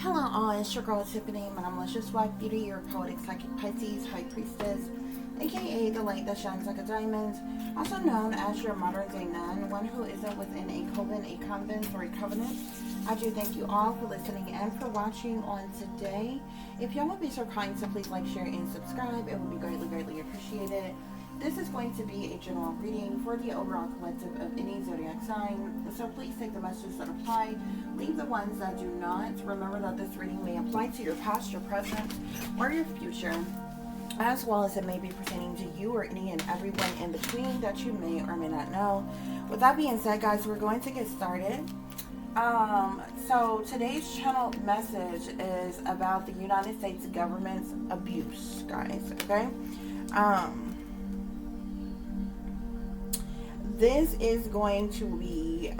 Hello all, it's your girl Tiffany, my malicious black beauty, your poetic psychic Pisces, high priestess, aka the light that shines like a diamond, also known as your modern day nun, one who isn't within a coven, a convent, or a covenant. I do thank you all for listening and for watching on today. If y'all would be so kind to please like, share, and subscribe, it would be greatly appreciated. This is going to be a general reading for the overall collective of any zodiac sign, so please take the messages that apply, leave the ones that do not. Remember that this reading may apply to your past, your present, or your future, as well as it may be pertaining to you or any and everyone in between that you may or may not know. With that being said, guys, we're going to get started. So today's channel message is about the United States government's abuse, guys, okay? This is going to be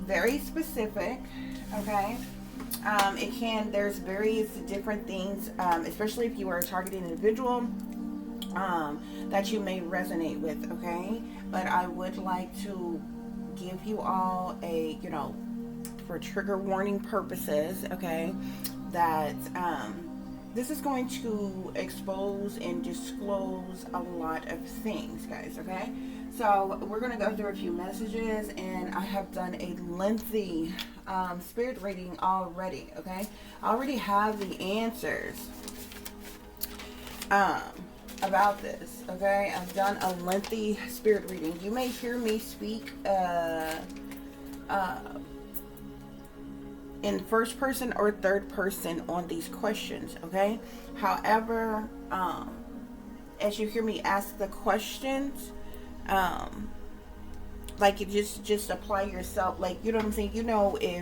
very specific, okay? There's various different things, especially if you are a targeted individual, that you may resonate with, okay? But I would like to give you all a, for trigger warning purposes, okay, that, this is going to expose and disclose a lot of things, guys, okay? So we're going to go through a few messages, and I have done a lengthy spirit reading already, okay? I already have the answers about this, okay? I've done a lengthy spirit reading. You may hear me speak in first person or third person on these questions, okay? However, as you hear me ask the questions, like you just apply yourself, like, you know what I'm saying?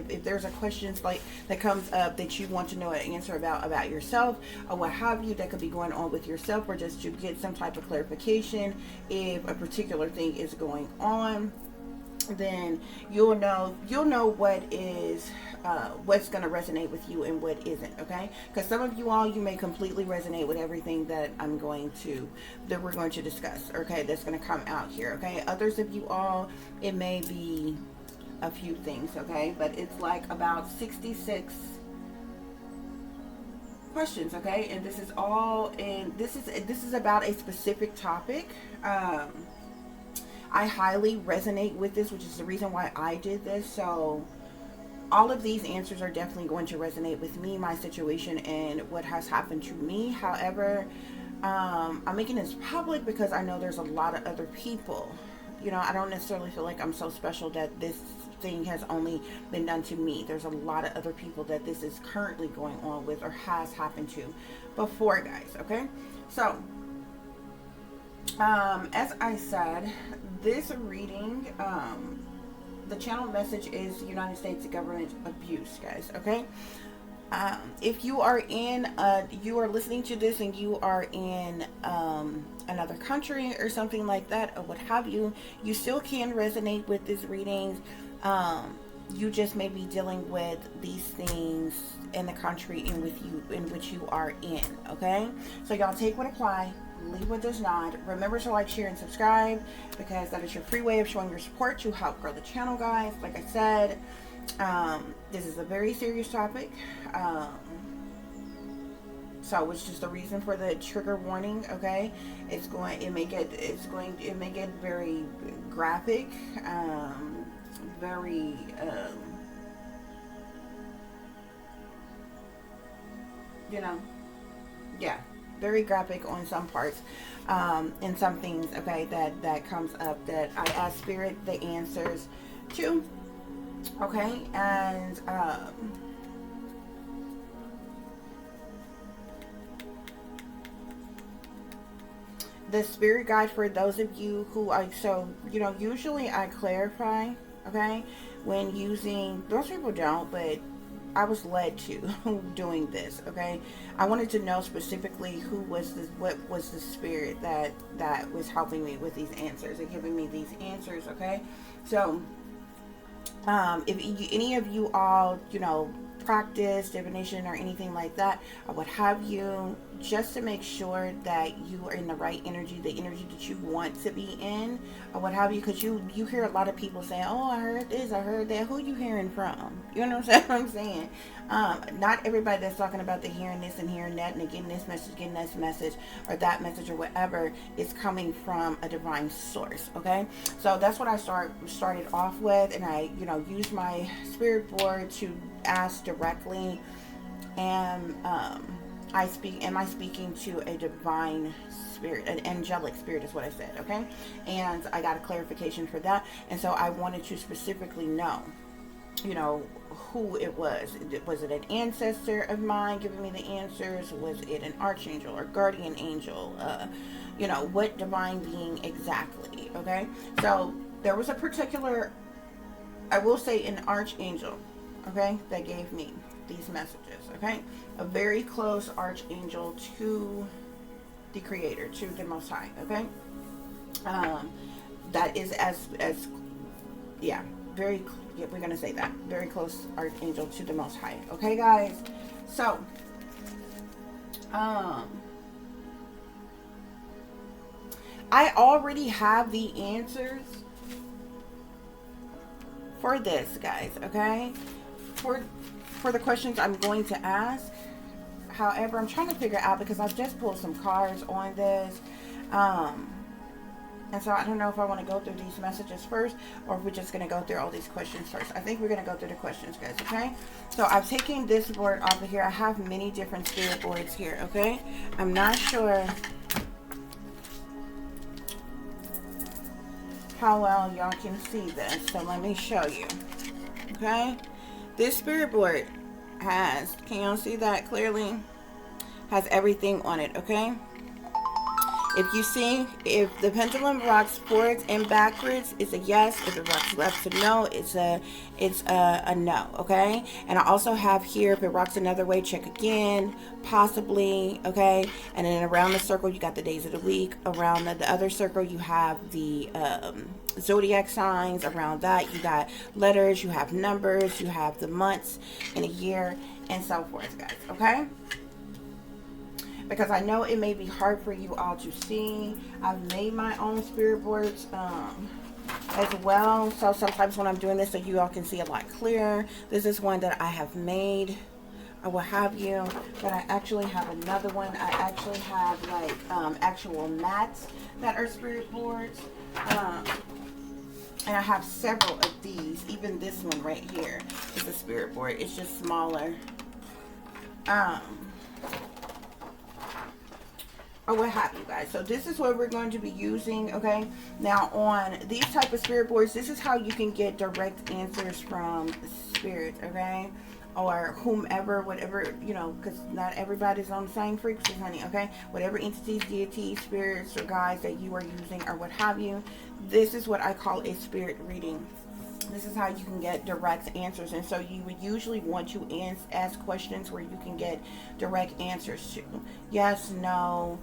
If there's a question like that comes up that you want to know an answer about yourself or what have you, that could be going on with yourself, or just to get some type of clarification if a particular thing is going on, then you'll know what is what's going to resonate with you and what isn't, okay? Because some of you all, you may completely resonate with everything that we're going to discuss, okay? That's going to come out here, okay? Others of you all, it may be a few things, okay? But it's like about 66 questions, okay? And this is all this is about a specific topic. I highly resonate with this, which is the reason why I did this. So all of these answers are definitely going to resonate with me, my situation, and what has happened to me. However, I'm making this public because I know there's a lot of other people. I don't necessarily feel like I'm so special that this thing has only been done to me. There's a lot of other people that this is currently going on with or has happened to before, guys, okay? So as I said, this reading, the channel message is United States government abuse, guys, okay? If you are you are listening to this and you are in another country or something like that, or what have you, you still can resonate with this reading. You just may be dealing with these things in the country in which you are in, okay? So y'all take what apply, leave what does not. Remember to like, share, and subscribe, because that is your free way of showing your support to help grow the channel, guys. Like I said, this is a very serious topic, so it's just the reason for the trigger warning, okay? It may get very graphic, very very graphic on some parts, and some things, okay, that comes up that I ask spirit the answers to, okay? And the spirit guide for those of you who usually I clarify, okay, when using, most people don't, but I was led to doing this, okay? I wanted to know specifically what was the spirit that was helping me with these answers and giving me these answers, okay? So if any of you all practice divination or anything like that, or what have you, just to make sure that you are in the right energy, the energy that you want to be in, or what have you, because you hear a lot of people saying, oh, I heard this, I heard that. Who you hearing from? You know what I'm saying? Not everybody that's talking about the hearing this and hearing that and getting this message or that message or whatever is coming from a divine source. Okay, so that's what I started off with, and I used my spirit board to ask directly, and am I speaking to a divine spirit, an angelic spirit is what I said, okay? And I got a clarification for that. And so I wanted to specifically know, who it was. Was it an ancestor of mine giving me the answers? Was it an archangel or guardian angel? What divine being exactly, okay? So there was a particular, I will say, an archangel, okay, that gave me these messages, okay? A very close archangel to the Creator, to the Most High, okay? That is we're gonna say that, very close archangel to the Most High, okay, guys? So, I already have the answers for this, guys, okay? For the questions I'm going to ask. However, I'm trying to figure out, because I've just pulled some cards on this, and so I don't know if I want to go through these messages first, or if we're just going to go through all these questions first. I think we're going to go through the questions, guys, okay? So I've taken this board off of here. I have many different spirit boards here, okay? I'm not sure how well y'all can see this, so let me show you, okay? This spirit board has, can y'all see that clearly? Has everything on it, okay? If you see, if the pendulum rocks forwards and backwards, it's a yes. If it rocks left to no, it's a no, okay? And I also have here, if it rocks another way, check again, possibly, okay? And then around the circle, you got the days of the week. Around the other circle, you have the zodiac signs. Around that, you got letters, you have numbers, you have the months in a year, and so forth, guys, okay? Because I know it may be hard for you all to see. I've made my own spirit boards as well. So sometimes when I'm doing this, so you all can see a lot clearer. This is one that I have made, or what have you. But I actually have another one. I actually have like actual mats that are spirit boards. And I have several of these. Even this one right here is a spirit board. It's just smaller. Or what have you, guys. So this is what we're going to be using, okay? Now on these type of spirit boards, this is how you can get direct answers from spirit, okay? Or whomever, whatever, because not everybody's on the same frequency, honey, okay? Whatever entities, deities, spirits, or guides that you are using, or what have you, this is what I call a spirit reading. This is how you can get direct answers. And so you would usually want to ask questions where you can get direct answers to yes, no.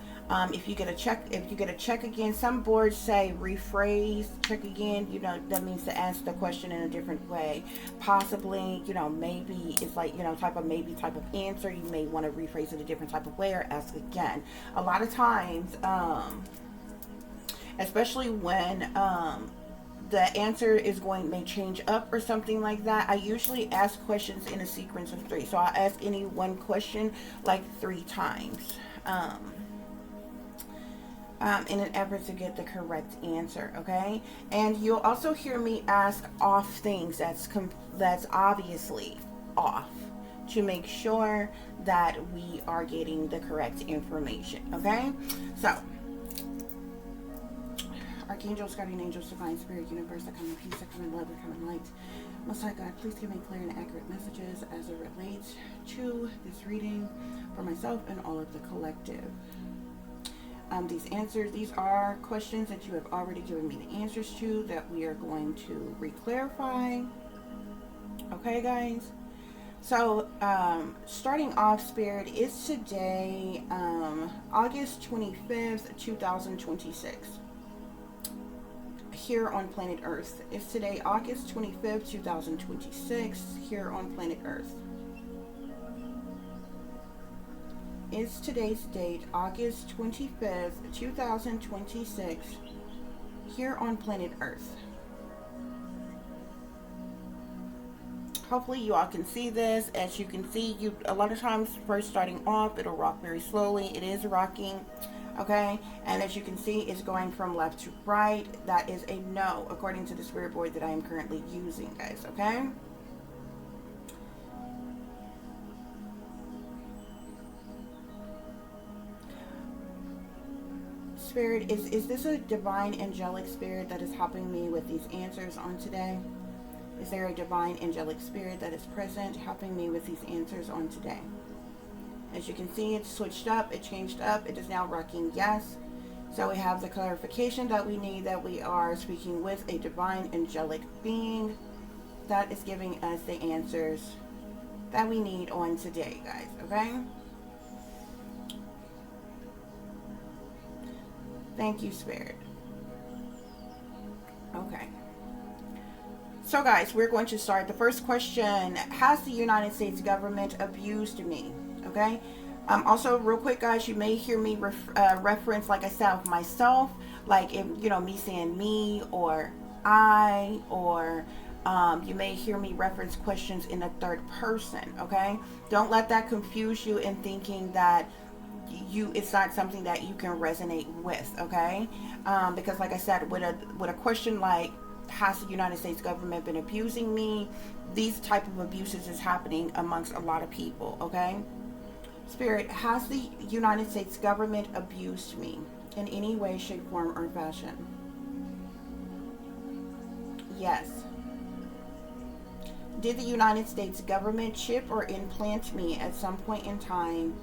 If you get a check again, some boards say rephrase, check again, that means to ask the question in a different way. Possibly, maybe it's like, type of answer. You may want to rephrase it a different type of way, or ask again. A lot of times, especially when the answer may change up or something like that, I usually ask questions in a sequence of 3. So I ask any one question like 3 times in an effort to get the correct answer, okay? And you'll also hear me ask off things that's obviously off, to make sure that we are getting the correct information, okay? So archangels, guardian angels, divine spirit, universe, I come in peace, I come in love, I come in light. Most High God, please give me clear and accurate messages as it relates to this reading for myself and all of the collective. These are questions that you have already given me the answers to, that we are going to re-clarify. Okay, guys? So, starting off, Spirit, is today, August 25th, 2026. Here on planet Earth. It's today, August 25th, 2026, here on planet Earth. is today's date, August 25th, 2026, here on planet Earth. Hopefully you all can see this. As you can see, a lot of times first starting off, it'll rock very slowly. It is rocking, okay? And as you can see, it's going from left to right. That is a no, according to the spirit board that I am currently using, guys, okay? Spirit, is this a divine angelic spirit that is helping me with these answers on today? Is there a divine angelic spirit that is present helping me with these answers on today? As you can see, it's switched up, it changed up, it is now rocking yes. So we have the clarification that we need, that we are speaking with a divine angelic being that is giving us the answers that we need on today, guys, okay? Thank you, Spirit. Okay. So guys, we're going to start. The first question: has the United States government abused me? Okay. Also, real quick, guys, you may hear me reference, like I said, myself, like if me saying me or I, or you may hear me reference questions in a third person. Okay. Don't let that confuse you in thinking that it's not something that you can resonate with. Okay. Because like I said, with a question like, has the United States government been abusing me? These type of abuses is happening amongst a lot of people, okay? Spirit, has the United States government abused me in any way, shape, form, or fashion? Yes. Did the United States government chip or implant me at some point in time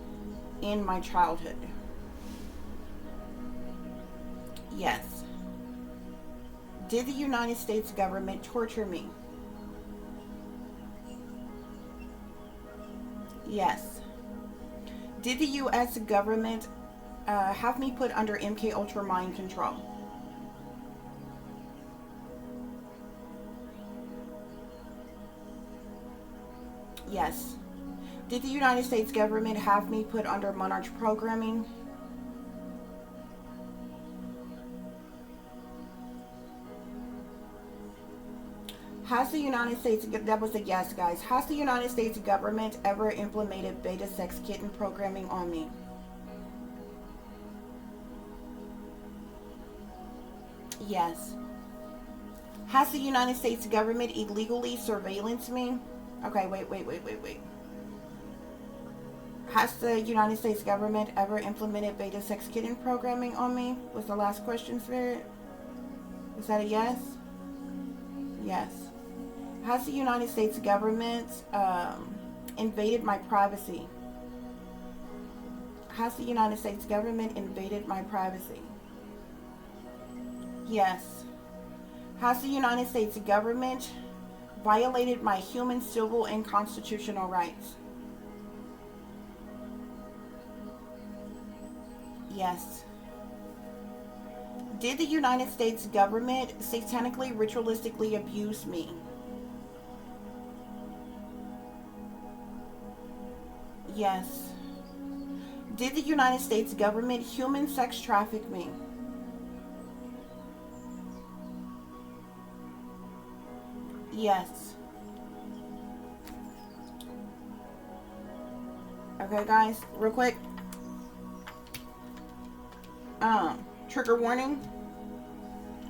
in my childhood? Yes. Did the United States government torture me? Yes. Did the U.S. government have me put under MK Ultra mind control? Yes. Did the United States government have me put under monarch programming? Has the United States, that was a yes, guys. Has the United States government ever implemented beta sex kitten programming on me? Yes. Has the United States government illegally surveillanced me? Okay, wait. Has the United States government ever implemented beta sex kitten programming on me? Was the last question, Spirit? Is that a yes? Yes. Has the United States government invaded my privacy? Has the United States government invaded my privacy? Yes. Has the United States government violated my human, civil, and constitutional rights? Yes. Did the United States government satanically, ritualistically abuse me? Yes. Did the United States government human sex traffic me? Yes. Okay, guys, real quick. Trigger warning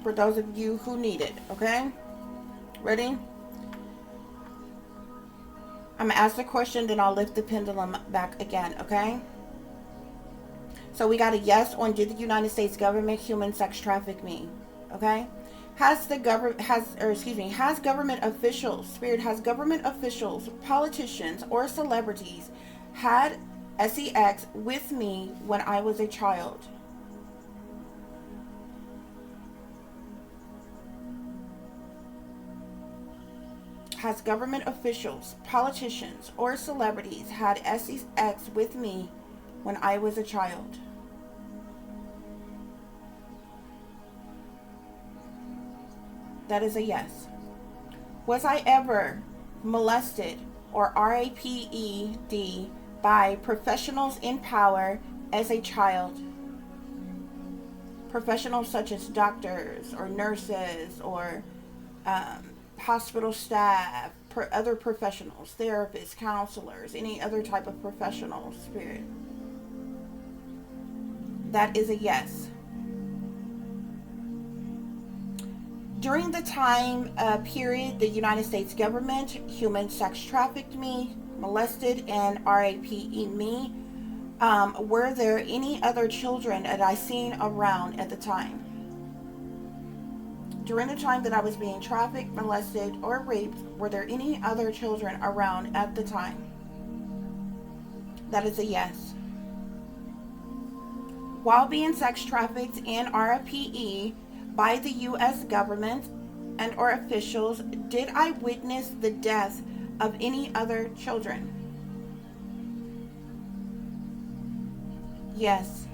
for those of you who need it, okay? Ready? I'm gonna ask the question, then I'll lift the pendulum back again, okay? So we got a yes on, did the United States government human sex traffic me? Okay? Has government officials, Spirit, has government officials, politicians, or celebrities had sex with me when I was a child? Has government officials, politicians, or celebrities had sex with me when I was a child? That is a yes. Was I ever molested or raped by professionals in power as a child. Professionals such as doctors or nurses or hospital staff, other professionals, therapists, counselors, any other type of professional, Spirit. That is a yes. During the time period, the United States government human sex trafficked me, molested, and RAPE me. Were there any other children that I seen around at the time? During the time that I was being trafficked, molested, or raped, were there any other children around at the time? That is a yes. While being sex trafficked and RAPE by the U.S. government and or officials, did I witness the death of any other children? Yes.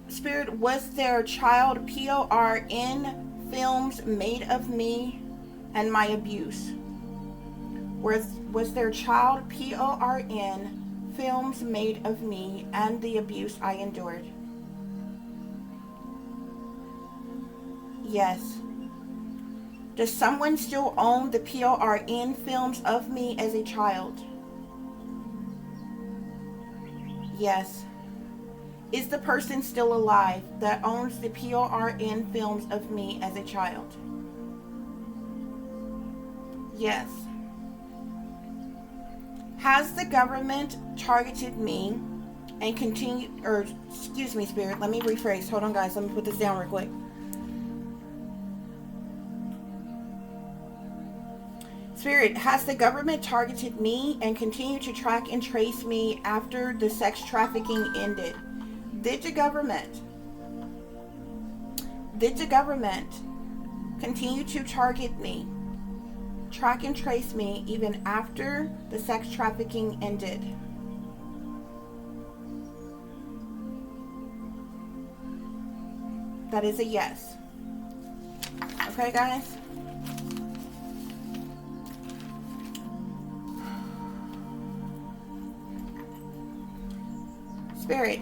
Spirit, was there child PORN films made of me and my abuse? Was there child PORN films made of me and the abuse I endured? Yes. Does someone still own the PORN films of me as a child? Yes. Is the person still alive that owns the PORN films of me as a child? Yes. Has the government targeted me and continued, or excuse me, Spirit, let me rephrase. Hold on, guys. Let me put this down real quick. Spirit, has the government targeted me and continued to track and trace me after the sex trafficking ended? Did the government continue to target me, track and trace me even after the sex trafficking ended? That is a yes. Okay, guys? Spirit,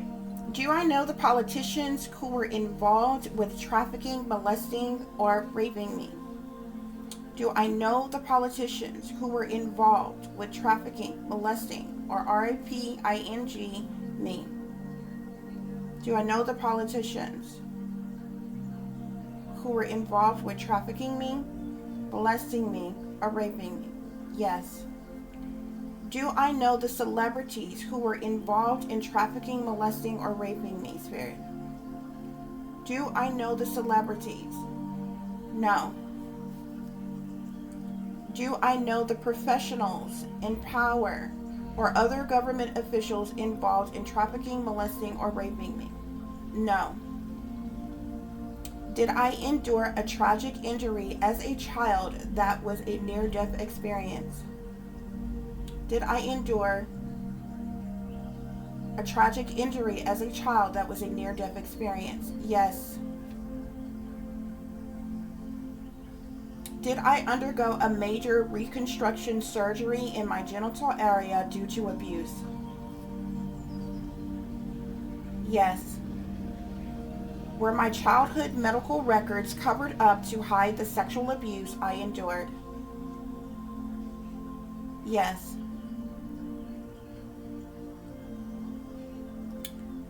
do I know the politicians who were involved with trafficking, molesting, or raping me? Do I know the politicians who were involved with trafficking, molesting, or RAPING me? Do I know the politicians who were involved with trafficking me, molesting me, or raping me? Yes. Do I know the celebrities who were involved in trafficking, molesting, or raping me, Spirit? Do I know the celebrities? No. Do I know the professionals in power or other government officials involved in trafficking, molesting, or raping me? No. Did I endure a tragic injury as a child that was a near-death experience? Did I endure a tragic injury as a child that was a near-death experience? Yes. Did I undergo a major reconstruction surgery in my genital area due to abuse? Yes. Were my childhood medical records covered up to hide the sexual abuse I endured? Yes.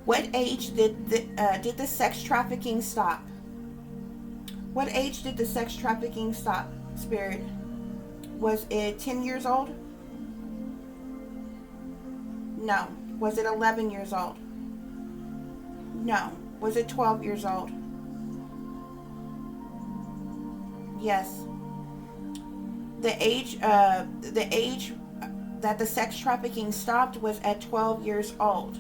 What age did the sex trafficking stop? What age did the sex trafficking stop, Spirit? Was it 10 years old? No. Was it 11 years old? No. Was it 12 years old? Yes. The age that the sex trafficking stopped was at 12 years old.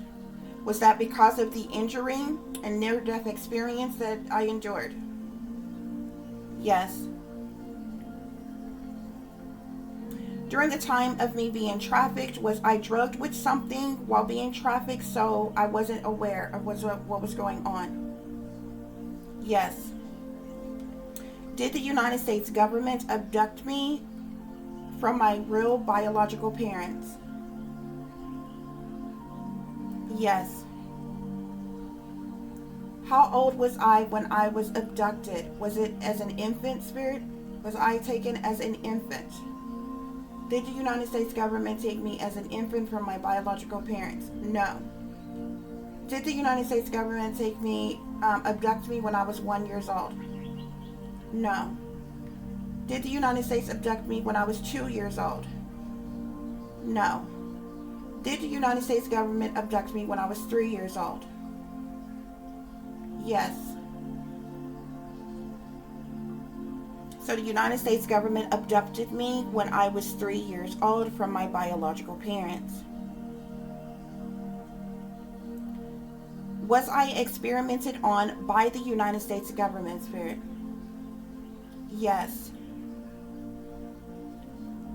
Was that because of the injury and near-death experience that I endured? Yes. During the time of me being trafficked, was I drugged with something while being trafficked so I wasn't aware of what was going on? Yes. Did the United States government abduct me from my real biological parents? Yes. How old was I when I was abducted? Was it as an infant, spirit? Was I taken as an infant? Did the United States government take me as an infant from my biological parents? No. Did the United States government abduct me when I was 1 year old? No. Did the United States abduct me when I was 2 years old? No. Did the United States government abduct me when I was 3 years old? Yes. So the United States government abducted me when I was 3 years old from my biological parents. Was I experimented on by the United States government, spirit? Yes.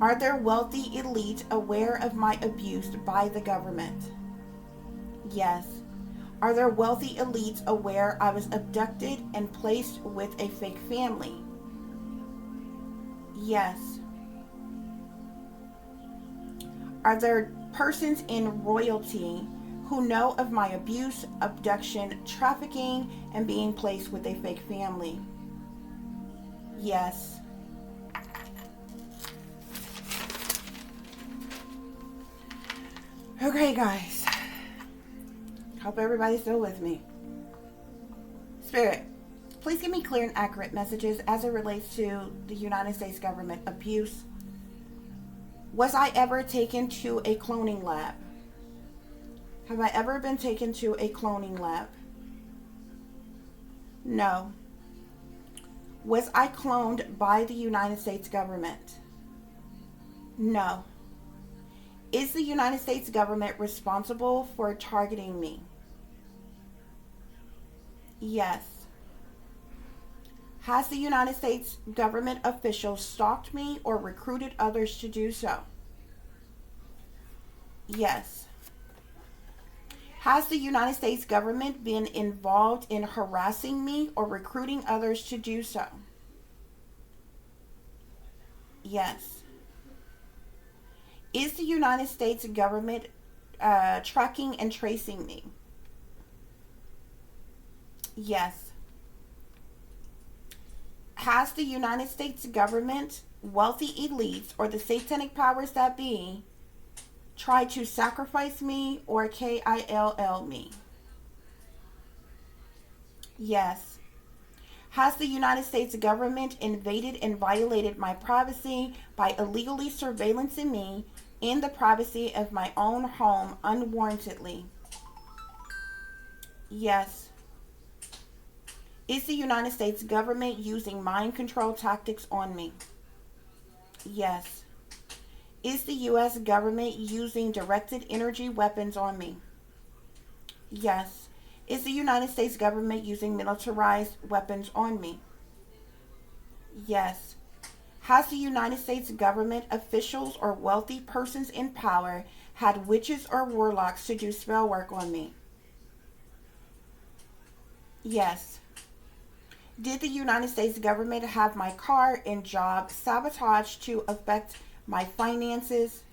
Are there wealthy elite aware of my abuse by the government? Yes. Are there wealthy elites aware I was abducted and placed with a fake family? Yes. Are there persons in royalty who know of my abuse, abduction, trafficking, and being placed with a fake family? Yes. Okay, guys. Hope everybody's still with me. Spirit, please give me clear and accurate messages as it relates to the United States government abuse. Was I ever taken to a cloning lab? Have I ever been taken to a cloning lab? No. Was I cloned by the United States government? No. Is the United States government responsible for targeting me? Yes. Has the United States government officials stalked me or recruited others to do so? Yes. Has the United States government been involved in harassing me or recruiting others to do so? Yes. Is the United States government tracking and tracing me? Yes. Has the United States government, wealthy elites, or the satanic powers that be tried to sacrifice me or kill me? Yes. Has the United States government invaded and violated my privacy by illegally surveillancing me in the privacy of my own home unwarrantedly? Yes. Is the United States government using mind control tactics on me? Yes. Is the U.S. government using directed energy weapons on me? Yes. Is the United States government using militarized weapons on me? Yes. Has the United States government officials or wealthy persons in power had witches or warlocks to do spell work on me? Yes. Did the United States government have my car and job sabotaged to affect my finances?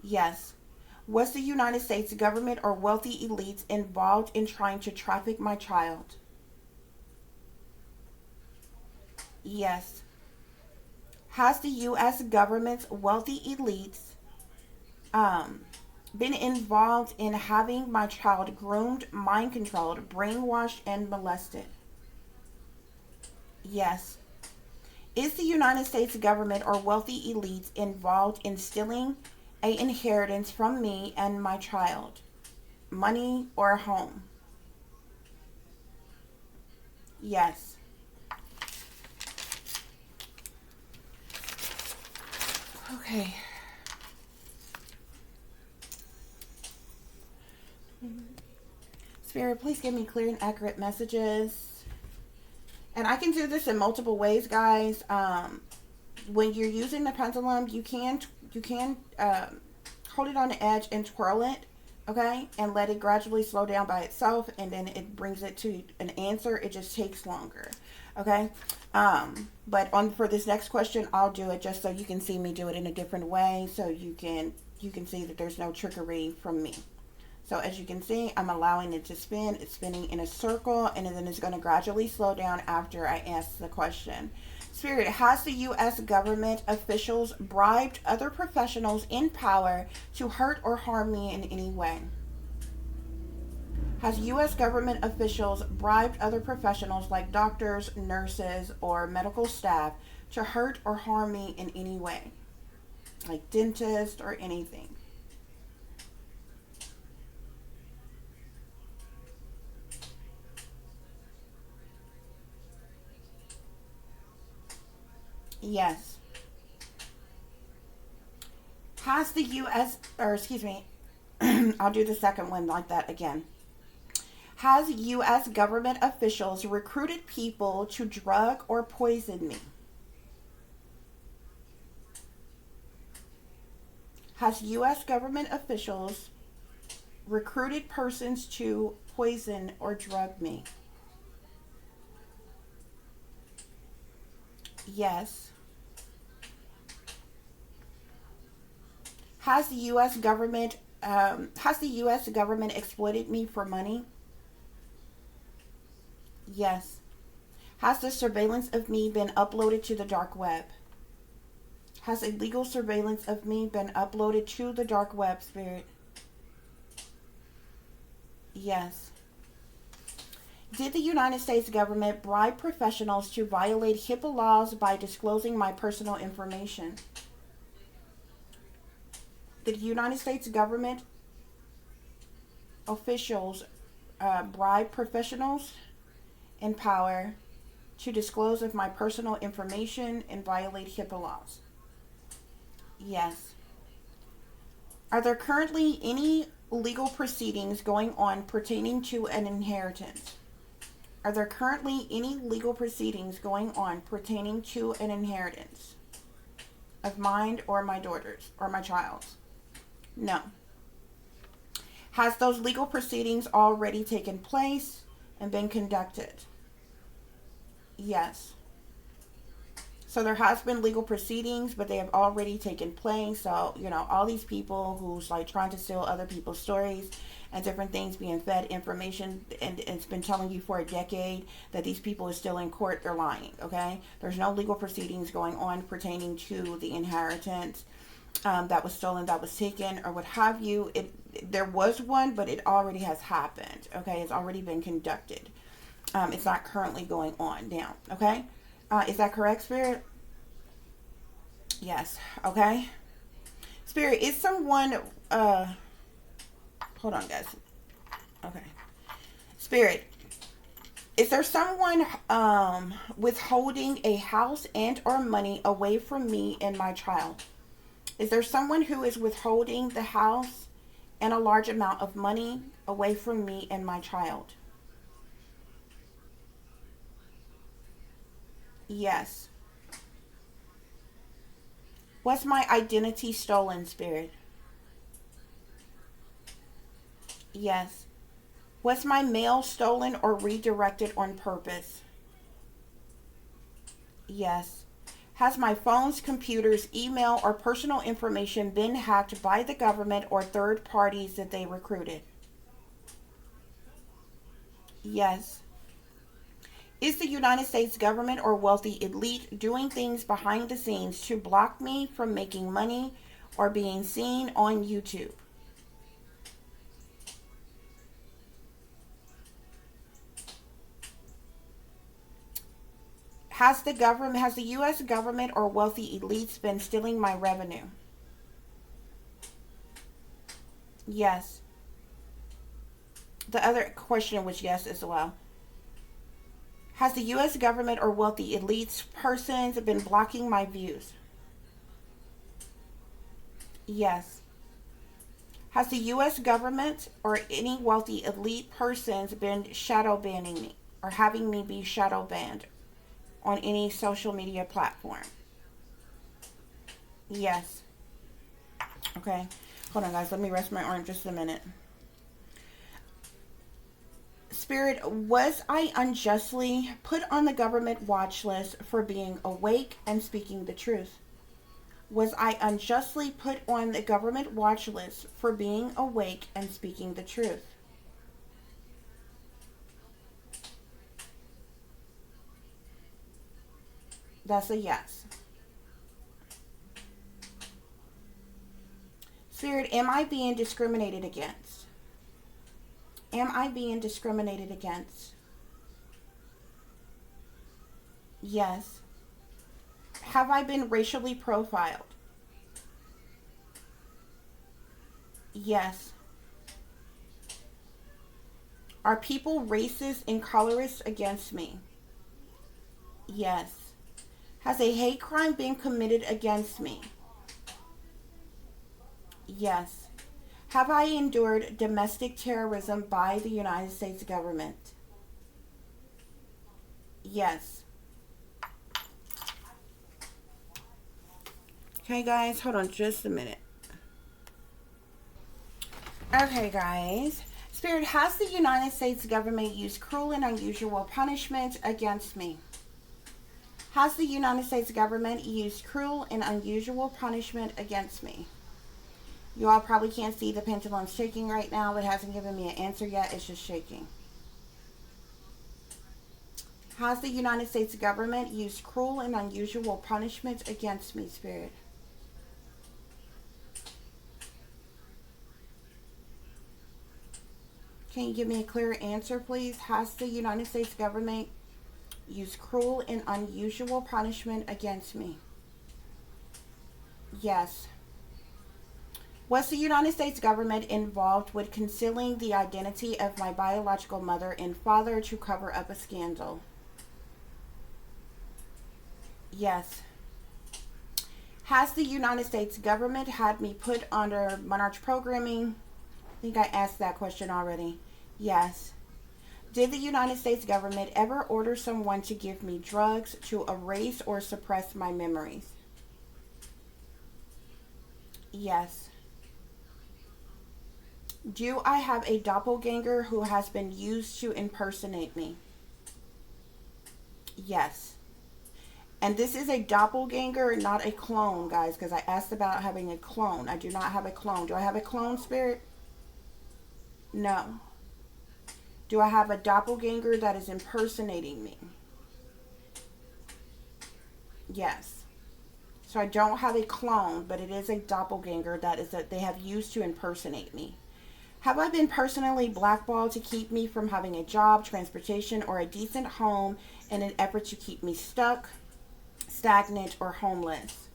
Yes. Was the United States government or wealthy elites involved in trying to traffic my child? Yes. Has the U.S. government's wealthy elites been involved in having my child groomed, mind controlled, brainwashed, and molested? Yes. Is the United States government or wealthy elites involved in stealing an inheritance from me and my child, money or home? Yes. Okay. Spirit, please give me clear and accurate messages. And I can do this in multiple ways, guys. When you're using the pendulum, you can hold it on the edge and twirl it okay, and let it gradually slow down by itself, and then it brings it to an answer. It just takes longer, okay. But on for this next question, I'll do it just so you can see me do it in a different way, so you can see that there's no trickery from me. So as you can see, I'm allowing it to spin. It's spinning in a circle, and then it's going to gradually slow down after I ask the question. Spirit, has the U.S. government officials bribed other professionals in power to hurt or harm me in any way? Has U.S. government officials bribed other professionals like doctors, nurses, or medical staff to hurt or harm me in any way? Like dentist or anything? Yes. Has the U.S., or excuse me, I'll do the second one like that again. Has U.S. government officials recruited people to drug or poison me? Has U.S. government officials recruited persons to poison or drug me? Yes. Has the U.S. government exploited me for money? Yes. Has the surveillance of me been uploaded to the dark web? Has illegal surveillance of me been uploaded to the dark web, Spirit? Yes. Did the United States government bribe professionals to violate HIPAA laws by disclosing my personal information? Did the United States government officials bribe professionals in power to disclose of my personal information and violate HIPAA laws? Yes. Are there currently any legal proceedings going on pertaining to an inheritance? Are there currently any legal proceedings going on pertaining to an inheritance of mine or my daughter's or my child's? No. Has those legal proceedings already taken place and been conducted? Yes. So there has been legal proceedings, but they have already taken place. So, all these people who's like trying to steal other people's stories and different things, being fed information, and it's been telling you for a decade that these people are still in court, they're lying, okay? There's no legal proceedings going on pertaining to the inheritance that was stolen, that was taken, or what have you. There was one, but it already has happened, okay? It's already been conducted. It's not currently going on now, okay? Is that correct, Spirit? Yes. Okay. Spirit, is someone hold on, guys. Okay. Spirit, is there someone withholding a house and or money away from me and my child? Is there someone who is withholding the house and a large amount of money away from me and my child? Yes. Was my identity stolen, Spirit? Yes. Was my mail stolen or redirected on purpose? Yes. Has my phones, computers, email, or personal information been hacked by the government or third parties that they recruited? Yes. Is the United States government or wealthy elite doing things behind the scenes to block me from making money or being seen on YouTube? Has the U.S. government or wealthy elites been stealing my revenue? Yes. The other question was yes as well. Has the U.S. government or wealthy elites, persons, been blocking my views? Yes. Has the U.S. government or any wealthy elite persons been shadow banning me or having me be shadow banned on any social media platform? Yes. Okay. Hold on, guys. Let me rest my arm just a minute. Spirit, was I unjustly put on the government watch list for being awake and speaking the truth? Was I unjustly put on the government watch list for being awake and speaking the truth? That's a yes. Spirit, am I being discriminated against? Am I being discriminated against? Yes. Have I been racially profiled? Yes. Are people racist and colorist against me? Yes. Has a hate crime been committed against me? Yes. Have I endured domestic terrorism by the United States government? Yes. Okay, guys, hold on just a minute. Okay, guys. Spirit, has the United States government used cruel and unusual punishment against me? Has the United States government used cruel and unusual punishment against me? You all probably can't see the pendulum shaking right now. It hasn't given me an answer yet. It's just shaking. Has the United States government used cruel and unusual punishment against me, Spirit? Can you give me a clear answer, please? Has the United States government used cruel and unusual punishment against me? Yes. Was the United States government involved with concealing the identity of my biological mother and father to cover up a scandal? Yes. Has the United States government had me put under monarch programming? I think I asked that question already. Yes. Did the United States government ever order someone to give me drugs to erase or suppress my memories? Yes. Do I have a doppelganger who has been used to impersonate me? Yes. And this is a doppelganger, not a clone, guys, because I asked about having a clone. I do not have a clone. Do I have a clone, Spirit? No. Do I have a doppelganger that is impersonating me? Yes. So I don't have a clone, but it is a doppelganger that they have used to impersonate me. Have I been personally blackballed to keep me from having a job, transportation, or a decent home in an effort to keep me stuck, stagnant, or homeless?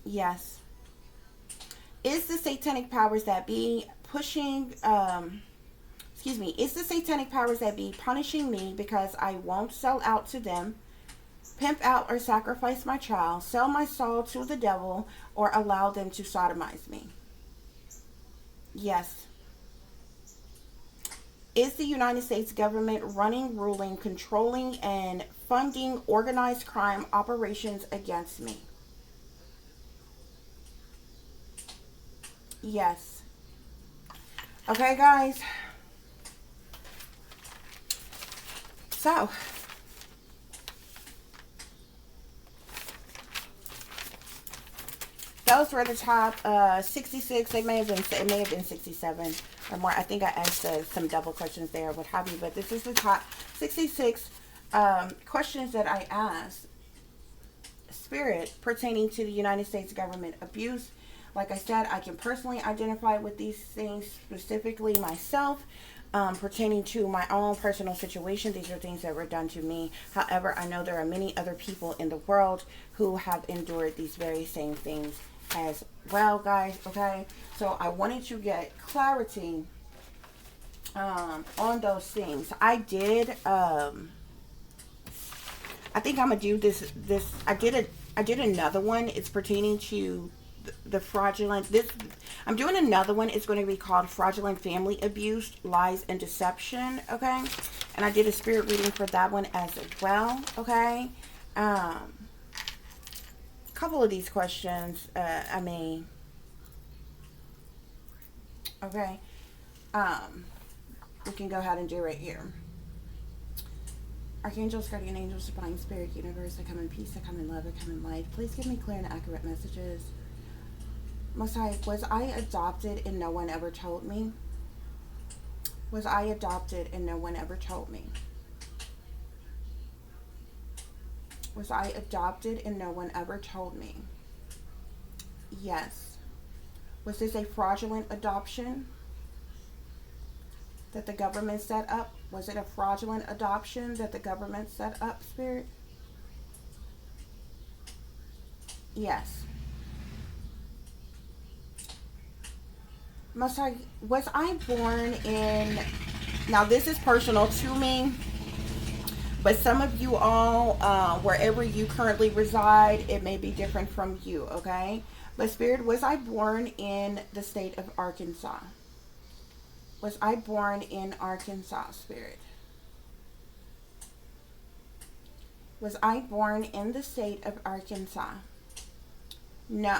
Yes. Is the satanic powers that be is the satanic powers that be punishing me because I won't sell out to them, pimp out or sacrifice my child, sell my soul to the devil, or allow them to sodomize me? Yes. Is the United States government running, ruling, controlling, and funding organized crime operations against me? Yes. Okay, guys. So, those were the top 66. It may have been 67 or more. I think I asked some double questions there, what have you. But this is the top 66 questions that I asked Spirit pertaining to the United States government abuse. Like I said, I can personally identify with these things, specifically myself, pertaining to my own personal situation. These are things that were done to me. However, I know there are many other people in the world who have endured these very same things as well, guys. Okay, so I wanted to get clarity on those things. I did I think I'm gonna do this I did another one. It's pertaining to the fraudulent. I'm doing another one. It's going to be called Fraudulent Family Abuse, Lies, and Deception. Okay, and I did a spirit reading for that one as well. Okay, couple of these questions okay, we can go ahead and do right here. Archangels, guardian angels, divine spirit, universe, I come in peace, I come in love, I come in light. Please give me clear and accurate messages. Most High, was I adopted and no one ever told me? Was I adopted and no one ever told me? Was I adopted and no one ever told me? Yes. Was this a fraudulent adoption that the government set up? Was it a fraudulent adoption that the government set up, Spirit? Yes. Was I born in, now this is personal to me, but some of you all, wherever you currently reside, it may be different from you, okay? But Spirit, was I born in the state of Arkansas? Was I born in Arkansas, Spirit? Was I born in the state of Arkansas? No.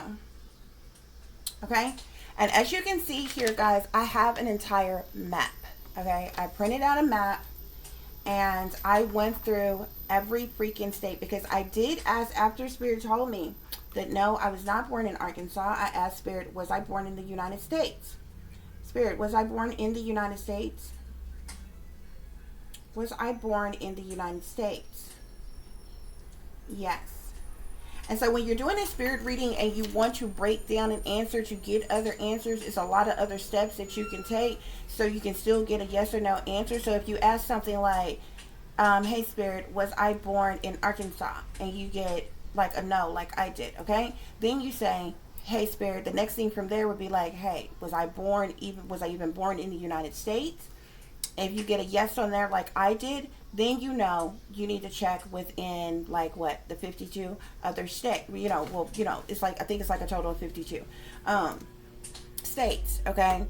Okay? And as you can see here, guys, I have an entire map. Okay? I printed out a map and I went through every freaking state because I did ask, after Spirit told me that no, I was not born in Arkansas, I asked Spirit, was I born in the United States? Spirit, was I born in the United States? Was I born in the United States? Yes. And so when you're doing a spirit reading and you want to break down an answer to get other answers, it's a lot of other steps that you can take so you can still get a yes or no answer. So if you ask something like, hey Spirit, was I born in Arkansas? And you get like a no, like I did, okay? Then you say, hey Spirit, the next thing from there would be like, hey, was I even born in the United States? If you get a yes on there like I did, then you know you need to check within like what, the 52 other state, it's like, I think it's like a total of 52 states, okay,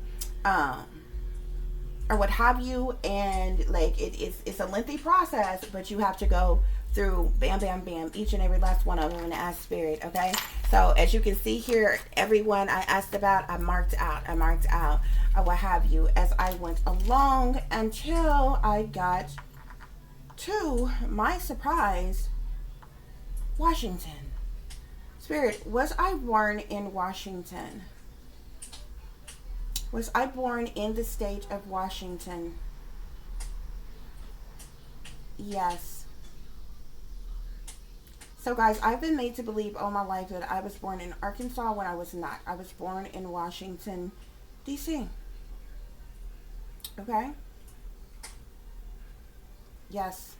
or what have you. And like it's a lengthy process, but you have to go through bam bam bam each and every last one of them and ask Spirit, okay? So as you can see here, everyone I asked about, I marked out, or what have you, as I went along until I got to my surprise, Washington. Spirit, was I born in Washington? Was I born in the state of Washington? Yes. So guys, I've been made to believe all my life that I was born in Arkansas when I was not. I was born in Washington, D.C. Okay? Yes.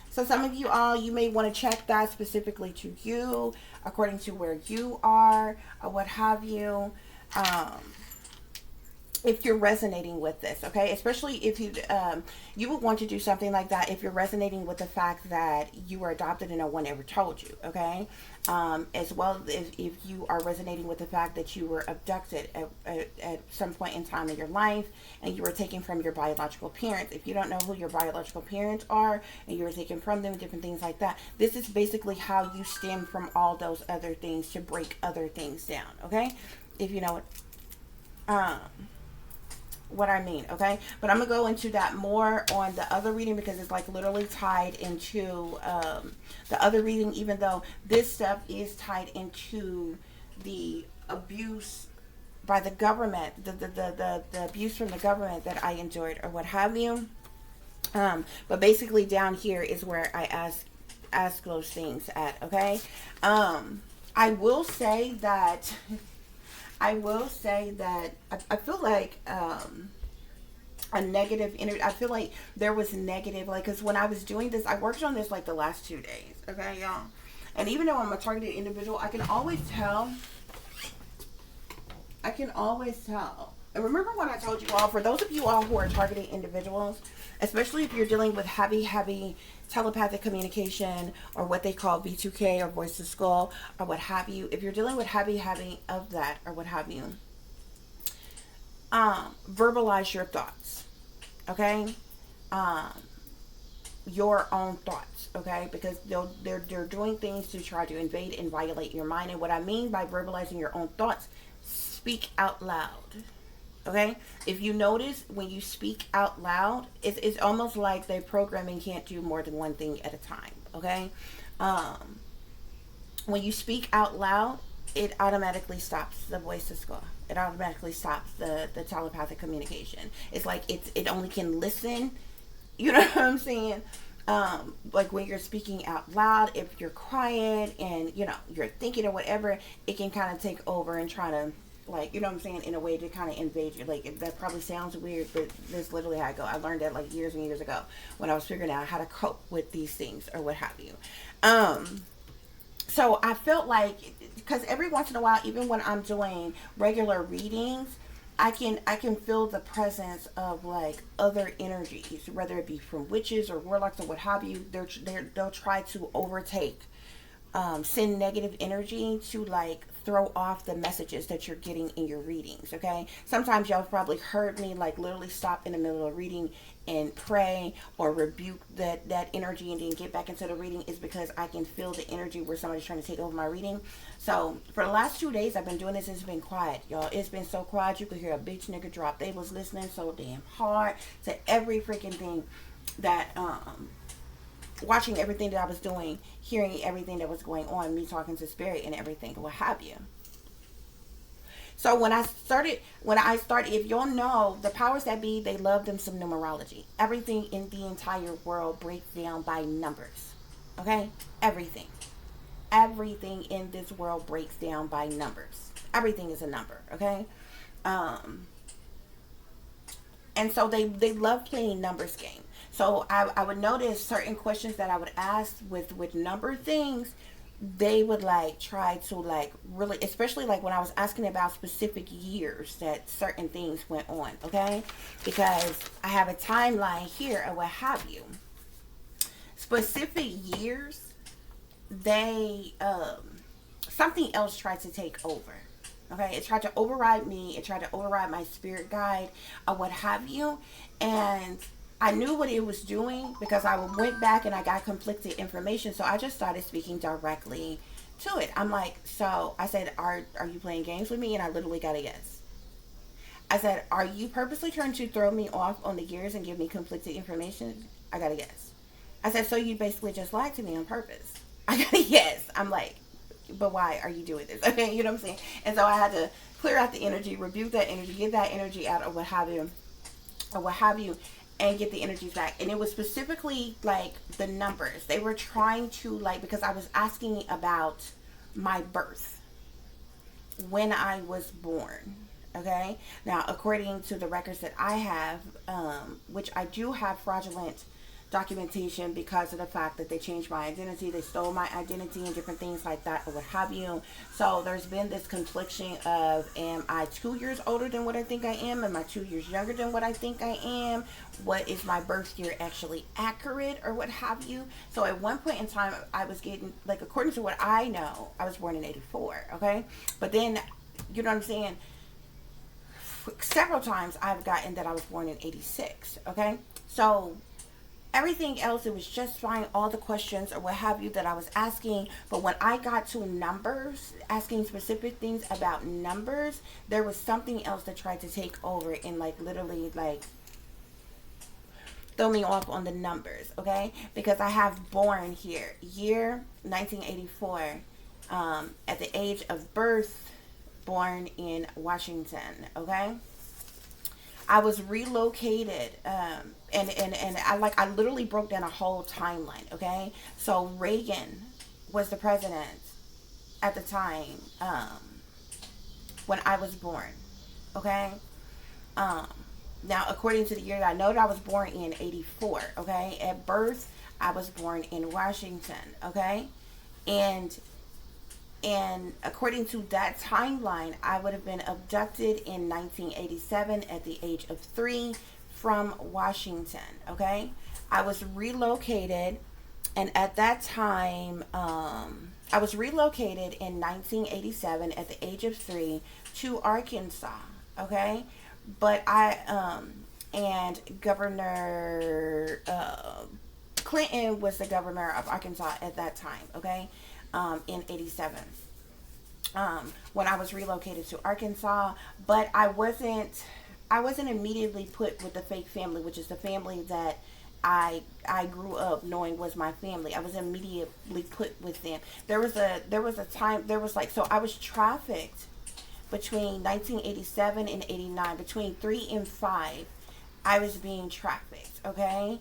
So some of you all, you may want to check that specifically to you, according to where you are, or what have you. If you're resonating with this, okay, especially if you would want to do something like that if you're resonating with the fact that you were adopted and no one ever told you, okay, as well as if you are resonating with the fact that you were abducted at some point in time in your life and you were taken from your biological parents. If you don't know who your biological parents are and you were taken from them, different things like that, this is basically how you stem from all those other things to break other things down, okay, if you know what I mean, okay? But I'm gonna go into that more on the other reading because it's like literally tied into the other reading, even though this stuff is tied into the abuse by the government, the abuse from the government that I endured or what have you. But basically down here is where I ask those things at, okay? I will say that I feel like a negative energy. I feel like there was negative, like, because when I was doing this, I worked on this like the last 2 days, okay, y'all? And even though I'm a targeted individual, I can always tell. And remember what I told you all, for those of you all who are targeted individuals, especially if you're dealing with heavy telepathic communication or what they call V2K or voice to skull or what have you, if you're dealing with heavy of that or what have you, verbalize your thoughts, okay? Your own thoughts, okay? Because they're doing things to try to invade and violate your mind. And what I mean by verbalizing your own thoughts, speak out loud. Okay, if you notice when you speak out loud, it's almost like the programming can't do more than one thing at a time. Okay, um, when you speak out loud, it automatically stops the voices go. It automatically stops the telepathic communication. It's like it only can listen. You know what I'm saying? Like when you're speaking out loud, if you're quiet and you're thinking or whatever, it can kind of take over and try to, like, you know what I'm saying, in a way to kind of invade you. Like, that probably sounds weird, but that's literally how I go. I learned that like years and years ago when I was figuring out how to cope with these things or what have you. Um, so I felt like, because every once in a while, even when I'm doing regular readings, I can feel the presence of like other energies, whether it be from witches or warlocks or what have you. They'll try to overtake, send negative energy to like throw off the messages that you're getting in your readings. Okay, sometimes y'all have probably heard me like literally stop in the middle of reading and pray or rebuke that energy and then get back into the reading, is because I can feel the energy where somebody's trying to take over my reading. So for the last 2 days I've been doing this, it's been quiet, y'all. It's been so quiet you could hear a bitch nigga drop. They was listening so damn hard to every freaking thing that watching everything that I was doing, hearing everything that was going on, me talking to spirit and everything, what have you. So when I started, if y'all know, the powers that be, they love them some numerology. Everything in the entire world breaks down by numbers. Okay? Everything. Everything in this world breaks down by numbers. Everything is a number. Okay? Um, and so they love playing numbers game. So I would notice certain questions that I would ask with number things, they would like try to like really, especially like when I was asking about specific years that certain things went on. Okay, because I have a timeline here or what have you. Specific years, they something else tried to take over. Okay, it tried to override me, it tried to override my spirit guide or what have you. And I knew what it was doing because I went back and I got conflicted information. So I just started speaking directly to it. I'm like, so I said, are you playing games with me? And I literally got a yes. I said, are you purposely trying to throw me off on the gears and give me conflicted information? I got a yes. I said, so you basically just lied to me on purpose. I got a yes. I'm like, but why are you doing this? Okay, you know what I'm saying? And so I had to clear out the energy, rebuke that energy, get that energy out, or what have you, and get the energies back. And it was specifically like the numbers. They were trying to like, because I was asking about my birth, when I was born. Okay. Now, according to the records that I have, which I do have fraudulent documentation because of the fact that they changed my identity, they stole my identity and different things like that or what have you. So there's been this confliction of, am I 2 years older than what I think I am? I 2 years younger than what I think I am? What is my birth year actually accurate or what have you? So at one point in time I was getting, like, according to what I know, I was born in 84. Okay, but then, you know what I'm saying, several times I've gotten that I was born in 86. Okay, so everything else, it was just fine, all the questions or what have you that I was asking. But when I got to numbers, asking specific things about numbers, there was something else that tried to take over and like literally like throw me off on the numbers. Okay, because I have born here, year 1984, at the age of birth, born in Washington. Okay, I was relocated, and I literally broke down a whole timeline. Okay, so Reagan was the president at the time, when I was born. Okay, um, now according to the year that I know that I was born in 84. Okay, at birth I was born in Washington. Okay, and according to that timeline, I would have been abducted in 1987 at the age of 3 from Washington. Okay, I was relocated, and at that time, I was relocated in 1987 at the age of 3 to Arkansas. Okay, but and Governor Clinton was the governor of Arkansas at that time. Okay, in 87, when I was relocated to Arkansas. But I wasn't I wasn't immediately put with the fake family, which is the family that I grew up knowing was my family. I was immediately put with them. There was a time, there was like, so I was trafficked between 1987 and 89, between 3 and 5. I was being trafficked, okay?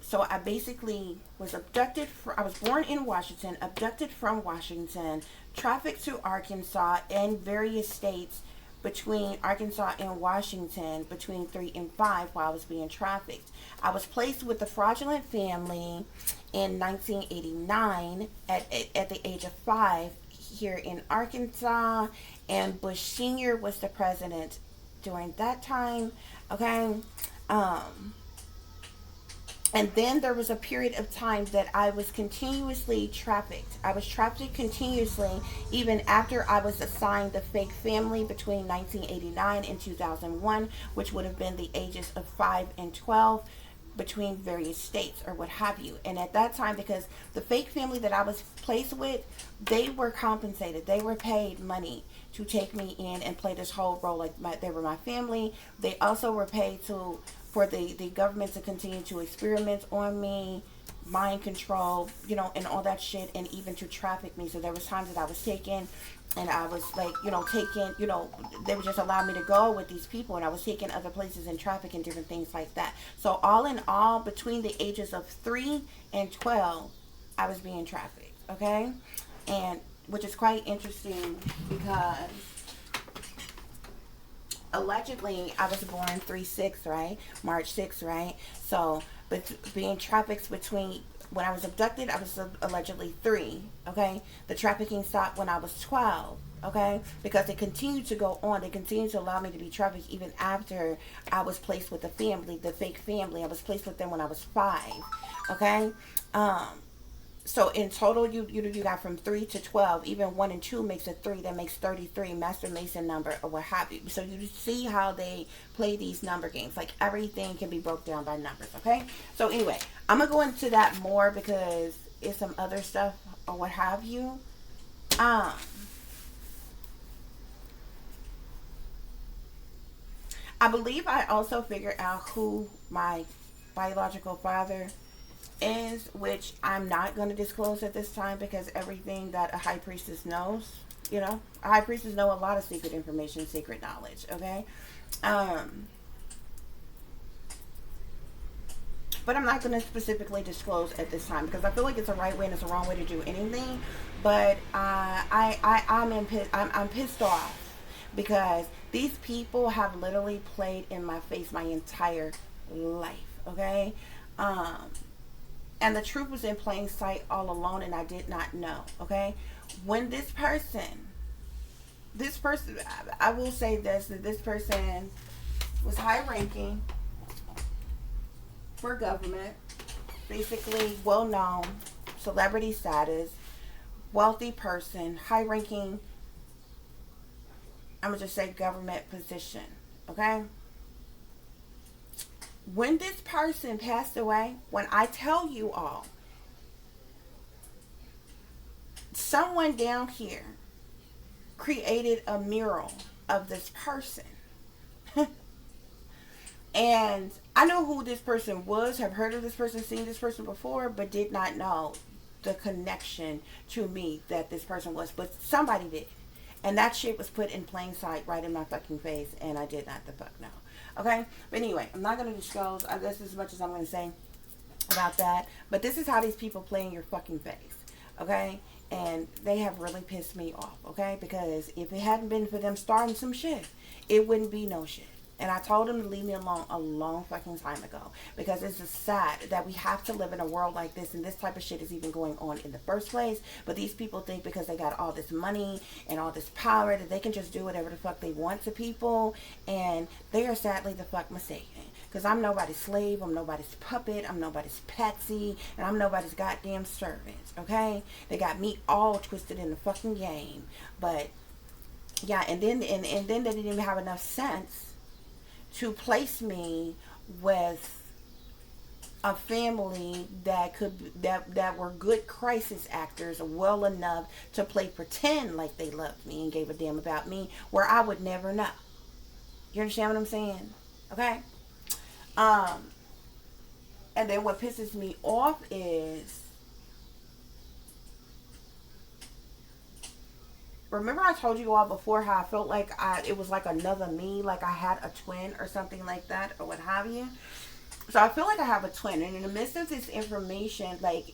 So I basically was abducted. I was born in Washington, abducted from Washington, trafficked to Arkansas and various states between Arkansas and Washington between 3 and 5 while I was being trafficked. I was placed with the Fraudulent family in 1989 at the age of 5 here in Arkansas, and Bush Sr. was the president during that time, okay? And then there was a period of time that I was continuously trafficked. I was trafficked continuously even after I was assigned the fake family between 1989 and 2001, which would have been the ages of 5 and 12 between various states or what have you. And at that time, because the fake family that I was placed with, they were compensated. They were paid money to take me in and play this whole role like they were my family. They also were paid for the government to continue to experiment on me, mind control, you know, and all that shit, and even to traffic me. So there was times that I was taken, and I was like, you know, taken, you know, they would just allow me to go with these people, and I was taken other places and traffic and different things like that. So all in all, between the ages of 3 and 12, I was being trafficked, okay? And which is quite interesting because allegedly I was born 3/6, right? March 6th, right? So, but being trafficked between, when I was abducted, I was allegedly 3, okay? The trafficking stopped when I was 12, okay? Because they continued to go on. They continued to allow me to be trafficked even after I was placed with the family, the fake family. I was placed with them when I was 5, okay? So in total, you got from 3 to 12. Even 1 and 2 makes a 3. That makes 33, Master Mason number or what have you. So you see how they play these number games. Like everything can be broke down by numbers, okay? So anyway, I'm going to go into that more because it's some other stuff or what have you. I believe I also figured out who my biological father is, which I'm not going to disclose at this time because everything that a high priestess knows, you know, a high priestess know a lot of secret information, secret knowledge, okay? But I'm not going to specifically disclose at this time because I feel like it's a right way and it's a wrong way to do anything. But I'm pissed off because these people have literally played in my face my entire life, okay? And the truth was in plain sight all along, and I did not know, okay? When this person, I will say this, that this person was high ranking for government, basically well known, celebrity status, wealthy person, high ranking, I'm going to just say government position, okay? When this person passed away, when I tell you all, someone down here created a mural of this person. And I know who this person was, have heard of this person, seen this person before, but did not know the connection to me that this person was. But somebody did. And that shit was put in plain sight right in my fucking face, and I did not the fuck know. Okay? But anyway, I'm not going to disclose. That's as much as I'm going to say about that. But this is how these people play in your fucking face. Okay? And they have really pissed me off. Okay? Because if it hadn't been for them starting some shit, it wouldn't be no shit. And I told them to leave me alone a long fucking time ago. Because it's just sad that we have to live in a world like this and this type of shit is even going on in the first place. But these people think because they got all this money and all this power that they can just do whatever the fuck they want to people. And they are sadly the fuck mistaken. Because I'm nobody's slave, I'm nobody's puppet, I'm nobody's patsy, and I'm nobody's goddamn servant. Okay? They got me all twisted in the fucking game. But yeah, and then they didn't even have enough sense to place me with a family that were good crisis actors well enough to play pretend like they loved me and gave a damn about me, where I would never know. You understand what I'm saying? Okay? And then what pisses me off is, remember I told you all before how I felt like it was like another me, like I had a twin or something like that, or what have you. So I feel like I have a twin, and in the midst of this information, like,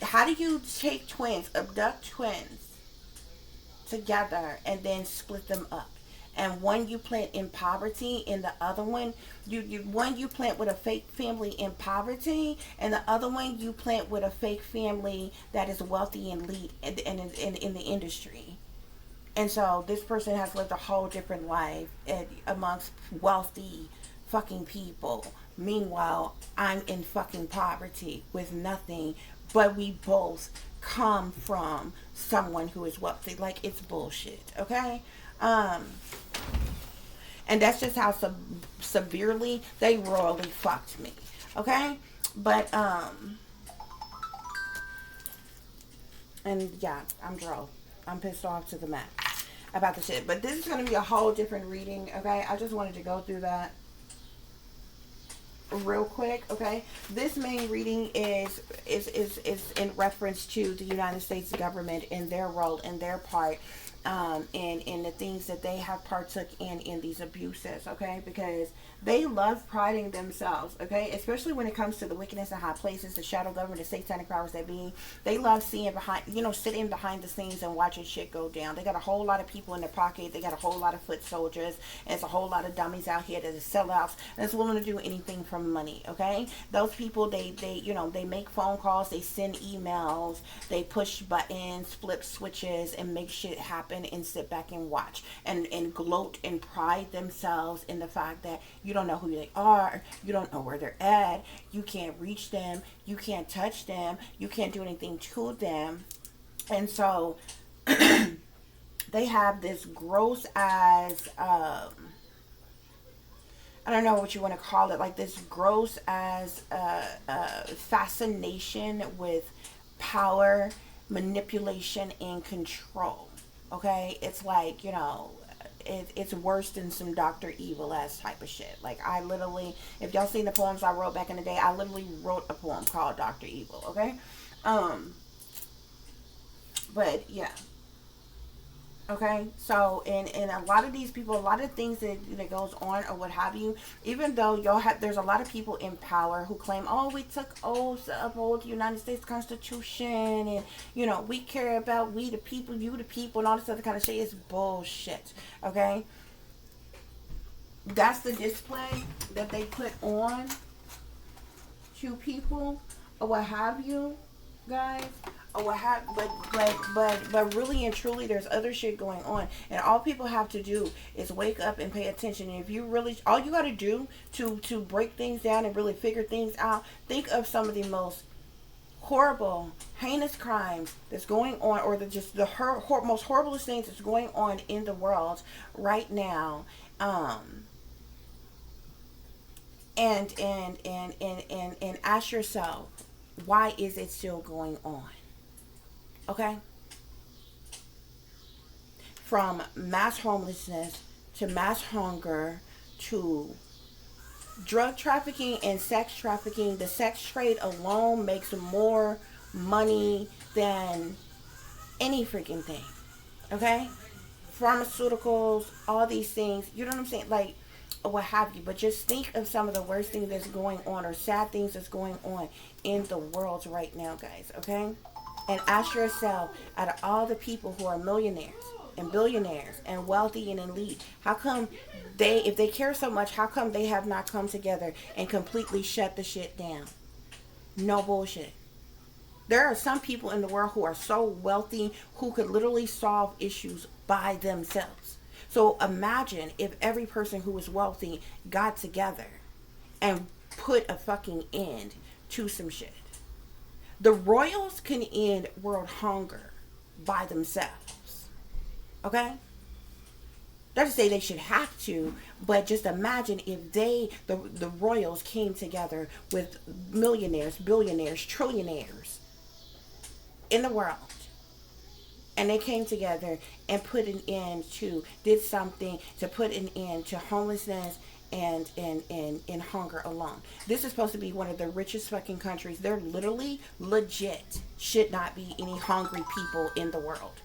how do you take twins, abduct twins together, and then split them up? And one you plant in poverty, and the other one, one you plant with a fake family in poverty, and the other one you plant with a fake family that is wealthy and lead in the industry. And so this person has lived a whole different life amongst wealthy fucking people. Meanwhile, I'm in fucking poverty with nothing, but we both come from someone who is wealthy. Like, it's bullshit, okay? And that's just how severely they royally fucked me, okay? But, and yeah, I'm drove. I'm pissed off to the max about the shit. But this is going to be a whole different reading, okay? I just wanted to go through that real quick, okay? This main reading is in reference to the United States government and their role and their part in the things that they have partook in these abuses, okay? Because they love priding themselves, okay? Especially when it comes to the wickedness in high places, the shadow government, the satanic powers that be. They love seeing behind, sitting behind the scenes and watching shit go down. They got a whole lot of people in their pocket. They got a whole lot of foot soldiers. And it's a whole lot of dummies out here that are sellouts that's willing to do anything for money, okay? Those people, they make phone calls, they send emails, they push buttons, flip switches, and make shit happen and sit back and watch and gloat and pride themselves in the fact that you don't know who they are, you don't know where they're at, you can't reach them, you can't touch them, you can't do anything to them. And so they have this gross as I don't know what you want to call it, like this gross as fascination with power, manipulation, and control. Okay, it's like, it's worse than some Dr. Evil ass type of shit. Like, I literally, if y'all seen the poems I wrote back in the day, I literally wrote a poem called Dr. Evil, okay? But yeah. Okay, so and a lot of these people, a lot of things that goes on or what have you, even though there's a lot of people in power who claim, oh, we took oaths to uphold the United States Constitution, and we care about we the people, you the people, and all this other kind of shit. Is bullshit. Okay, that's the display that they put on to people or what have you, guys. Or what have, but really and truly, there's other shit going on, and all people have to do is wake up and pay attention. And if you really, all you got to do to break things down and really figure things out, think of some of the most horrible, heinous crimes that's going on, or the most horriblest things that's going on in the world right now. And ask yourself, why is it still going on? Okay? From mass homelessness to mass hunger to drug trafficking and sex trafficking. The sex trade alone makes more money than any freaking thing. Okay? Pharmaceuticals, all these things. You know what I'm saying? Like, what have you. But just think of some of the worst things that's going on, or sad things that's going on in the world right now, guys. Okay? And ask yourself, out of all the people who are millionaires and billionaires and wealthy and elite, how come if they care so much, how come they have not come together and completely shut the shit down? No bullshit. There are some people in the world who are so wealthy who could literally solve issues by themselves. So imagine if every person who is wealthy got together and put a fucking end to some shit. The royals can end world hunger by themselves. Okay? Not to say they should have to, but just imagine if the royals came together with millionaires, billionaires, trillionaires in the world And they came together and put an end to, did something to put an end to homelessness and hunger alone. This is supposed to be one of the richest fucking countries. There literally, legit, should not be any hungry people in the world.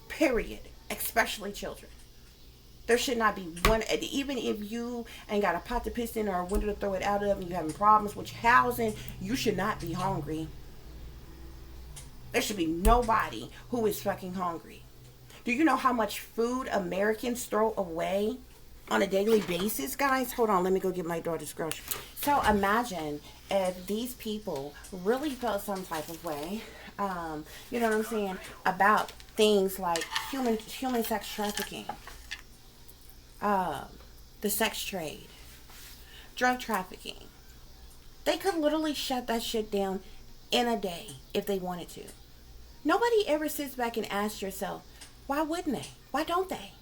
Period. Especially children. There should not be one, even if you ain't got a pot to piss in or a window to throw it out of and you're having problems with your housing, you should not be hungry. There should be nobody who is fucking hungry. Do you know how much food Americans throw away on a daily basis, guys? Hold on, let me go get my daughter's groceries. So imagine if these people really felt some type of way, you know what I'm saying, about things like human sex trafficking, the sex trade, drug trafficking. They could literally shut that shit down in a day if they wanted to. Nobody ever sits back and asks yourself, why wouldn't they? Why don't they?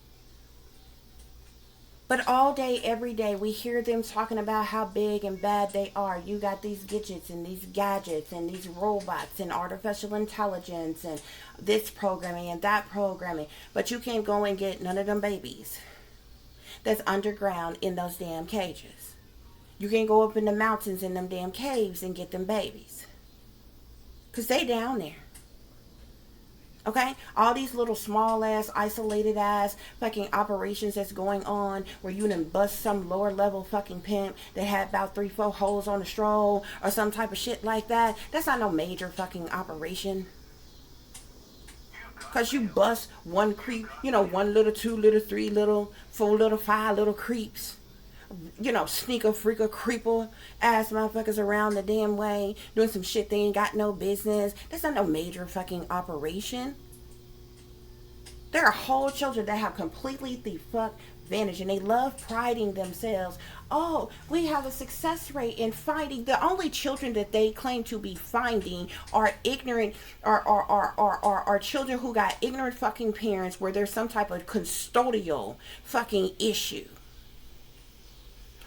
But all day, every day, we hear them talking about how big and bad they are. You got these gadgets and these gadgets and these robots and artificial intelligence and this programming and that programming. But you can't go and get none of them babies that's underground in those damn cages. You can't go up in the mountains in them damn caves and get them babies. Because they down there. Okay? All these little small ass, isolated ass fucking operations that's going on where you done bust some lower level fucking pimp that had about 3-4 holes on the stroll or some type of shit like that. That's not no major fucking operation. Because you bust one creep, you know, 1 little, 2 little, 3 little, 4 little, 5 little creeps. You know, sneaker, freaker, creeper ass motherfuckers around the damn way doing some shit they ain't got no business. That's not no major fucking operation. There are whole children that have completely the fuck vanished and they love priding themselves. Oh, we have a success rate in finding. The only children that they claim to be finding are ignorant, are children who got ignorant fucking parents where there's some type of custodial fucking issue.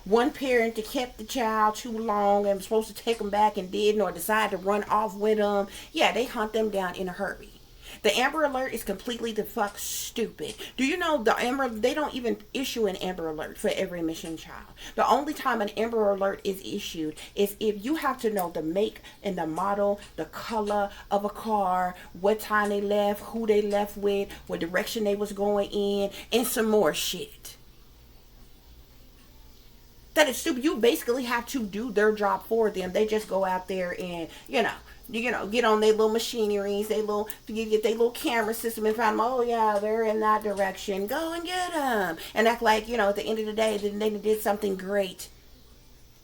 One parent that kept the child too long and was supposed to take them back and didn't, or decided to run off with them. Yeah, they hunt them down in a hurry. The Amber Alert is completely the fuck stupid. Do you know they don't even issue an Amber Alert for every missing child. The only time an Amber Alert is issued is if you have to know the make and the model, the color of a car, what time they left, who they left with, what direction they was going in, and some more shit. That is stupid. You basically have to do their job for them. They just go out there and, you know, get on their little machineries, get their little camera system and find them, oh yeah, they're in that direction. Go and get them. And act like, you know, at the end of the day, they did something great.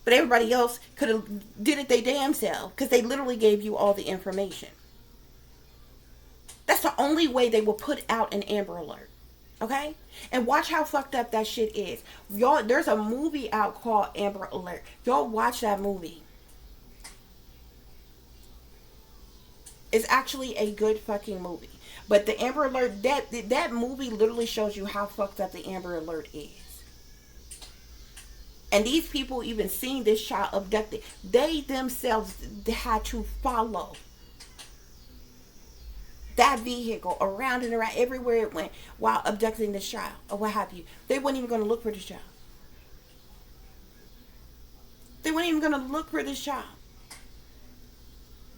But everybody else could have did it they damn self because they literally gave you all the information. That's the only way they will put out an Amber Alert. Okay? And watch how fucked up that shit is. Y'all, there's a movie out called Amber Alert. Y'all watch that movie. It's actually a good fucking movie. But the Amber Alert, that movie literally shows you how fucked up the Amber Alert is. And these people even seeing this child abducted, they themselves had to follow that vehicle around and around everywhere it went while abducting this child or what have you. They weren't even going to look for this child. They weren't even going to look for this child.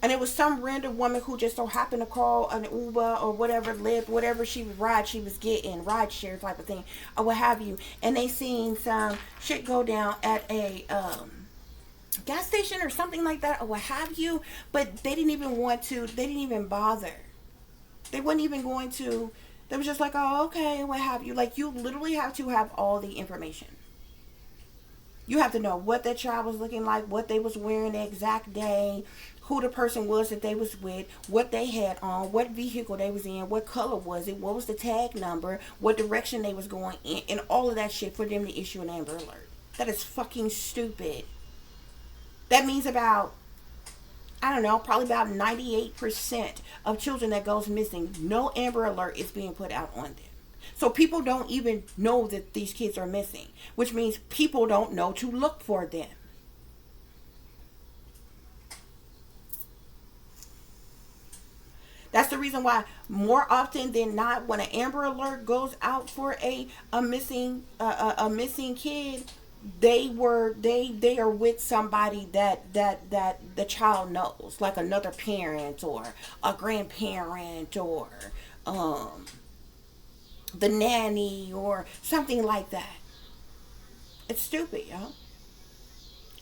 And it was some random woman who just so happened to call an Uber or whatever, Lyft, whatever she was getting, ride share type of thing or what have you. And they seen some shit go down at a gas station or something like that or what have you. But they didn't even bother. They weren't even going to, they was just like, oh, okay, what have you. Like, you literally have to have all the information. You have to know what that child was looking like, what they was wearing the exact day, who the person was that they was with, what they had on, what vehicle they was in, what color was it, what was the tag number, what direction they was going in, and all of that shit for them to issue an Amber Alert. That is fucking stupid. That means about, I don't know, probably about 98% of children that goes missing, no Amber Alert is being put out on them. So people don't even know that these kids are missing, which means people don't know to look for them. That's the reason why more often than not, when an Amber Alert goes out for a missing kid, they are with somebody that the child knows, like another parent or a grandparent or the nanny or something like that. It's stupid, yo.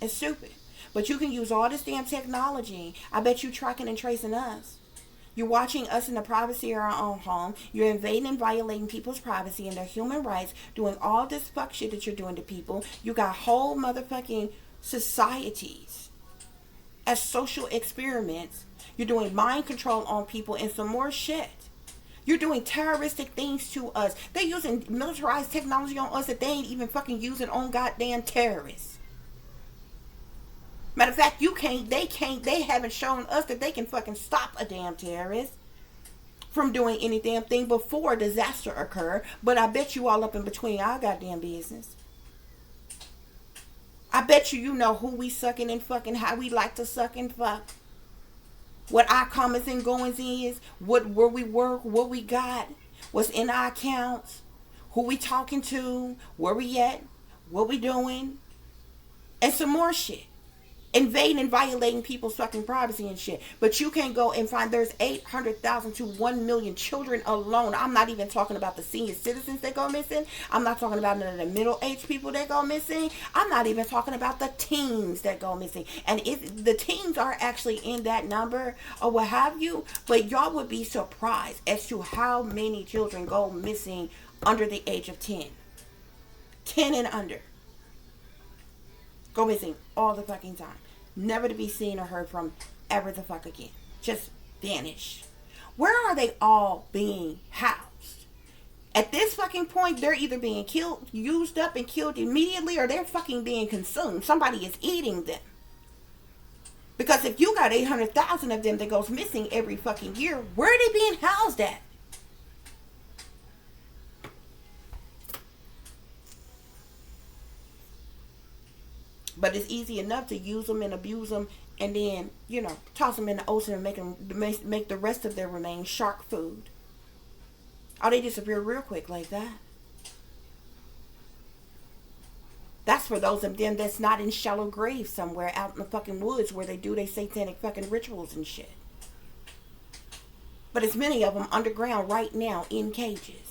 It's stupid. But you can use all this damn technology. I bet you tracking and tracing us. You're watching us in the privacy of our own home. You're invading and violating people's privacy and their human rights, doing all this fuck shit that you're doing to people. You got whole motherfucking societies as social experiments. You're doing mind control on people and some more shit. You're doing terroristic things to us. They're using militarized technology on us that they ain't even fucking using on goddamn terrorists. Matter of fact, they haven't shown us that they can fucking stop a damn terrorist from doing any damn thing before a disaster occur. But I bet you all up in between our goddamn business. I bet you know who we sucking and fucking, how we like to suck and fuck. What our comings and goings is, where we work, what we got, what's in our accounts, who we talking to, where we at, what we doing, and some more shit. Invading and violating people's fucking privacy and shit. But you can go and find there's 800,000 to 1 million children alone. I'm not even talking about the senior citizens that go missing. I'm not talking about none of the middle-aged people that go missing. I'm not even talking about the teens that go missing. And if the teens are actually in that number or what have you, but y'all would be surprised as to how many children go missing under the age of 10. 10 and under. Go missing all the fucking time. Never to be seen or heard from ever the fuck again. Just vanish. Where are they all being housed? At this fucking point, they're either being killed, used up and killed immediately, or they're fucking being consumed. Somebody is eating them. Because if you got 800,000 of them that goes missing every fucking year, where are they being housed at? But it's easy enough to use them and abuse them and then, toss them in the ocean and make the rest of their remains shark food. Oh, they disappear real quick like that. That's for those of them that's not in shallow graves somewhere out in the fucking woods where they do their satanic fucking rituals and shit. But it's many of them underground right now in cages.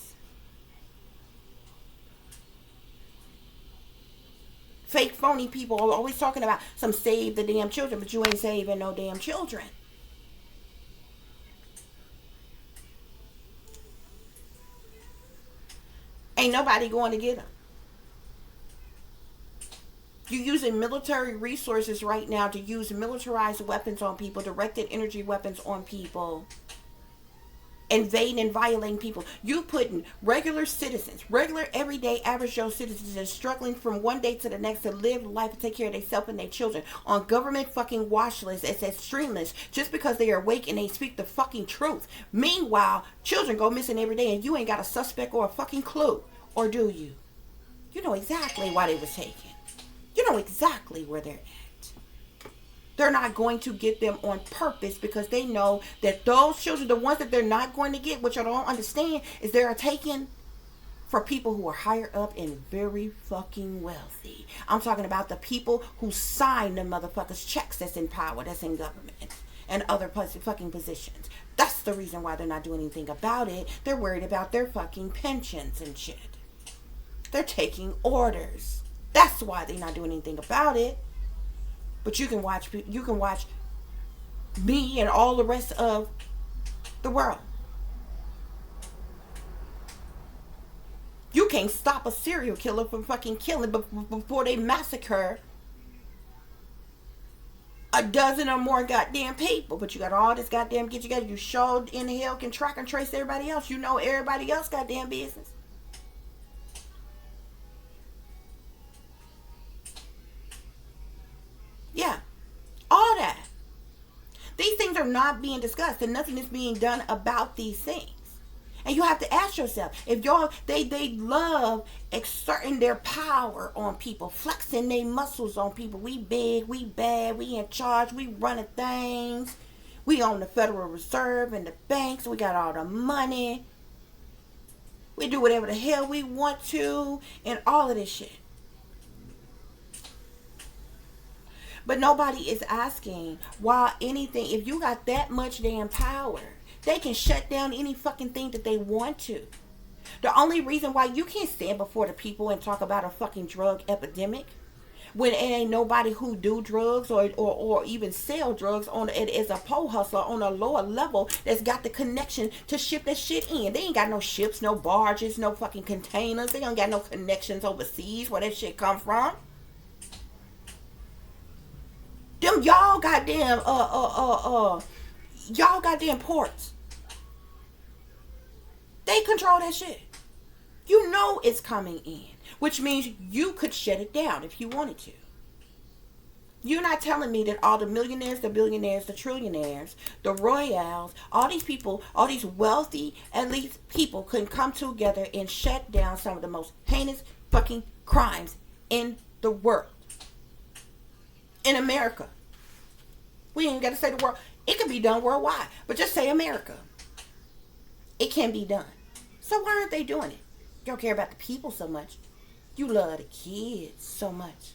Fake, phony people are always talking about some save the damn children, but you ain't saving no damn children. Ain't nobody going to get them. You're using military resources right now to use militarized weapons on people, directed energy weapons on people. Invading and violating people. You putting regular citizens, regular everyday average Joe citizens that are struggling from one day to the next to live life and take care of themselves and their children on government fucking watch lists as extremists just because they are awake and they speak the fucking truth. Meanwhile, children go missing every day and you ain't got a suspect or a fucking clue. Or do you? You know exactly why they was taken. You know exactly where they're at. They're not going to get them on purpose because they know that those children, the ones that they're not going to get, which I don't understand, is they are taken for people who are higher up and very fucking wealthy. I'm talking about the people who sign the motherfuckers checks that's in power, that's in government and other fucking positions. That's the reason why they're not doing anything about it. They're worried about their fucking pensions and shit. They're taking orders. That's why they're not doing anything about it. But you can watch me and all the rest of the world. You can't stop a serial killer from fucking killing before they massacre a dozen or more goddamn people. But you got all this goddamn get together. You sure in the hell can track and trace everybody else. You know everybody else goddamn business. Yeah, all that. These things are not being discussed and nothing is being done about these things. And you have to ask yourself, if they love exerting their power on people, flexing their muscles on people. We big, we bad, we in charge, we running things. We own the Federal Reserve and the banks. We got all the money. We do whatever the hell we want to and all of this shit. But nobody is asking why anything, if you got that much damn power, they can shut down any fucking thing that they want to. The only reason why you can't stand before the people and talk about a fucking drug epidemic when it ain't nobody who do drugs or even sell drugs on it as a pole hustler on a lower level that's got the connection to ship that shit in. They ain't got no ships, no barges, no fucking containers. They don't got no connections overseas where that shit come from. Them y'all goddamn y'all goddamn ports. They control that shit. You know it's coming in, which means you could shut it down if you wanted to. You're not telling me that all the millionaires, the billionaires, the trillionaires, the royals, all these people, all these wealthy elite people couldn't come together and shut down some of the most heinous fucking crimes in the world. In America. We ain't got to say the world. It can be done worldwide. But just say America. It can be done. So why aren't they doing it? You don't care about the people so much. You love the kids so much.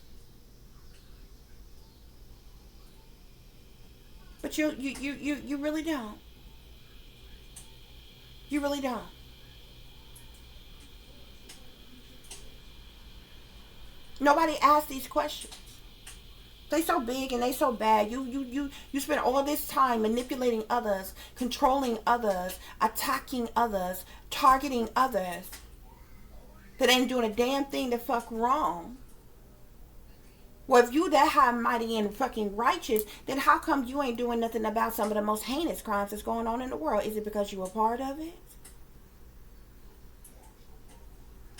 But you really don't. You really don't. Nobody asks these questions. They so big and they so bad. You spend all this time manipulating others, controlling others, attacking others, targeting others that ain't doing a damn thing to fuck wrong. Well, if you that high, mighty, and fucking righteous, then how come you ain't doing nothing about some of the most heinous crimes that's going on in the world? Is it because you were part of it?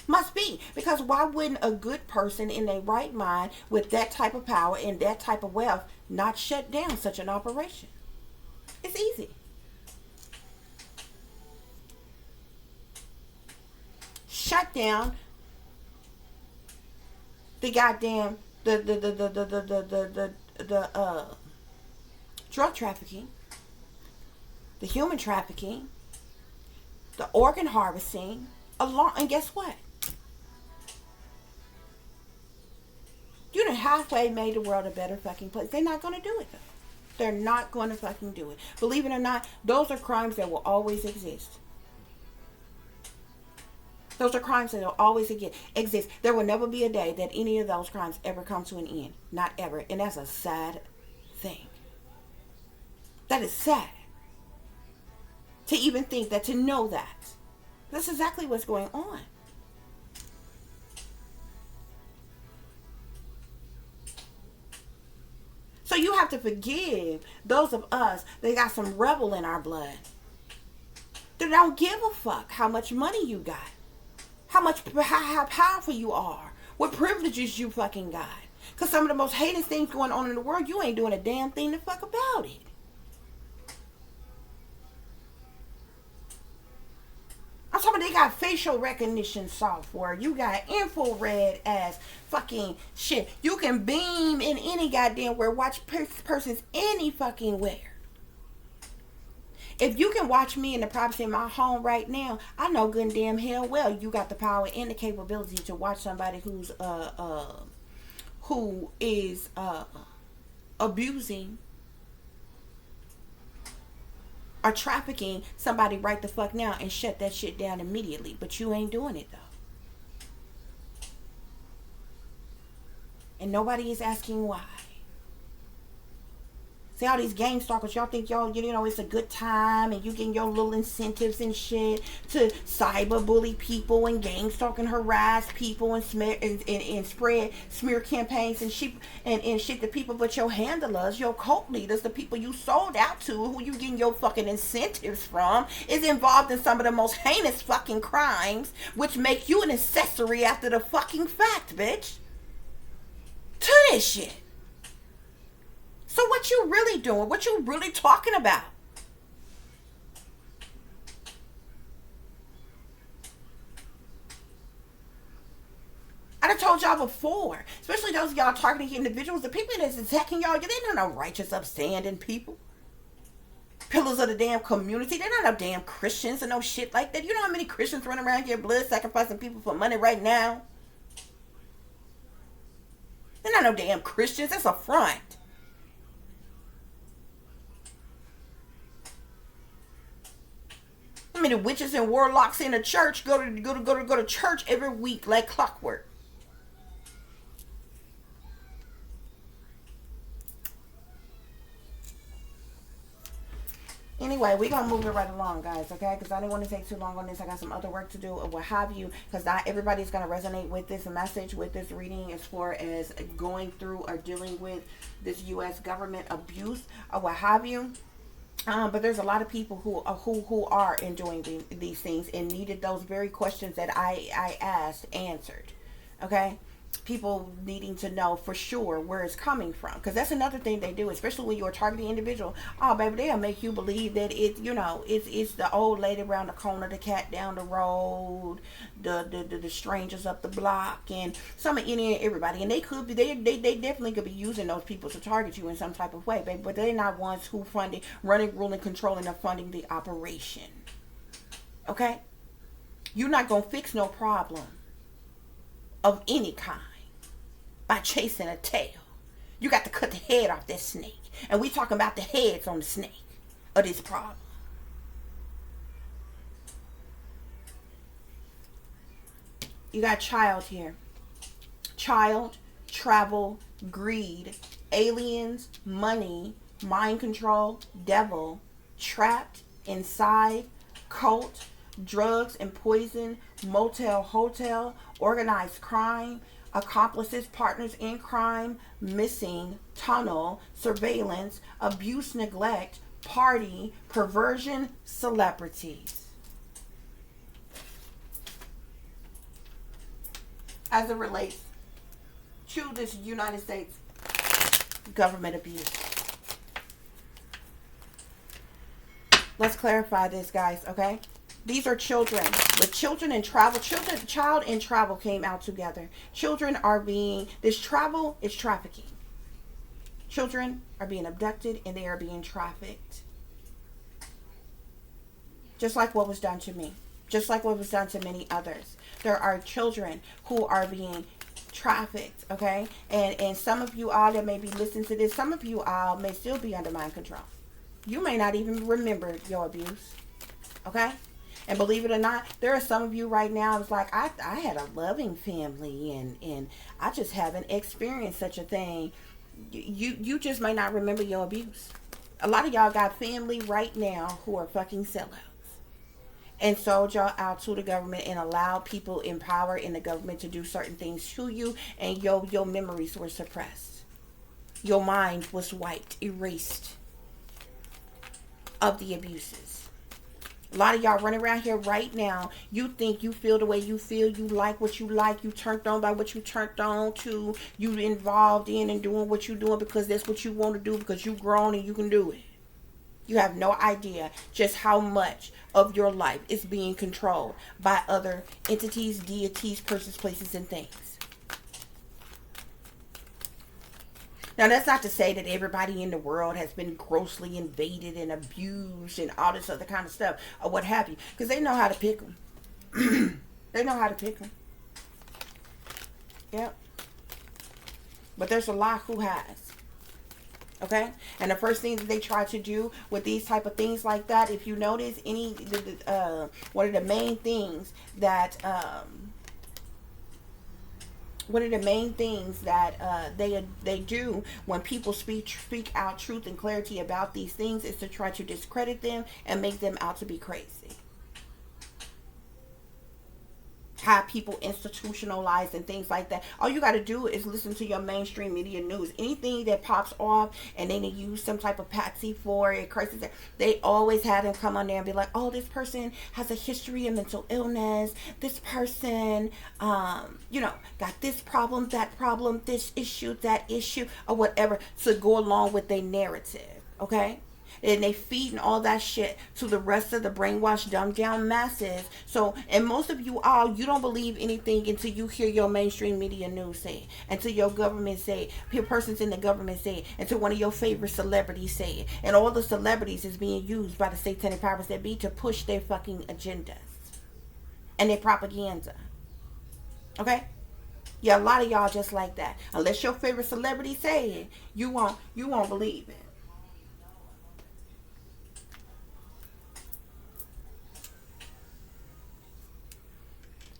Must be. Because why wouldn't a good person in their right mind with that type of power and that type of wealth not shut down such an operation? It's easy. Shut down the goddamn the drug trafficking, the human trafficking, the organ harvesting, and guess what? You done halfway made the world a better fucking place. They're not going to do it, though. They're not going to fucking do it. Believe it or not, those are crimes that will always exist. Those are crimes that will always exist. There will never be a day that any of those crimes ever come to an end. Not ever. And that's a sad thing. That is sad. To even think that, to know that. That's exactly what's going on. So you have to forgive those of us that got some rebel in our blood. That don't give a fuck how much money you got. How powerful you are. What privileges you fucking got. Because some of the most heinous things going on in the world, you ain't doing a damn thing to fuck about it. I'm talking about they got facial recognition software. You got infrared ass fucking shit. You can beam in any goddamn where. Watch persons any fucking where. If you can watch me in the privacy of my home right now, I know good and damn hell well you got the power and the capability to watch somebody who is abusing or trafficking somebody right the fuck now and shut that shit down immediately. But you ain't doing it though. And nobody is asking why. See, all these game stalkers, y'all think it's a good time and you getting your little incentives and shit to cyber bully people and game stalk and harass people and spread smear campaigns and shit to people. But your handlers, your cult leaders, the people you sold out to, who you getting your fucking incentives from, is involved in some of the most heinous fucking crimes, which make you an accessory after the fucking fact, bitch. To this shit. So what you really doing? What you really talking about? I done told y'all before, especially those of y'all targeting individuals, the people that's attacking y'all, they're not no righteous, upstanding people. Pillars of the damn community. They're not no damn Christians or no shit like that. You know how many Christians running around here blood sacrificing people for money right now? They're not no damn Christians. That's a front. I mean, the witches and warlocks in the church go to church every week like clockwork. Anyway, we're going to move it right along, guys, okay? Because I didn't want to take too long on this. I got some other work to do or what have you. Because not everybody's going to resonate with this message, with this reading as far as going through or dealing with this U.S. government abuse or what have you. But there's a lot of people who are enjoying these things and needed those very questions that I asked answered, okay? People needing to know for sure where it's coming from, because that's another thing they do, especially when you're a targeted individual. Oh baby, they'll make you believe that it's the old lady around the corner, the cat down the road, the strangers up the block, and some of any and everybody, and they definitely could be using those people to target you in some type of way, baby, but they're not ones who running, ruling, controlling, or funding the operation. Okay, you're not gonna fix no problem of any kind by chasing a tail. You got to cut the head off that snake. And we talking about the heads on the snake of this problem. You got child here. Child, travel, greed, aliens, money, mind control, devil, trapped, inside, cult, drugs and poison, motel, hotel, organized crime, accomplices, partners in crime, missing, tunnel, surveillance, abuse, neglect, party, perversion, celebrities. As it relates to this United States government abuse. Let's clarify this, guys, okay? These are children. But children and travel, child and travel came out together. Children are this travel is trafficking. Children are being abducted and they are being trafficked. Just like what was done to me. Just like what was done to many others. There are children who are being trafficked, okay? And some of you all that may be listening to this, some of you all may still be under mind control. You may not even remember your abuse, okay? And believe it or not, there are some of you right now, it's like, I had a loving family and I just haven't experienced such a thing. You just may not remember your abuse. A lot of y'all got family right now who are fucking sellouts and sold y'all out to the government and allowed people in power in the government to do certain things to you, and your memories were suppressed. Your mind was wiped, erased of the abuses. A lot of y'all running around here right now. You think you feel the way you feel. You like what you like. You turned on by what you turned on to. You involved in and doing what you're doing because that's what you want to do, because you've grown and you can do it. You have no idea just how much of your life is being controlled by other entities, deities, persons, places, and things. Now, that's not to say that everybody in the world has been grossly invaded and abused and all this other kind of stuff or what have you, because they know how to pick them. They know how to pick them. Yep. But there's a lot who has. Okay? And the first thing that they try to do with these type of things like that, if you notice, one of the main things that they do when people speak out truth and clarity about these things is to try to discredit them and make them out to be crazy. Have people institutionalized and things like that. All you got to do is listen to your mainstream media news. Anything that pops off and then they use some type of patsy for it, crisis, they always have them come on there and be like, oh, this person has a history of mental illness. This person, got this problem, this issue, that issue, or whatever, to go along with their narrative. Okay? And they feeding all that shit to the rest of the brainwashed, dumbed down masses. So, and most of you all, you don't believe anything until you hear your mainstream media news say it, until your government say it, persons in the government say it, until one of your favorite celebrities say it. And all the celebrities is being used by the satanic powers that be to push their fucking agendas and their propaganda. Okay? Yeah, a lot of y'all just like that. Unless your favorite celebrity say it, you won't believe it.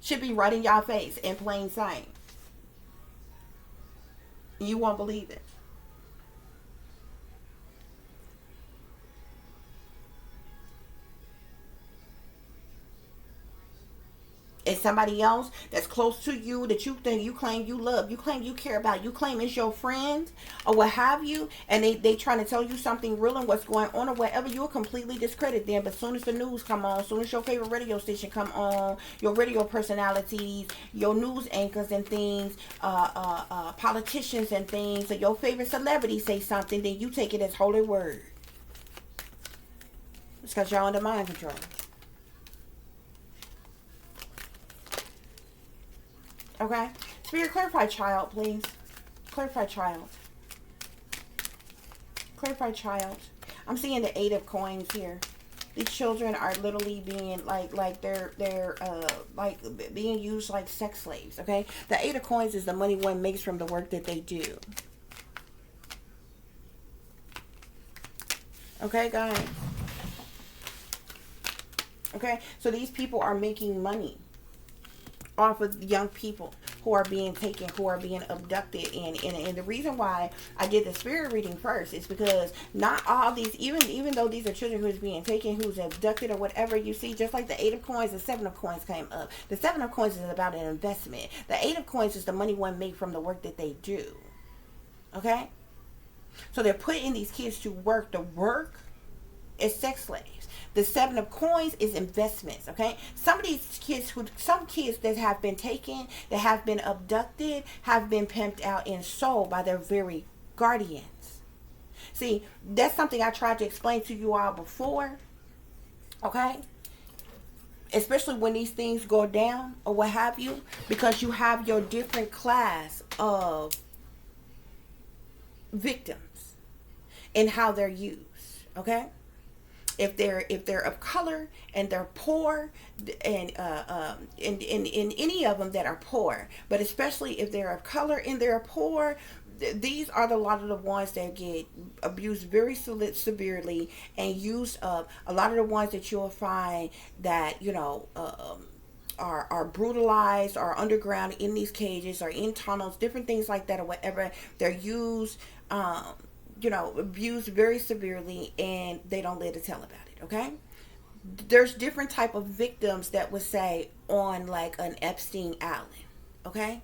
Should be right in y'all face in plain sight. You won't believe it. It's somebody else that's close to you that you think, you claim you love, you claim you care about, you claim it's your friend or what have you, and they trying to tell you something real and what's going on or whatever, you'll completely discredit them. But as soon as the news come on, as soon as your favorite radio station come on, your radio personalities, your news anchors and things, politicians and things, or your favorite celebrity say something, then you take it as holy word. It's because y'all under mind control. Okay? Spirit, clarify child, please. Clarify child. Clarify child. I'm seeing the 8 of coins here. These children are literally being like they're like being used like sex slaves. Okay? The 8 of coins is the money one makes from the work that they do. Okay, guys? Okay? So these people are making money off of young people who are being taken, who are being abducted. And the reason why I did the spirit reading first is because not all these, even though these are children who's being taken, who's abducted or whatever, you see, just like the 8 of coins, the 7 of coins came up. The 7 of coins is about an investment. The 8 of coins is the money one make from the work that they do. Okay? So they're putting these kids to work. The work is sex slaves. The 7 of coins is investments, okay? Some of these kids, some kids that have been taken, that have been abducted, have been pimped out and sold by their very guardians. See, that's something I tried to explain to you all before, okay? Especially when these things go down or what have you, because you have your different class of victims and how they're used, okay? If they're of color and they're poor, and in any of them that are poor, but especially if they're of color and they're poor, these are a lot of the ones that get abused very severely and used up. A lot of the ones that you'll find that, you know, are brutalized, or underground in these cages or in tunnels, different things like that or whatever. They're used, you know, abused very severely, and they don't live to tell about it. Okay? There's different type of victims that would say on like an Epstein Island. Okay?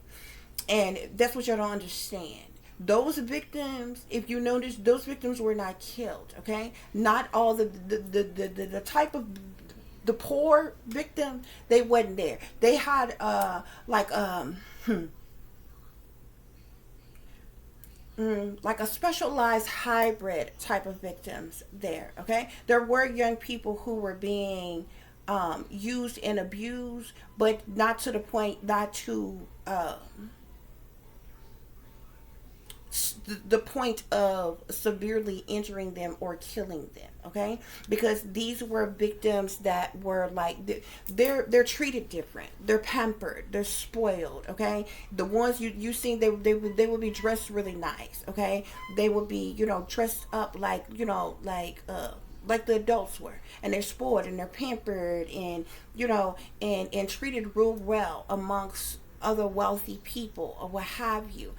And that's what y'all don't understand. Those victims, if you notice, those victims were not killed. Okay? Not all the type of the poor victim, they wasn't there. They had like a specialized hybrid type of victims there. Okay, there were young people who were being used and abused, but not to the point, not to the point of severely injuring them or killing them. Okay, because these were victims that were like, they're treated different, they're pampered, they're spoiled. Okay, the ones you seen, they would be dressed really nice. Okay, they would be, you know, dressed up like, you know, like the adults were, and they're spoiled and they're pampered, and you know, and treated real well amongst other wealthy people or what have you.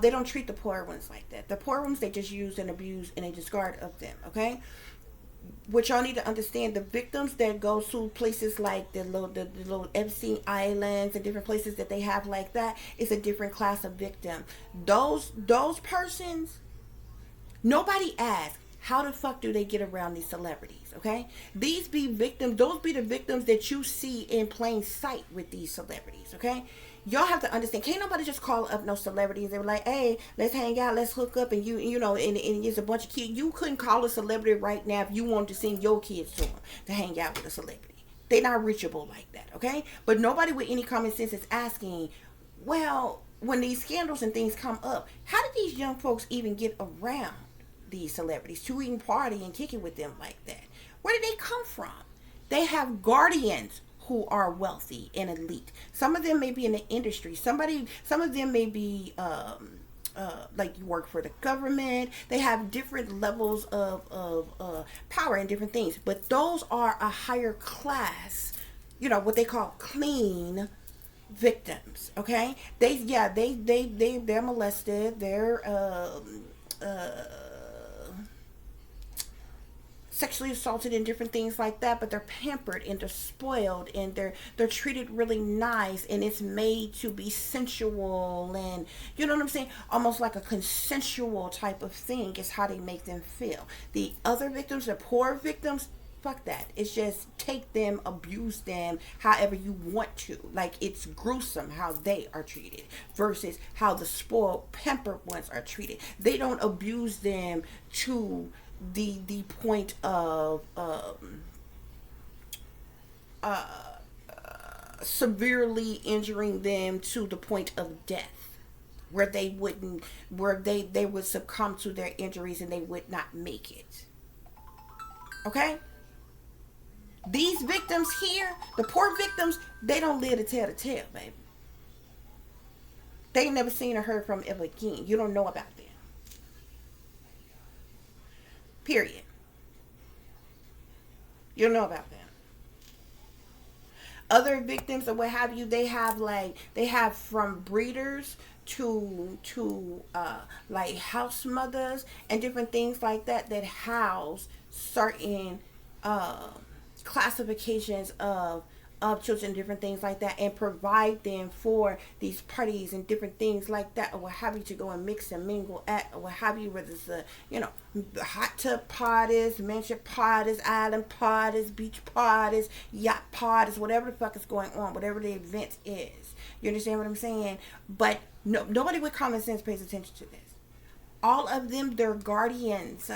They don't treat the poor ones like that. The poor ones, they just use and abuse and they discard of them. Okay, what y'all need to understand, the victims that go to places like the little Epstein Islands and different places that they have like that, is a different class of victim. Those persons, nobody asks, how the fuck do they get around these celebrities? Okay, these be victims. Those be the victims that you see in plain sight with these celebrities. Okay, y'all have to understand, can't nobody just call up no celebrities. They were like, hey, let's hang out, let's hook up, and you know, and it's a bunch of kids. You couldn't call a celebrity right now if you wanted to send your kids to them to hang out with a celebrity. They're not reachable like that, okay? But nobody with any common sense is asking, well, when these scandals and things come up, how did these young folks even get around these celebrities to even party and kick it with them like that? Where did they come from? They have guardians who are wealthy and elite. Some of them may be in the industry. Some of them may be like you work for the government. They have different levels of power and different things. But those are a higher class, you know, what they call clean victims. Okay, they're molested. They're sexually assaulted and different things like that, but they're pampered and they're spoiled and they're treated really nice, and it's made to be sensual, and you know what I'm saying, almost like a consensual type of thing is how they make them feel. The other victims, the poor victims, fuck that. It's just take them, abuse them however you want to. Like, it's gruesome how they are treated versus how the spoiled, pampered ones are treated. They don't abuse them to the point of severely injuring them to the point of death, where they would succumb to their injuries and they would not make it. Okay? These victims here, the poor victims, they don't live to tell the tale, baby. They ain't never seen or heard from ever again. You don't know about them. Period. You don't know about them. Other victims or what have you, they have from breeders to like house mothers and different things like that house certain classifications of children, different things like that, and provide them for these parties and different things like that, or what have you, to go and mix and mingle at, or what have you, whether it's a, you know, hot tub parties, mansion parties, island parties, beach parties, yacht parties, whatever the fuck is going on, whatever the event is. You understand what I'm saying? But nobody with common sense pays attention to this. All of them, their guardians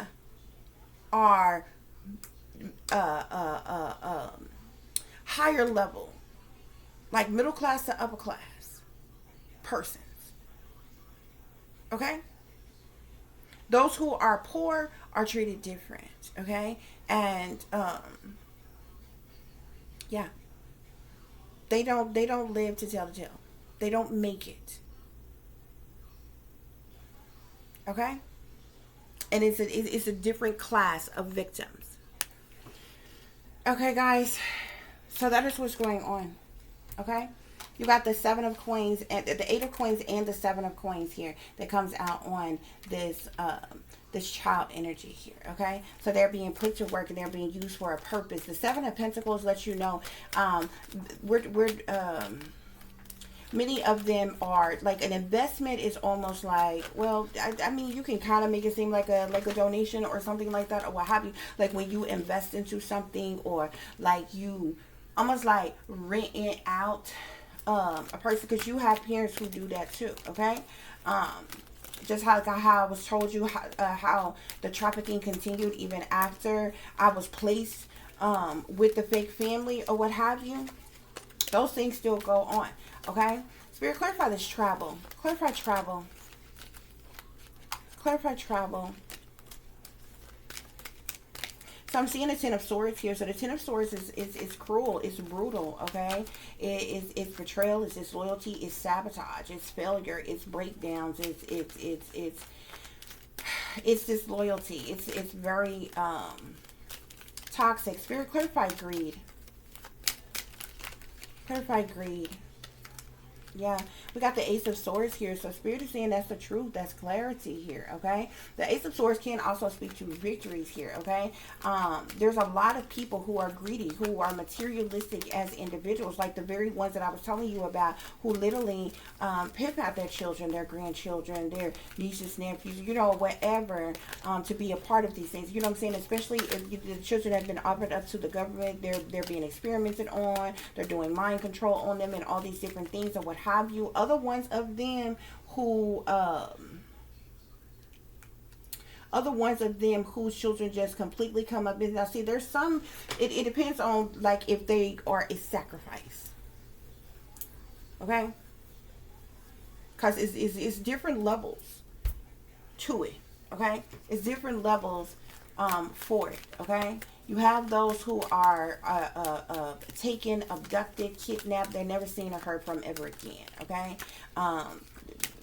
are higher level, like middle class to upper class persons. Okay? Those who are poor are treated different. Okay? And yeah, they don't live to tell the tale. They don't make it. Okay? And it's a different class of victims. Okay, guys. So that is what's going on. Okay? You got the 7 of coins, and the 8 of coins and the 7 of coins here that comes out on this this child energy here. Okay? So they're being put to work and they're being used for a purpose. The 7 of Pentacles lets you know many of them are like an investment is almost like, well, I mean, you can kind of make it seem like a donation or something like that, or what have you. Like when you invest into something, or like you almost like renting out a person, because you have parents who do that too. Okay, just how I was told you how the trafficking continued even after I was placed with the fake family or what have you. Those things still go on. Okay? Spirit, clarify this travel. Clarify travel. Clarify travel. So I'm seeing the 10 of Swords here. So the 10 of Swords is cruel. It's brutal. Okay? It's betrayal. It's disloyalty. It's sabotage. It's failure. It's breakdowns. It's disloyalty. It's very toxic. Spirit, clarify greed. Clarify greed. Yeah, We got the Ace of Swords here. So Spirit is saying that's the truth. That's clarity here, okay? The Ace of Swords can also speak to victories here, okay? There's a lot of people who are greedy, who are materialistic as individuals, like the very ones that I was telling you about, who literally pimp out their children, their grandchildren, their nieces, nephews, you know, whatever, to be a part of these things. You know what I'm saying? Especially if the children have been offered up to the government, they're being experimented on, they're doing mind control on them and all these different things or what have you. Other ones of them who whose children just completely come up. Now see, there's some, it depends on like if they are a sacrifice, okay? Because it's different levels to it, okay? It's different levels for it, okay? You have those who are taken, abducted, kidnapped. They're never seen or heard from ever again, okay?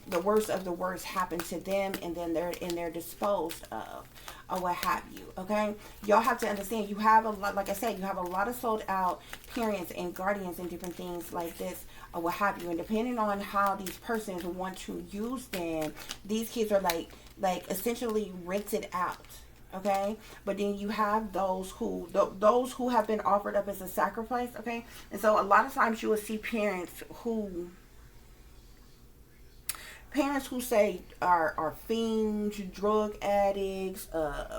The worst of the worst happen to them, and then they're disposed of, or what have you, okay? Y'all have to understand, you have a lot, like I said, you have a lot of sold out parents and guardians and different things like this, or what have you. And depending on how these persons want to use them, these kids are like essentially rented out. Okay, but then you have those who have been offered up as a sacrifice. Okay, and so a lot of times you will see parents who say are fiends, drug addicts,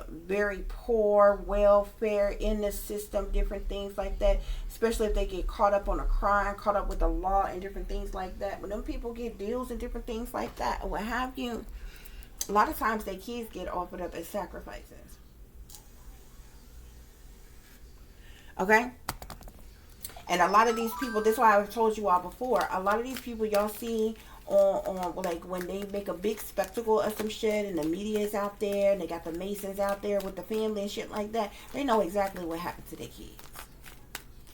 very poor welfare in the system, different things like that, especially if they get caught up on a crime, caught up with the law and different things like that. When them people get deals and different things like that, or what have you, a lot of times their kids get offered up as sacrifices. Okay? And a lot of these people, that's why I've told you all before, a lot of these people y'all see on like when they make a big spectacle of some shit and the media is out there and they got the Masons out there with the family and shit like that, they know exactly what happened to their kids.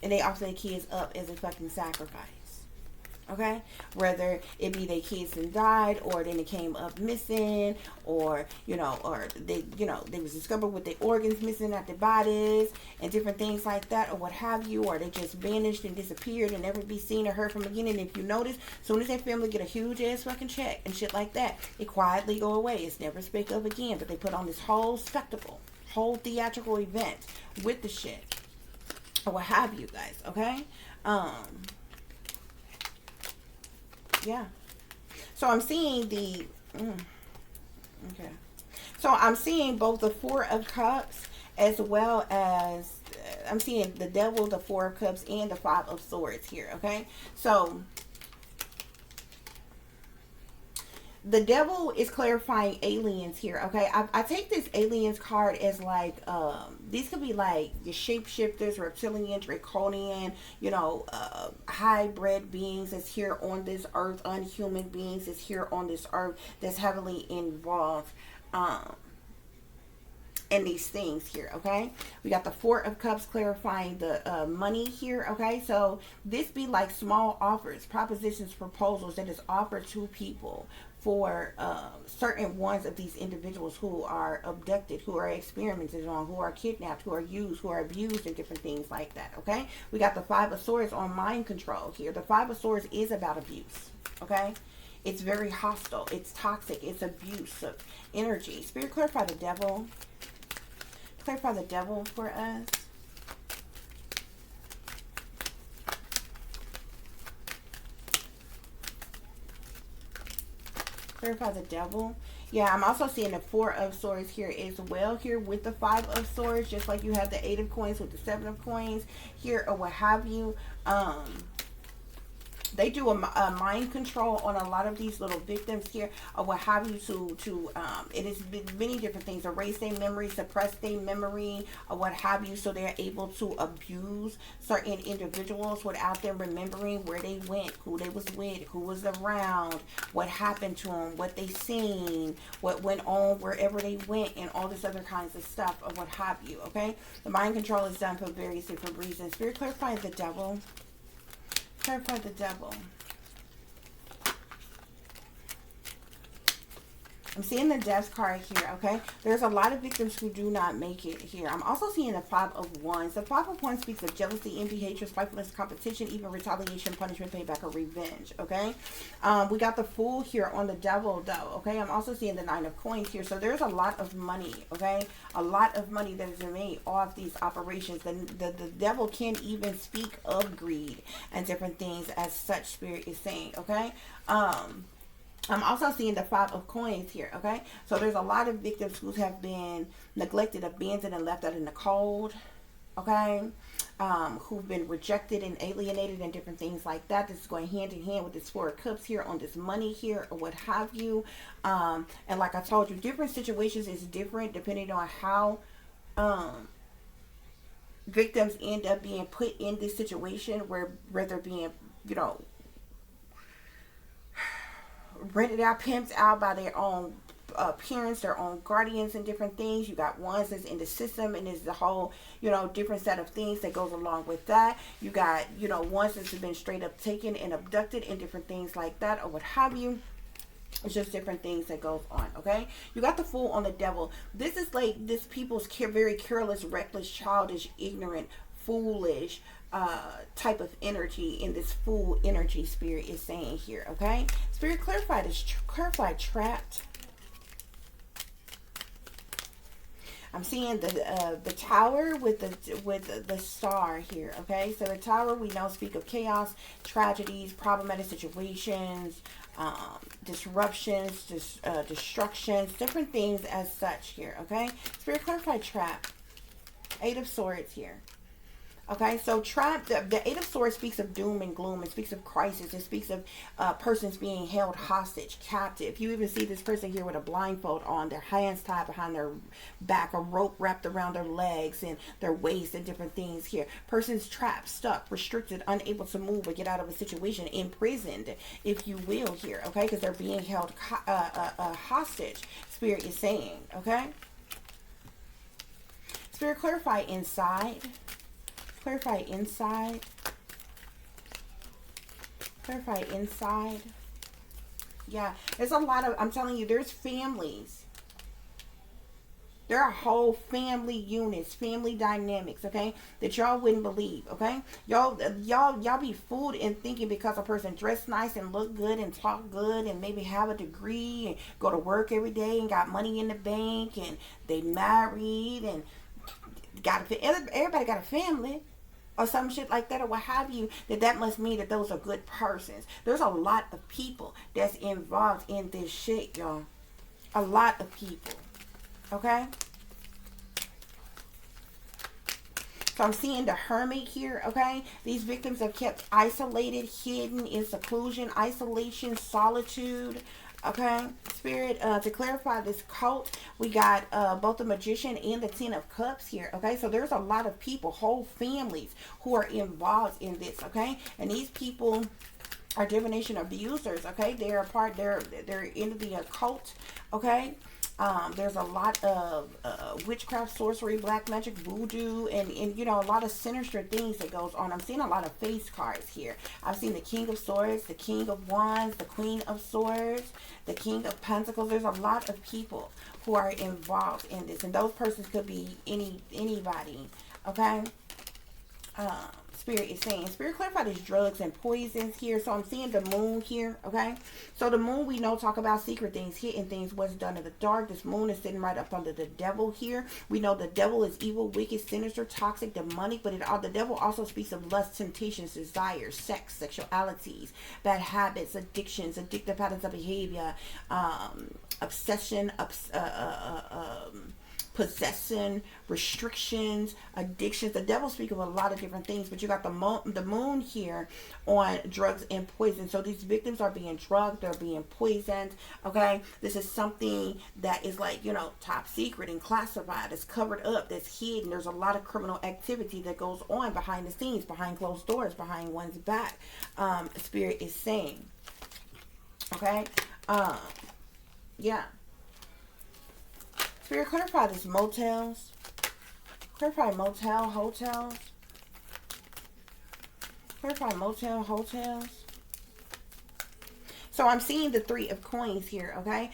And they offer their kids up as a fucking sacrifice. Okay, whether it be their kids and died, or then they came up missing, or or they was discovered with their organs missing out their bodies and different things like that, or what have you, or they just vanished and disappeared and never be seen or heard from again. And if you notice, as soon as that family get a huge ass fucking check and shit like that, it quietly go away. It's never spoken of again. But they put on this whole spectacle, whole theatrical event with the shit, or what have you guys. Okay. Yeah. So I'm seeing the okay. So I'm seeing both the Four of Cups as well as I'm seeing the Devil, the Four of Cups, and the Five of Swords here, okay? So the Devil is clarifying aliens here, okay? I take this aliens card as like, these could be like your shapeshifters, reptilian, draconian, hybrid beings that's here on this earth, unhuman beings that's here on this earth that's heavily involved in these things here, okay? We got the Four of Cups clarifying the money here, okay? So this be like small offers, propositions, proposals that is offered to people for certain ones of these individuals who are abducted, who are experimented on, who are kidnapped, who are used, who are abused, and different things like that, okay? We got the Five of Swords on mind control here. The Five of Swords is about abuse, okay? It's very hostile. It's toxic. It's abusive energy. Spirit, clarify the Devil. Clarify the Devil for us. Clarify the Devil. Yeah, I'm also seeing the Four of Swords here as well, here with the Five of Swords, just like you have the Eight of Coins with the Seven of Coins here, or what have you. They do a mind control on a lot of these little victims here, or what have you, it is many different things. Erase their memory, suppress their memory, or what have you, so they're able to abuse certain individuals without them remembering where they went, who they was with, who was around, what happened to them, what they seen, what went on wherever they went, and all this other kinds of stuff, or what have you, okay? The mind control is done for various different reasons. Spirit, clarify the Devil. Clarify the Devil. I'm seeing the death card here, okay? There's a lot of victims who do not make it here. I'm also seeing the 5 of Wands. The 5 of Wands speaks of jealousy, envy, hatred, spitefulness, competition, even retaliation, punishment, payback, or revenge, okay? We got the Fool here on the Devil, though, okay? I'm also seeing the 9 of Coins here. So there's a lot of money, okay? A lot of money that is made off these operations. The Devil can even speak of greed and different things, as such, Spirit is saying, okay? I'm also seeing the 5 of Coins here, okay? So there's a lot of victims who have been neglected, abandoned, and left out in the cold, okay? Who've been rejected and alienated and different things like that. This is going hand in hand with this 4 of Cups here on this money here or what have you. And like I told you, different situations is different depending on how victims end up being put in this situation where they're being, you know, rented out, pimped out by their own parents, their own guardians, and different things. You got ones that's in the system, and there's the whole, you know, different set of things that goes along with that. You got, you know, ones that's been straight up taken and abducted and different things like that or what have you. It's just different things that goes on, okay? You got the Fool on the Devil. This is like this people's very careless, reckless, childish, ignorant, foolish type of energy in this Fool energy, Spirit is saying here, okay? Spirit, clarify this, clarify trapped. I'm seeing the Tower with the star here, okay? So the Tower, we know, speak of chaos, tragedies, problematic situations, disruptions, destructions, different things as such here, okay? Spirit, clarify trap. 8 of Swords here. Okay, so trap, the 8 of Swords speaks of doom and gloom. It speaks of crisis. It speaks of persons being held hostage, captive. You even see this person here with a blindfold on, their hands tied behind their back, a rope wrapped around their legs and their waist and different things here. Persons trapped, stuck, restricted, unable to move or get out of a situation, imprisoned, if you will here, okay, because they're being held hostage, Spirit is saying, okay? Spirit, clarify inside. Clarify inside. Clarify inside. Yeah, there's a lot of, I'm telling you, there's families. There are whole family units, family dynamics, okay, that y'all wouldn't believe, okay? Y'all be fooled in thinking because a person dressed nice and look good and talk good and maybe have a degree and go to work every day and got money in the bank and they married and everybody got a family or some shit like that or what have you, that must mean that those are good persons. There's a lot of people that's involved in this shit, y'all. A lot of people. Okay? So I'm seeing the Hermit here, okay? These victims are kept isolated, hidden, in seclusion, isolation, solitude. Okay, Spirit, to clarify this cult, we got both the Magician and the 10 of Cups here, okay? So there's a lot of people, whole families, who are involved in this, okay? And these people are divination abusers, okay? They're into the occult, okay? There's a lot of witchcraft, sorcery, black magic, voodoo, and you know, a lot of sinister things that goes on. I'm seeing a lot of face cards here. I've seen the King of Swords, the King of Wands, the Queen of Swords, the King of Pentacles. There's a lot of people who are involved in this, and those persons could be anybody, okay? Spirit is saying. Spirit, clarify these drugs and poisons here. So I'm seeing the Moon here, okay? So the Moon, we know, talk about secret things, hidden things, what's done in the dark. This Moon is sitting right up under the Devil here. We know the Devil is evil, wicked, sinister, toxic, demonic, but the Devil also speaks of lust, temptations, desires, sex, sexualities, bad habits, addictions, addictive patterns of behavior, obsession, possession, restrictions, addictions. The Devil speaks of a lot of different things, but you got the Moon here on drugs and poison. So these victims are being drugged, they're being poisoned, okay? This is something that is like, you know, top secret and classified. It's covered up, that's hidden. There's a lot of criminal activity that goes on behind the scenes, behind closed doors, behind one's back. Spirit is saying, okay? Yeah. Spirit, clarify this motels. Clarify motel, hotels. Clarify motel, hotels. So I'm seeing the Three of Coins here, okay?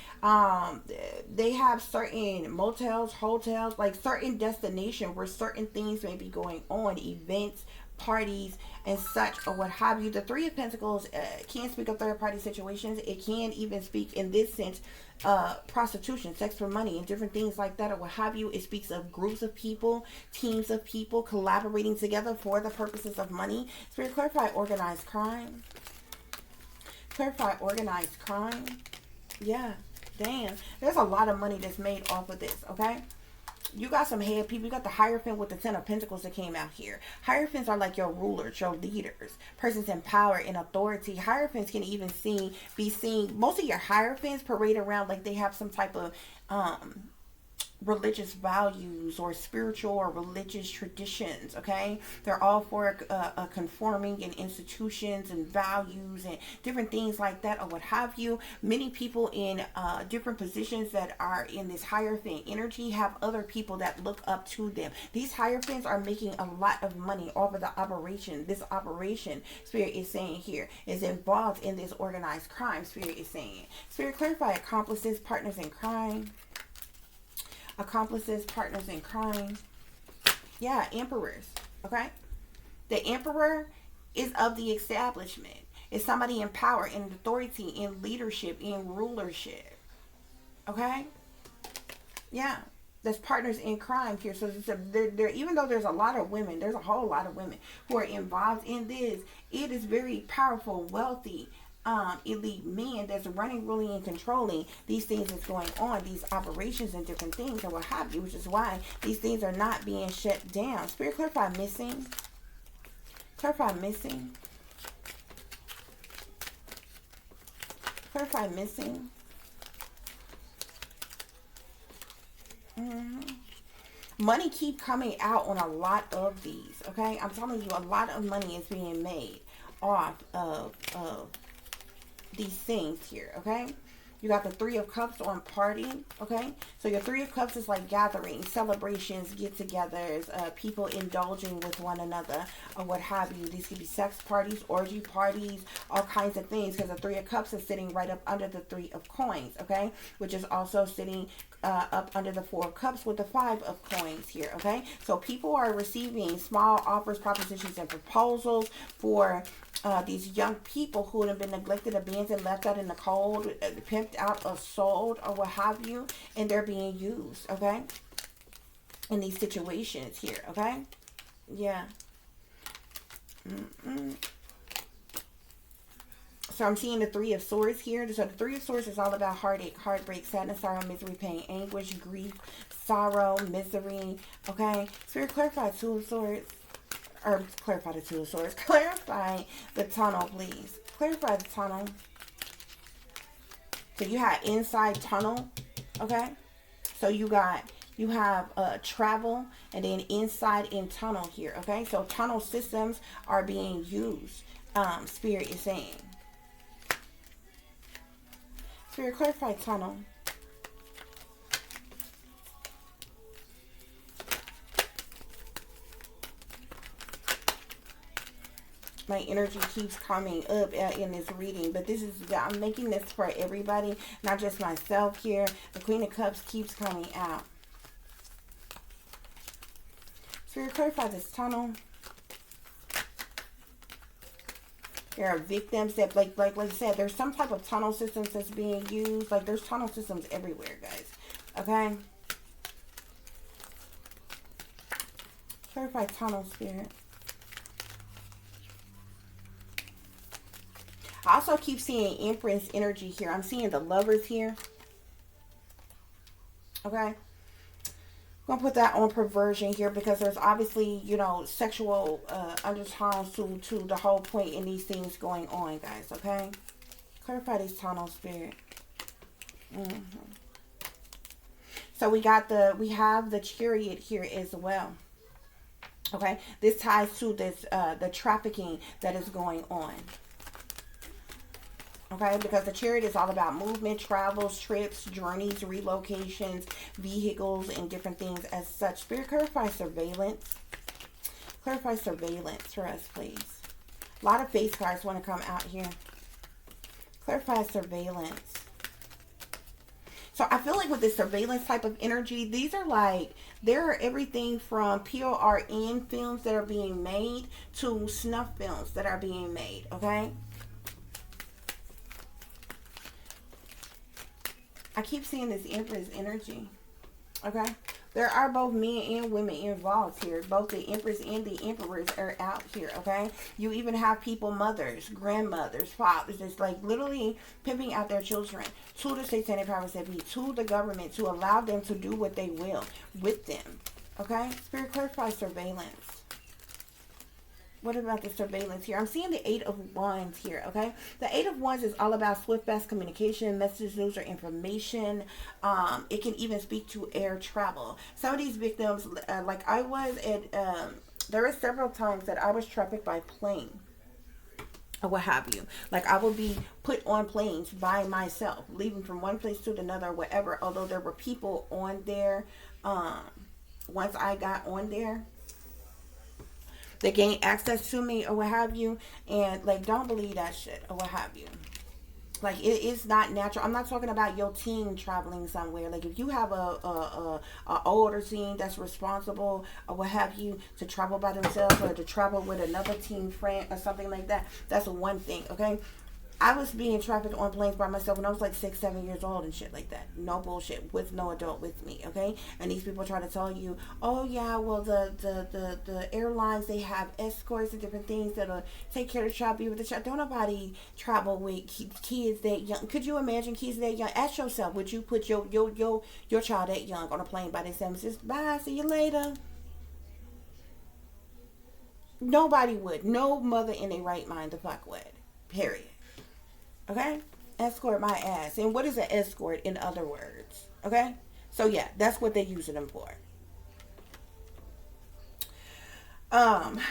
They have certain motels, hotels, like certain destination where certain things may be going on, events, parties, and such, or what have you. The Three of Pentacles can speak of third party situations. It can even speak in this sense, prostitution, sex for money, and different things like that, or what have you. It speaks of groups of people, teams of people collaborating together for the purposes of money. Spirit, clarify organized crime. Clarify organized crime. Yeah, damn. There's a lot of money that's made off of this, okay? You got some head people. You got the Hierophant with the Ten of Pentacles that came out here. Hierophants are like your rulers, your leaders, persons in power and authority. Hierophants can even be seen. Most of your Hierophants parade around like they have some type of religious values or spiritual or religious traditions, okay? They're all for conforming in institutions and values and different things like that, or what have you. Many people in different positions that are in this Hierophant energy have other people that look up to them. These Hierophants are making a lot of money off of the operation. This operation, Spirit is saying here, is involved in this organized crime, Spirit is saying. Spirit, clarify accomplices, partners in crime. Accomplices, partners in crime. Yeah, emperors. Okay? The emperor is of the establishment. It's somebody in power, in authority, in leadership, in rulership. Okay? Yeah. There's partners in crime here. So even though there's a lot of women, there's a whole lot of women who are involved in this. It is very powerful, wealthy, elite men that's running, ruling, and controlling these things that's going on, these operations and different things or what have you, which is why these things are not being shut down. Spirit, clarify missing. Clarify missing. Clarify missing. Money keep coming out on a lot of these, okay? I'm telling you, a lot of money is being made off of these things here, okay? You got the Three of Cups on partying, okay? So your Three of Cups is like gatherings, celebrations, get-togethers, people indulging with one another, or what have you. These could be sex parties, orgy parties, all kinds of things, because the Three of Cups is sitting right up under the Three of Coins, okay? Which is also sitting up under the Four of Cups with the Five of Coins here, okay? So people are receiving small offers, propositions, and proposals for these young people who have been neglected, abandoned, left out in the cold, pimped out or sold or what have you, and they're being used, okay, in these situations here, okay? Yeah. So I'm seeing the Three of Swords here. So the Three of Swords is all about heartache, heartbreak, sadness, sorrow, misery, pain, anguish, grief, sorrow, misery, okay? Spirit, clarify Two of Swords. Or clarify the Two of Swords. Clarify the tunnel, please. Clarify the tunnel. So you have inside tunnel, okay? So you have travel and then inside in tunnel here, okay? So tunnel systems are being used. Spirit is saying. Spirit, clarify tunnel. My energy keeps coming up in this reading, but this is, I'm making this for everybody, not just myself here. The Queen of Cups keeps coming out. Spirit, clarify this tunnel. There are victims that, like I said, there's some type of tunnel systems that's being used. Like, there's tunnel systems everywhere, guys. Okay? Clarify tunnel, Spirit. I also keep seeing Empress energy here. I'm seeing the Lovers here. Okay? I'm going to put that on perversion here because there's obviously, you know, sexual undertones to the whole point in these things going on, guys. Okay? Clarify these tunnel, Spirit. So we have the Chariot here as well. Okay? This ties to this the trafficking that is going on. Okay, because the Chariot is all about movement, travels, trips, journeys, relocations, vehicles, and different things as such. Spirit, clarify surveillance. Clarify surveillance for us, please. A lot of face cards want to come out here. Clarify surveillance. So I feel like with this surveillance type of energy, these are like, there are everything from PORN films that are being made to snuff films that are being made, okay? I keep seeing this Empress energy, okay? There are both men and women involved here. Both the Empress and the Emperors are out here, okay? You even have people, mothers, grandmothers, fathers, that's like literally pimping out their children to the satanic powers that be, to the government, to allow them to do what they will with them, okay? Spirit, clarify surveillance. What about the surveillance here? I'm seeing the 8 of Wands here, okay? The 8 of Wands is all about swift, fast communication, messages, news, or information. It can even speak to air travel. Some of these victims, like I was at, there were several times that I was trafficked by plane or what have you. Like I would be put on planes by myself, leaving from one place to another, whatever. Although there were people on there, once I got on there, they gain access to me or what have you, and like don't believe that shit or what have you. Like it is not natural. I'm not talking about your teen traveling somewhere. Like if you have a older teen that's responsible or what have you to travel by themselves or to travel with another teen friend or something like that, that's one thing, okay? I was being trafficked on planes by myself when I was like 6, 7 years old and shit like that. No bullshit, with no adult with me, okay? And these people try to tell you, oh yeah, well the airlines, they have escorts and different things that'll take care of the child, be with the child. Don't nobody travel with kids that young. Could you imagine kids that young? Ask yourself, would you put your child that young on a plane by themselves? Just bye, see you later. Nobody would. No mother in their right mind the fuck would. Period. Okay? Escort my ass. And what is an escort in other words? Okay? So yeah, that's what they're using them for.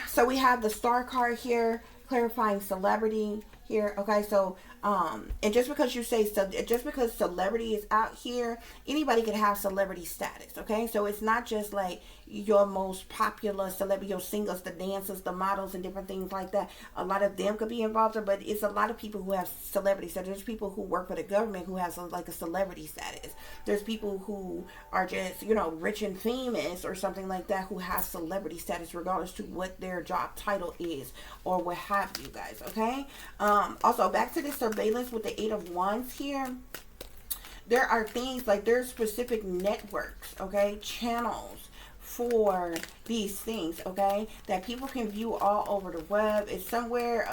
So we have the Star card here, clarifying celebrity here. Okay, so and just because you say so, just because celebrity is out here, anybody can have celebrity status. Okay, so it's not just like your most popular celebrity, your singers, the dancers, the models, and different things like that. A lot of them could be involved, but it's a lot of people who have celebrity status. There's people who work for the government who have like a celebrity status. There's people who are just, you know, rich and famous or something like that who have celebrity status regardless to what their job title is or what have you guys, okay? Also, back to the surveillance with the 8 of Wands here. There are things like there's specific networks, okay, channels for these things, okay, that people can view all over the web. It's somewhere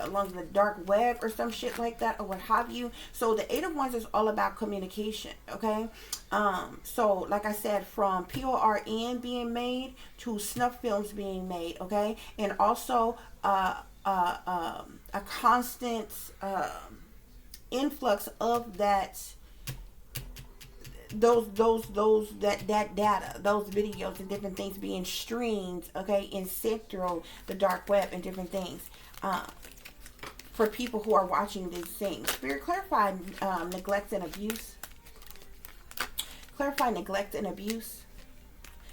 along the dark web or some shit like that or what have you. So the 8 of Wands is all about communication, okay? So like I said, from PORN being made to snuff films being made, okay, and also a constant influx of that those data, those videos and different things being streamed, okay, and sent through the dark web and different things for people who are watching these things. Spirit, clarify neglect and abuse. Clarify neglect and abuse.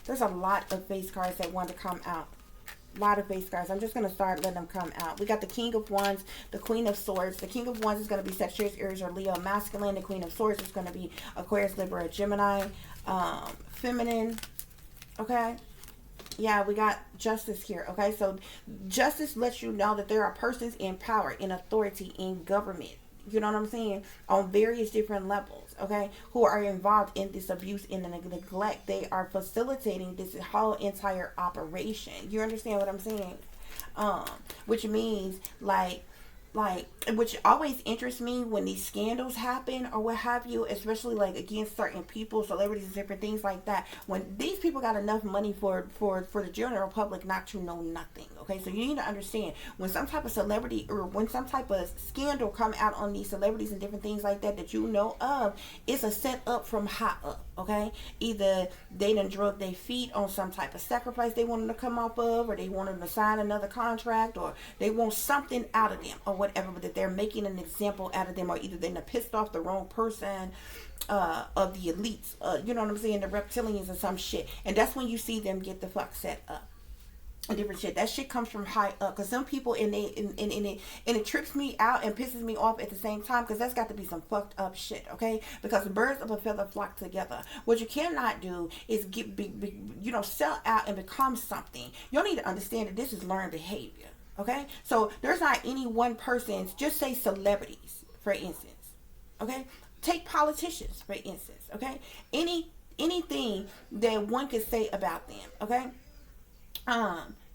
There's a lot of face cards that want to come out. A lot of face cards. I'm just going to start letting them come out. We got the King of Wands, the Queen of Swords. The King of Wands is going to be Sagittarius, Aries, or Leo masculine. The Queen of Swords is going to be Aquarius, Libra, Gemini feminine. Okay. Yeah, we got Justice here. Okay, so Justice lets you know that there are persons in power, in authority, in government, you know what I'm saying, on various different levels, okay, who are involved in this abuse and the neglect. They are facilitating this whole entire operation. You understand what I'm saying? Which means like which always interests me when these scandals happen or what have you, especially like against certain people, celebrities, and different things like that, when these people got enough money for the general public not to know nothing. Okay, so you need to understand, when some type of celebrity or when some type of scandal come out on these celebrities and different things like that that you know of, it's a set up from high up. Okay, either they done drug their feet on some type of sacrifice they wanted to come off of, or they wanted to sign another contract, or they want something out of them or whatever, but that they're making an example out of them, or either they're pissed off the wrong person of the elites, you know what I'm saying, the reptilians or some shit, and that's when you see them get the fuck set up. different shit. That shit comes from high up. Cause some people and it trips me out and pisses me off at the same time. Cause that's got to be some fucked up shit, okay? Because birds of a feather flock together. What you cannot do is sell out and become something. You need to understand that this is learned behavior, okay? So there's not any one person. Just say celebrities, for instance, okay? Take politicians, for instance, okay? Anything that one could say about them, okay?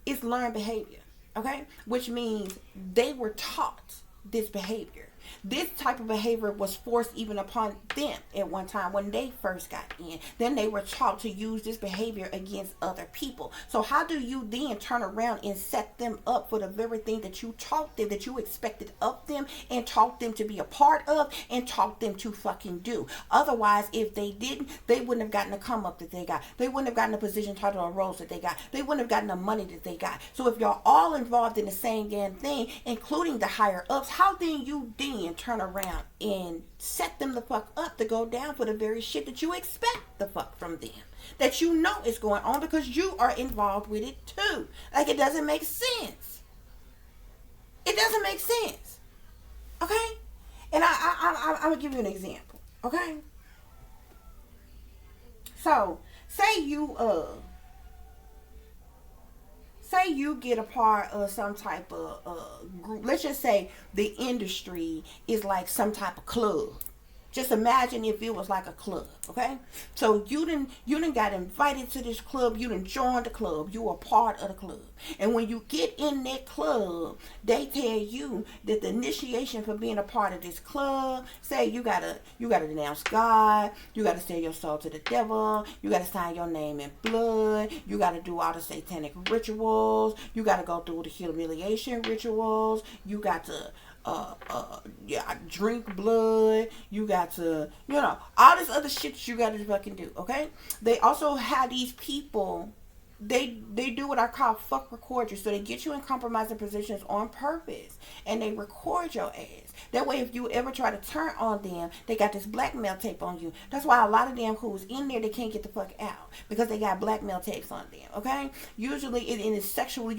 It's learned behavior, okay? Which means they were taught this behavior. This type of behavior was forced even upon them at one time when they first got in. Then they were taught to use this behavior against other people. So how do you then turn around and set them up for the very thing that you taught them, that you expected of them and taught them to be a part of and taught them to fucking do? Otherwise, if they didn't, they wouldn't have gotten the come up that they got. They wouldn't have gotten the position, title, or roles that they got. They wouldn't have gotten the money that they got. So if y'all all involved in the same damn thing, including the higher ups, how then you then turn around and set them the fuck up to go down for the very shit that you expect the fuck from them, that you know is going on because you are involved with it too? Like, it doesn't make sense. It doesn't make sense, okay? And I'm gonna give you an example, okay? So say you get a part of some type of group. Let's just say the industry is like some type of club. Just imagine if it was like a club, okay? So you didn't got invited to this club. You didn't join the club. You are part of the club. And when you get in that club, they tell you that the initiation for being a part of this club, say you gotta denounce God, you gotta sell your soul to the devil, you gotta sign your name in blood, you gotta do all the satanic rituals, you gotta go through the humiliation rituals, you got to drink blood, you got to, all this other shit you got to fucking do, okay? They also have these people, they do what I call fuck record you. So they get you in compromising positions on purpose and they record your ass. That way, if you ever try to turn on them, they got this blackmail tape on you. That's why a lot of them who's in there, they can't get the fuck out because they got blackmail tapes on them, okay? Usually it's sexual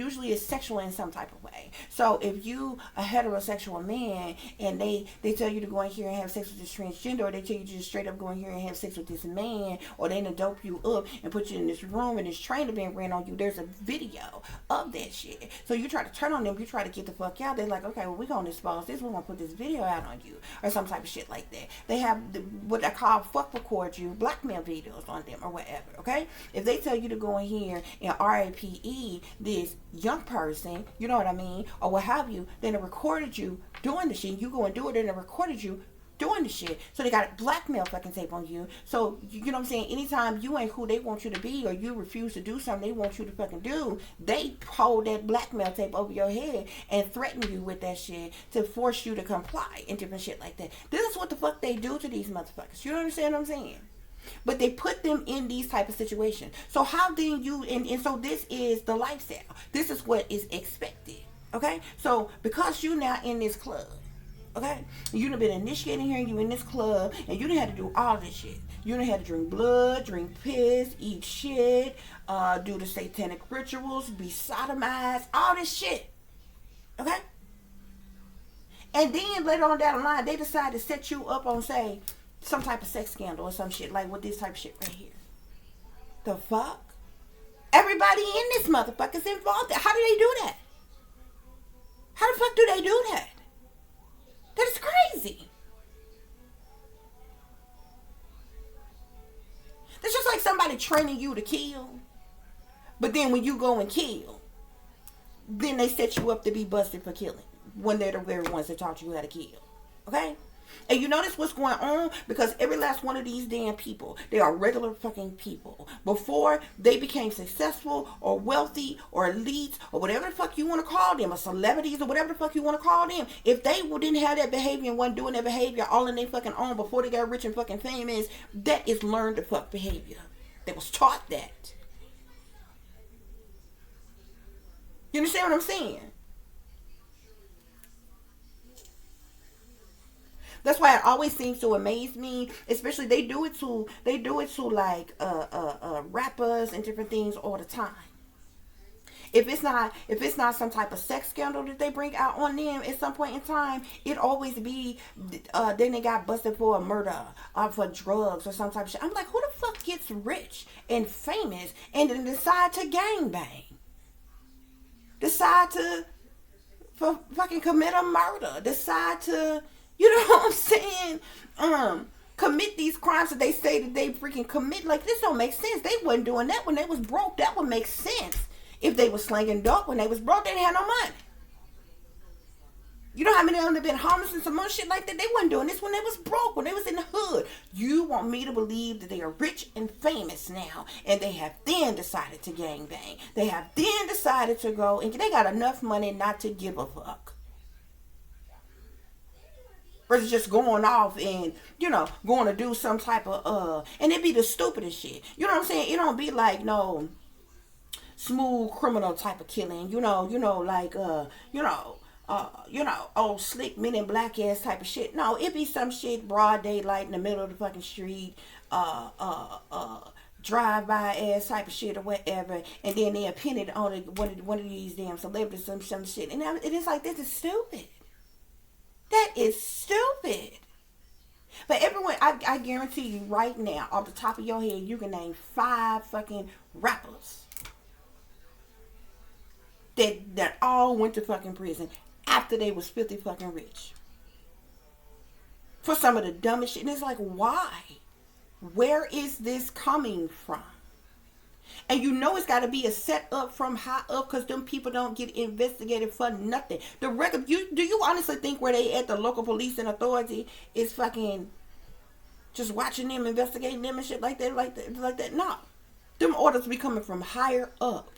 in some type of way. So if you a heterosexual man and they tell you to go in here and have sex with this transgender, or they tell you to just straight up go in here and have sex with this man, or they dope you up and put you in this room and this trainer being ran on you, there's a video of that shit. So you try to turn on them, you try to get the fuck out. They're like, okay, well, we're going to expose this. We're going to put this video out on you or some type of shit like that. They have what I call fuck record you, blackmail videos on them or whatever, okay? If they tell you to go in here and RAPE this young person, you know what I mean, or what have you, then they recorded you doing the shit. You go and do it and they recorded you doing the shit. So they got blackmail fucking tape on you. So, you know what I'm saying? Anytime you ain't who they want you to be or you refuse to do something they want you to fucking do, they hold that blackmail tape over your head and threaten you with that shit to force you to comply and different shit like that. This is what the fuck they do to these motherfuckers. You understand what I'm saying? But they put them in these type of situations. So how then you, and so this is the lifestyle. This is what is expected. Okay? So because you now in this club, okay, you done been initiating here, you in this club, and you done had to do all this shit. You done had to drink blood, drink piss, eat shit, do the satanic rituals, be sodomized, all this shit. Okay? And then later on down the line, they decide to set you up on, say, some type of sex scandal or some shit, like with this type of shit right here. The fuck? Everybody in this motherfucker's involved. How do they do that? How the fuck do they do that? That is crazy. That's just like somebody training you to kill. But then when you go and kill, then they set you up to be busted for killing. When they're the very ones that taught you how to kill. Okay? And you notice what's going on? Because every last one of these damn people, they are regular fucking people. Before they became successful or wealthy or elites or whatever the fuck you want to call them, or celebrities or whatever the fuck you want to call them, if they didn't have that behavior and wasn't doing that behavior all in their fucking own before they got rich and fucking famous, that is learned to fuck behavior. They was taught that. You understand what I'm saying? That's why it always seems to amaze me, especially they do it to like rappers and different things all the time. If it's not some type of sex scandal that they bring out on them at some point in time, it always be then they got busted for a murder or for drugs or some type of shit. I'm like, who the fuck gets rich and famous and then decide to gangbang? Decide to fucking commit a murder. Decide to, you know what I'm saying? Commit these crimes that they say that they freaking commit. Like, this don't make sense. They wasn't doing that when they was broke. That would make sense. If they was slinging dope when they was broke, they didn't have no money. You know how many of them have been homeless and some more shit like that? They wasn't doing this when they was broke, when they was in the hood. You want me to believe that they are rich and famous now, and they have then decided to gangbang. They have then decided to go, and they got enough money not to give a fuck. Versus just going off and, you know, going to do some type of, and it be the stupidest shit. You know what I'm saying? It don't be like no smooth criminal type of killing. Like, old slick men in black ass type of shit. No, it be some shit broad daylight in the middle of the fucking street, drive-by ass type of shit or whatever, and then they pin it on one of these damn celebrities, some shit. And it is like, this is stupid. That is stupid. But everyone, I guarantee you right now, off the top of your head, you can name 5 fucking rappers that all went to fucking prison after they was filthy fucking rich. For some of the dumbest shit. And it's like, why? Where is this coming from? And you know it's got to be a set up from high up, because them people don't get investigated for nothing. Do you honestly think where they at, the local police and authority, is fucking just watching them, investigating them and shit like that? No. Them orders be coming from higher up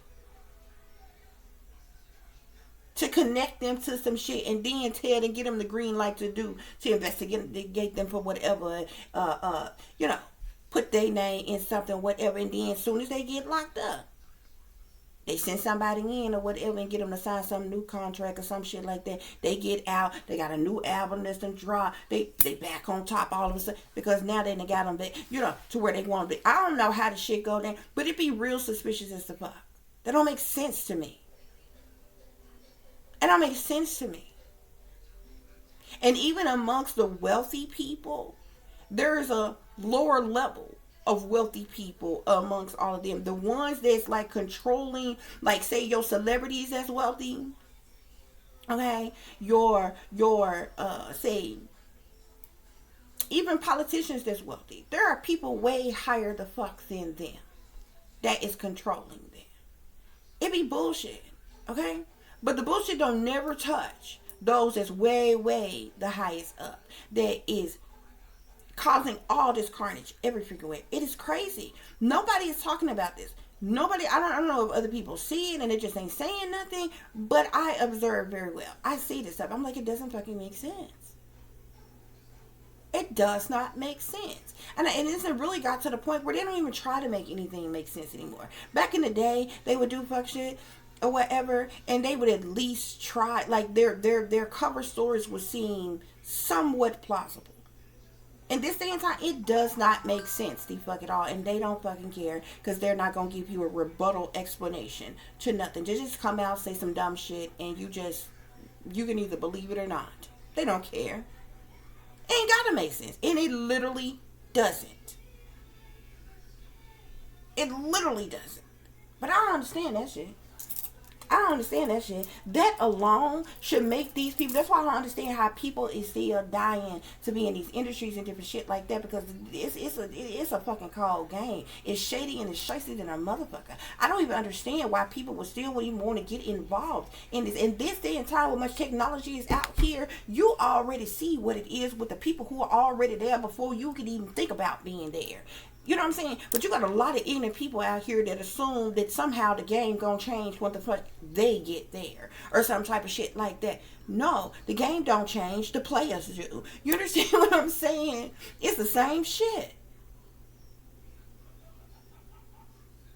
to connect them to some shit, and then tell them, get them the green light to investigate them for whatever, put their name in something, whatever, and then as soon as they get locked up, they send somebody in or whatever and get them to sign some new contract or some shit like that. They get out, they got a new album that's done drop, they back on top all of a sudden, because now they done got them back, to where they want to be. I don't know how the shit go down, but it be real suspicious as the fuck. That don't make sense to me. It don't make sense to me. And even amongst the wealthy people, there's a lower level of wealthy people amongst all of them. The ones that's like controlling, like say your celebrities that's wealthy, okay, your say even politicians that's wealthy. There are people way higher the fuck than them that is controlling them. It be bullshit, okay? But the bullshit don't never touch those that's way, way the highest up, that is causing all this carnage every freaking way. It is crazy. Nobody is talking about this. Nobody, I don't know if other people see it and they just ain't saying nothing, but I observe very well. I see this stuff. I'm like, it doesn't fucking make sense. It does not make sense. And it's really got to the point where they don't even try to make anything make sense anymore. Back in the day, they would do fuck shit or whatever, and they would at least try, like their cover stories would seem somewhat plausible. In this day and time, it does not make sense, the fuck at all, and they don't fucking care, because they're not gonna give you a rebuttal explanation to nothing. They just come out, say some dumb shit, and you can either believe it or not. They don't care. It ain't gotta make sense, and it literally doesn't. It literally doesn't. But I don't understand that shit. I don't understand that shit. That alone should make these people, that's why I don't understand how people is still dying to be in these industries and different shit like that, because it's a fucking cold game. It's shady and it's shicey than a motherfucker. I don't even understand why people would still even want to get involved in this. In this day and time, when much technology is out here, you already see what it is with the people who are already there before you could even think about being there. You know what I'm saying? But you got a lot of ignorant people out here that assume that somehow the game gonna change when the fuck they get there, or some type of shit like that. No, the game don't change. The players do. You understand what I'm saying? It's the same shit.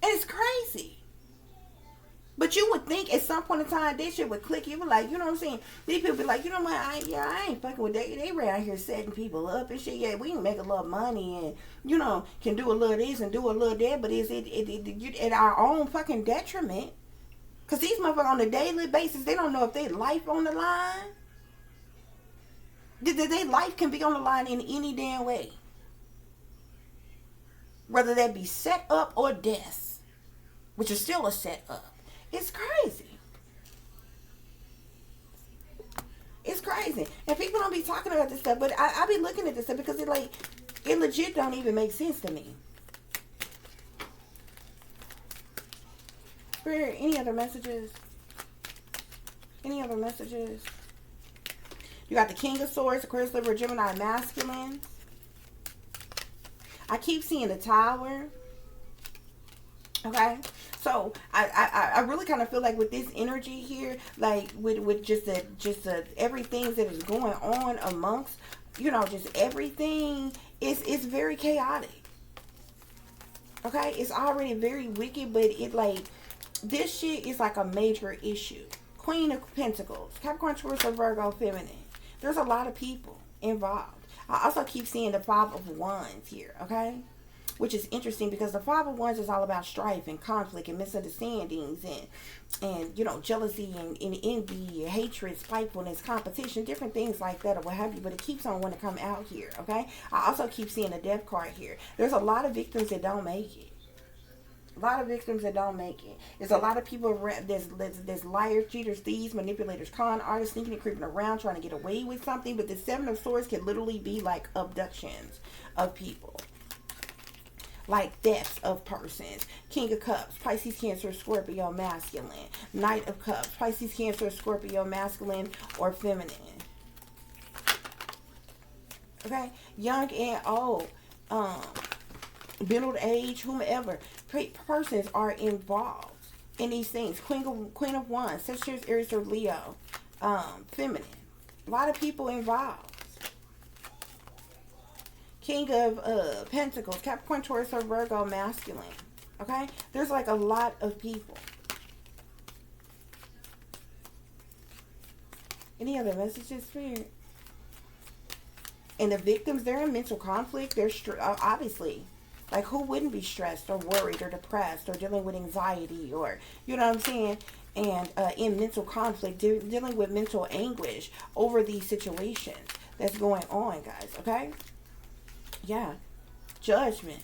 And it's crazy. But you would think at some point in time this shit would click. You would like, you know what I'm saying? These people be like, you know what? I ain't fucking with that. They around here setting people up and shit. Yeah, we can make a little money and, can do a little this and do a little that. But is it at our own fucking detriment? Because these motherfuckers on a daily basis, they don't know if their life on the line. Their life can be on the line in any damn way. Whether that be set up or death, which is still a set up. It's crazy. It's crazy. And people don't be talking about this stuff, but I be looking at this stuff because it legit don't even make sense to me. Spirit, any other messages? Any other messages? You got the King of Swords, Aquarius, Libra, Gemini, masculine. I keep seeing the Tower. Okay, so I really kind of feel like with this energy here, like with just the everything that is going on amongst, you know, just everything it's very chaotic. Okay, it's already very wicked, but it like this shit is like a major issue. Queen of Pentacles, Capricorn, Taurus, or Virgo, feminine. There's a lot of people involved. I also keep seeing the Five of Wands here, okay? Which is interesting because the Five of Wands is all about strife and conflict and misunderstandings and you know, jealousy and envy, hatred, spitefulness, competition, different things like that or what have you. But it keeps on wanting to come out here, okay? I also keep seeing the Death card here. There's a lot of victims that don't make it. A lot of victims that don't make it. There's a lot of people around. There's liars, cheaters, thieves, manipulators, con artists, sneaking and creeping around trying to get away with something. But the Seven of Swords can literally be like abductions of people, like deaths of persons. King of Cups, Pisces, Cancer, Scorpio, masculine. Knight of Cups, Pisces, Cancer, Scorpio, masculine or feminine. Okay, young and old, middle age, whomever. Persons are involved in these things. Queen of Wands, Sagittarius, Aries, or Leo, feminine. A lot of people involved. King of Pentacles, Capricorn, Taurus, or Virgo, masculine. Okay, there's like a lot of people. Any other messages, Spirit? And the victims, they're in mental conflict. They're obviously. Like, who wouldn't be stressed or worried or depressed or dealing with anxiety or, you know what I'm saying? And in mental conflict, dealing with mental anguish over these situations that's going on, guys, okay? Yeah. Judgment.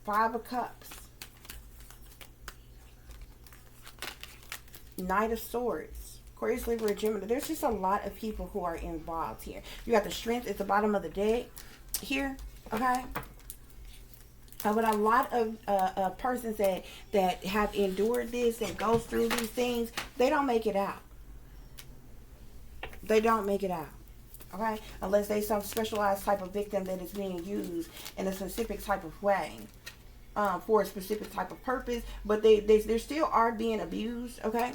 Five of Cups. Knight of Swords. Aquarius, Libra, Gemini. There's just a lot of people who are involved here. You got the Strength at the bottom of the deck here, okay? But a lot of persons that have endured this and go through these things, they don't make it out. They don't make it out, okay? Unless they some specialized type of victim that is being used in a specific type of way for a specific type of purpose. But they still are being abused, okay?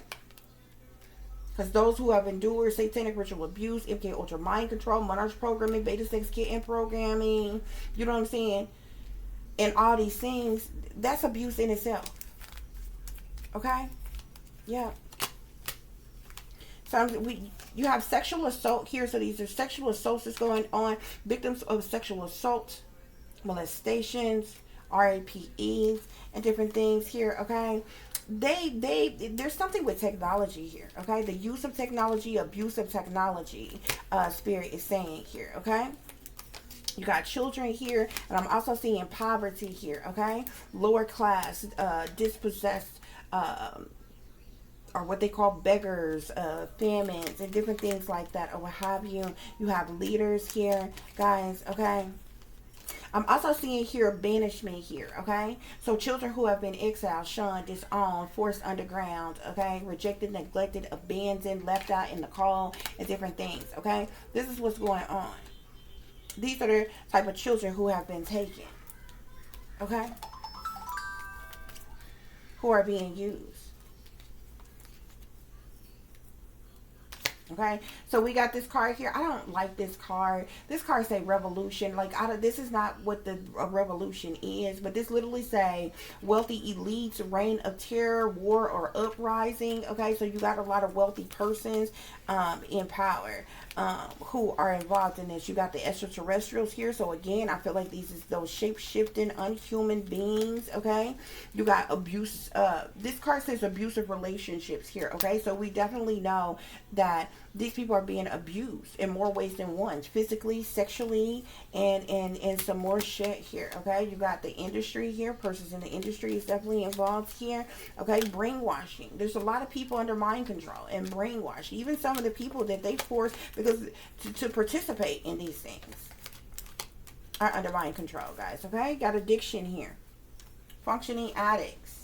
Because those who have endured satanic ritual abuse, MK Ultra mind control, monarch programming, beta sex kitten programming, you know what I'm saying? And all these things, that's abuse in itself. Okay? Yeah. So you have sexual assault here. So these are sexual assaults that's going on. Victims of sexual assault, molestations, RAPEs, and different things here, okay? There's something with technology here, okay? The use of technology, abuse of technology, Spirit is saying here, okay? You got children here, and I'm also seeing poverty here, okay? Lower class, dispossessed, or what they call beggars, famines, and different things like that, or what have you. You have leaders here, guys, okay? I'm also seeing here banishment here, okay? So children who have been exiled, shunned, disowned, forced underground, okay? Rejected, neglected, abandoned, left out in the cold, and different things, okay? This is what's going on. These are the type of children who have been taken, okay? Who are being used. Okay, so we got this card here. I don't like this card. This card say revolution. Like, this is not what the revolution is, but this literally say wealthy elites, reign of terror, war, or uprising. Okay, so you got a lot of wealthy persons in power who are involved in this. You got the extraterrestrials here. So again, I feel like these is those shape-shifting, unhuman beings. Okay, you got abuse. This card says abusive relationships here. Okay, so we definitely know that these people are being abused in more ways than one, physically, sexually, and some more shit here. Okay, you got the industry here. Persons in the industry is definitely involved here. Okay, brainwashing. There's a lot of people under mind control and brainwash. Even some of the people that they force because to participate in these things are under mind control, guys. Okay, got addiction here. Functioning addicts.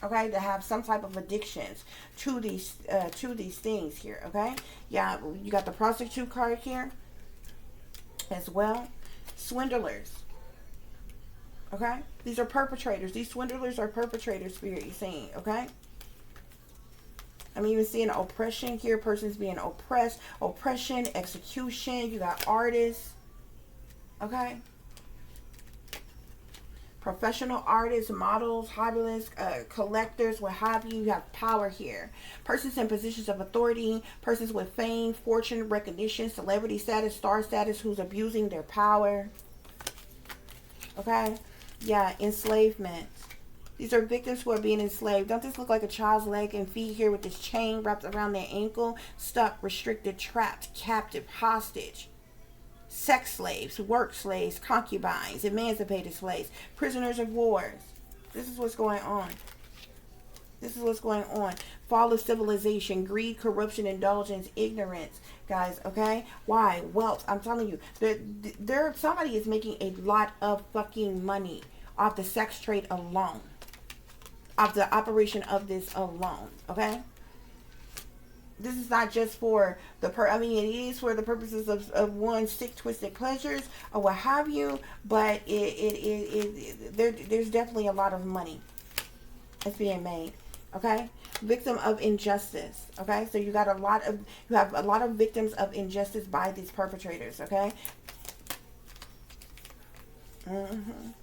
Okay, to have some type of addictions to these things here. Okay, yeah, you got the prostitute card here as well. Swindlers. Okay, these are perpetrators. These swindlers are perpetrators, Spirit, you're saying. Okay, I'm even seeing oppression here. Persons being oppressed, oppression, execution. You got artists. Okay, professional artists, models, hobbyists, collectors, what have you. You have power here. Persons in positions of authority, persons with fame, fortune, recognition, celebrity status, star status, who's abusing their power. Okay, yeah, enslavement. These are victims who are being enslaved. Don't this look like a child's leg and feet here with this chain wrapped around their ankle? Stuck, restricted, trapped, captive, hostage. Sex slaves, work slaves, concubines, emancipated slaves, prisoners of wars. This is what's going on. This is what's going on. Fall of civilization, greed, corruption, indulgence, ignorance, guys, okay? Why? Wealth. I'm telling you, somebody is making a lot of fucking money off the sex trade alone. Off the operation of this alone, okay? This is not just for the it is for the purposes of one's sick, twisted pleasures or what have you, but there's definitely a lot of money that's being made. Okay, victim of injustice. Okay, so you have a lot of victims of injustice by these perpetrators. Okay, and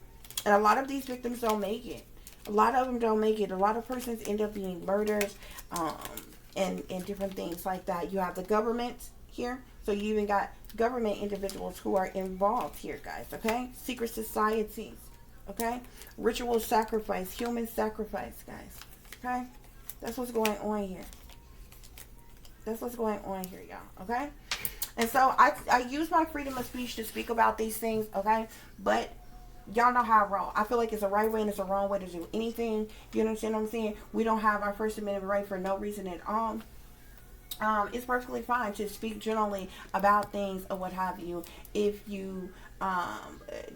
a lot of these victims don't make it. A lot of them don't make it. A lot of persons end up being murdered. And different things like that. You have the government here. So you even got government individuals who are involved here, guys. Okay? Secret societies. Okay? Ritual sacrifice. Human sacrifice, guys. Okay? That's what's going on here. That's what's going on here, y'all. Okay? And so I use my freedom of speech to speak about these things. Okay? But y'all know how I roll. I feel like it's a right way and it's a wrong way to do anything. You understand what I'm saying? We don't have our First Amendment right for no reason at all. It's perfectly fine to speak generally about things or what have you if you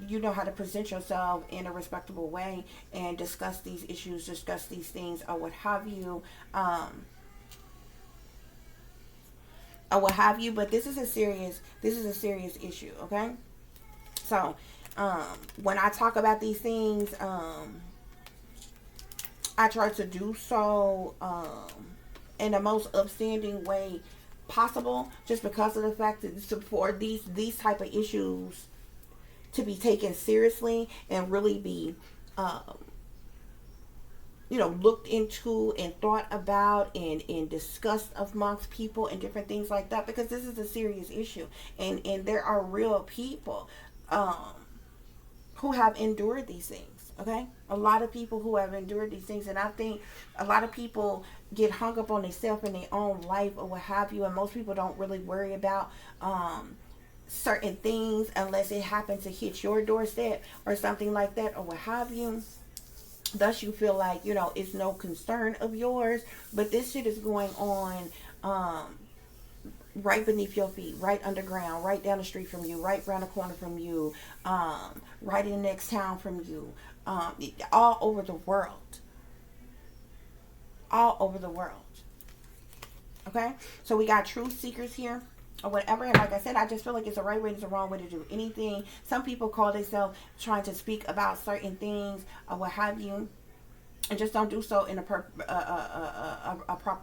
you know how to present yourself in a respectable way and discuss these issues, discuss these things or what have you. But this is a serious issue, okay? So when I talk about these things, I try to do so in the most upstanding way possible, just because of the fact that for these type of issues to be taken seriously and really be looked into and thought about and discussed amongst people and different things like that, because this is a serious issue and there are real people who have endured these things. Okay, a lot of people who have endured these things, and I think a lot of people get hung up on themselves in their own life or what have you, and most people don't really worry about certain things unless it happens to hit your doorstep or something like that or what have you. Thus you feel like it's no concern of yours, but this shit is going on right beneath your feet, right underground, right down the street from you, right around the corner from you, right in the next town from you, all over the world. All over the world. Okay? So we got truth seekers here or whatever. And like I said, I just feel like it's a right way, it's a wrong way to do anything. Some people call themselves trying to speak about certain things or what have you. and just don't do so in a proper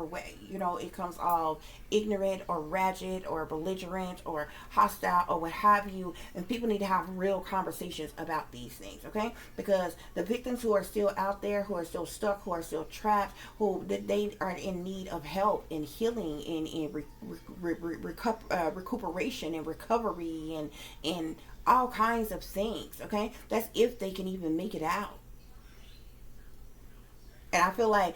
way. You know, it comes all ignorant or ratchet or belligerent or hostile or what have you. And people need to have real conversations about these things, okay? Because the victims who are still out there, who are still stuck, who are still trapped, who they are in need of help and healing and recuperation and recovery and all kinds of things, okay? That's if they can even make it out. And I feel like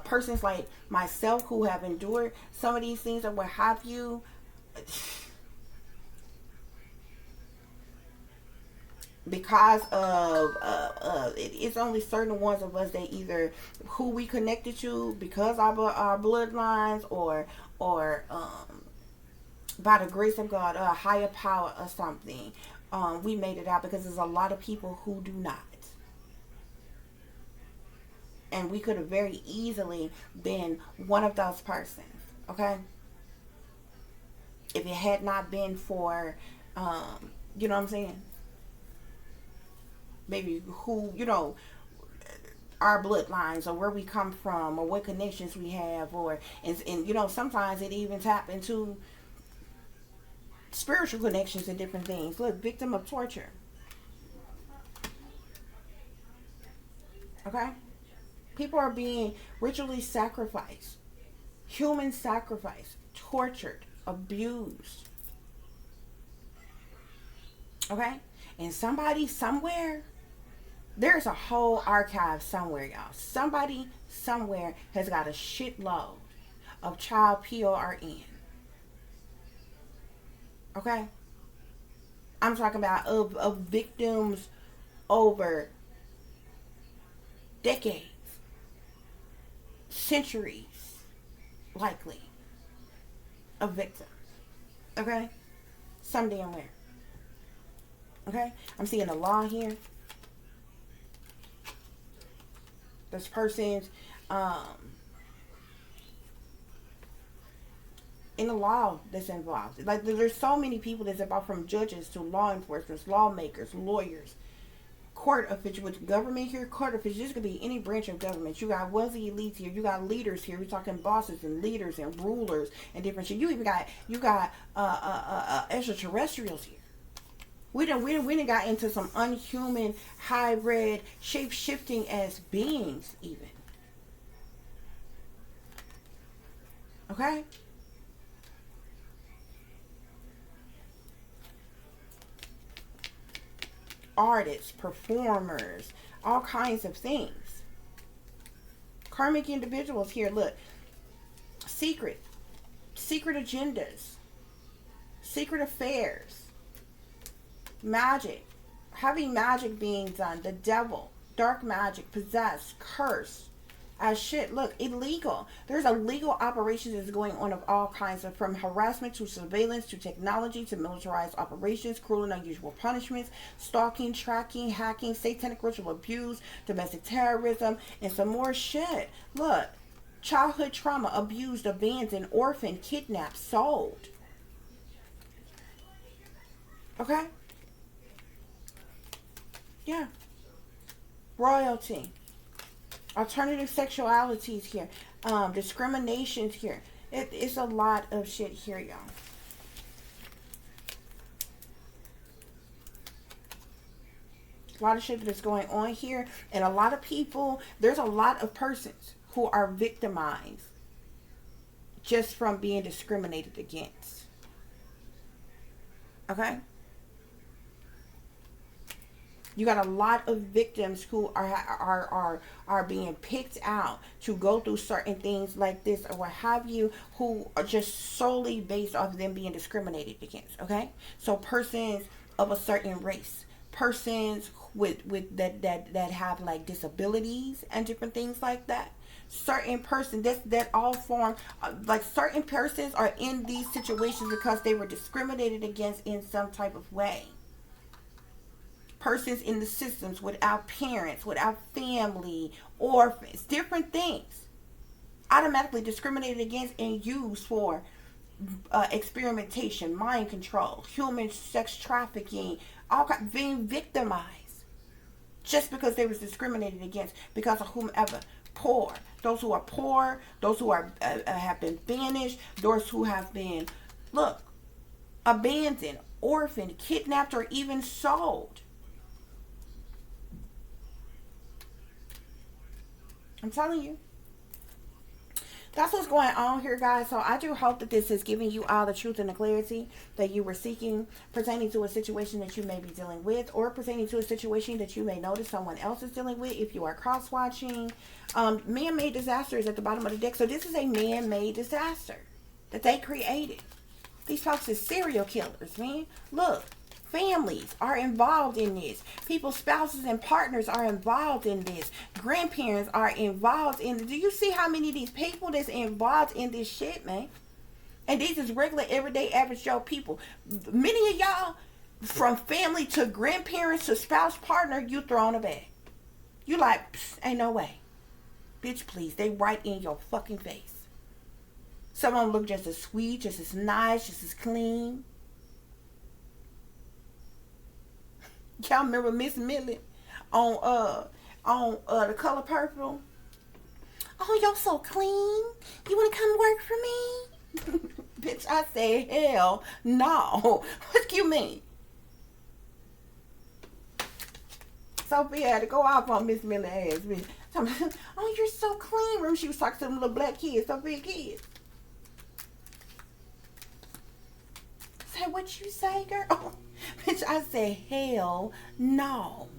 persons like myself who have endured some of these things or what have you, because of it's only certain ones of us that either who we connected to because of our bloodlines or by the grace of God, a higher power or something, we made it out, because there's a lot of people who do not. And we could have very easily been one of those persons, okay? If it had not been for, you know what I'm saying? Maybe who, you know, our bloodlines or where we come from or what connections we have, or, and you know, sometimes it even tap into spiritual connections and different things. Look, victim of torture. Okay? People are being ritually sacrificed, human sacrifice, tortured, abused. Okay? And somebody somewhere, there's a whole archive somewhere, y'all. Somebody somewhere has got a shitload of child PORN. Okay? I'm talking about of victims over decades, centuries, likely, of victims. Okay? Some damn where. Okay? I'm seeing a law here. This person's in the law that's involved. Like, there's so many people that's involved, from judges to law enforcement, lawmakers, lawyers, court officials, government here, court officials. This could be any branch of government. You got wealthy elites here. You got leaders here. We're talking bosses and leaders and rulers and different shit. You even got extraterrestrials here. We done got into some unhuman, hybrid, shape-shifting as beings even. Okay? Artists, performers, all kinds of things. Karmic individuals here, look. Secret agendas, secret affairs, magic, heavy magic being done, the devil, dark magic, possessed, curse, as shit. Look, illegal. There's illegal operations that's going on of all kinds of, from harassment to surveillance to technology to militarized operations, cruel and unusual punishments, stalking, tracking, hacking, satanic ritual abuse, domestic terrorism, and some more shit. Look, childhood trauma, abused, abandoned, orphaned, kidnapped, sold. Okay? Yeah. Royalty. Alternative sexualities here. Discriminations here. It's a lot of shit here, y'all. A lot of shit that's going on here. And a lot of people, there's a lot of persons who are victimized just from being discriminated against. Okay? You got a lot of victims who are being picked out to go through certain things like this or what have you, who are just solely based off of them being discriminated against. Okay, so persons of a certain race, persons with that have like disabilities and different things like that. Certain persons that all form like certain persons are in these situations because they were discriminated against in some type of way. Persons in the systems without parents, without family, orphans, different things, automatically discriminated against and used for experimentation, mind control, human sex trafficking, all being victimized. just because they was discriminated against because of whomever. Poor, those who are poor, those who are have been banished, those who have been, look, abandoned, orphaned, kidnapped, or even sold. I'm telling you. That's what's going on here, guys. So I do hope that this is giving you all the truth and the clarity that you were seeking pertaining to a situation that you may be dealing with, or pertaining to a situation that you may notice someone else is dealing with if you are cross-watching. Man-made disaster is at the bottom of the deck. So this is a man-made disaster that they created. These folks are serial killers, man. Look. Families are involved in this. People's spouses and partners are involved in this. Grandparents are involved in this. Do you see how many of these people that's involved in this shit, man? And these is regular, everyday, average Joe people. Many of y'all, from family to grandparents to spouse, partner, you thrown a bag. You like, ain't no way. Bitch, please. They right in your fucking face. Some of them look just as sweet, just as nice, just as clean. Y'all remember Miss Millie on The Color Purple? Oh, you're so clean. You want to come work for me? Bitch, I said, hell no. What do you mean? Sophia had to go off on Miss Millie ass. Oh, you're so clean. Remember she was talking to them little black kids, Sophia kids. Say what you say, girl? Bitch, I said, hell no.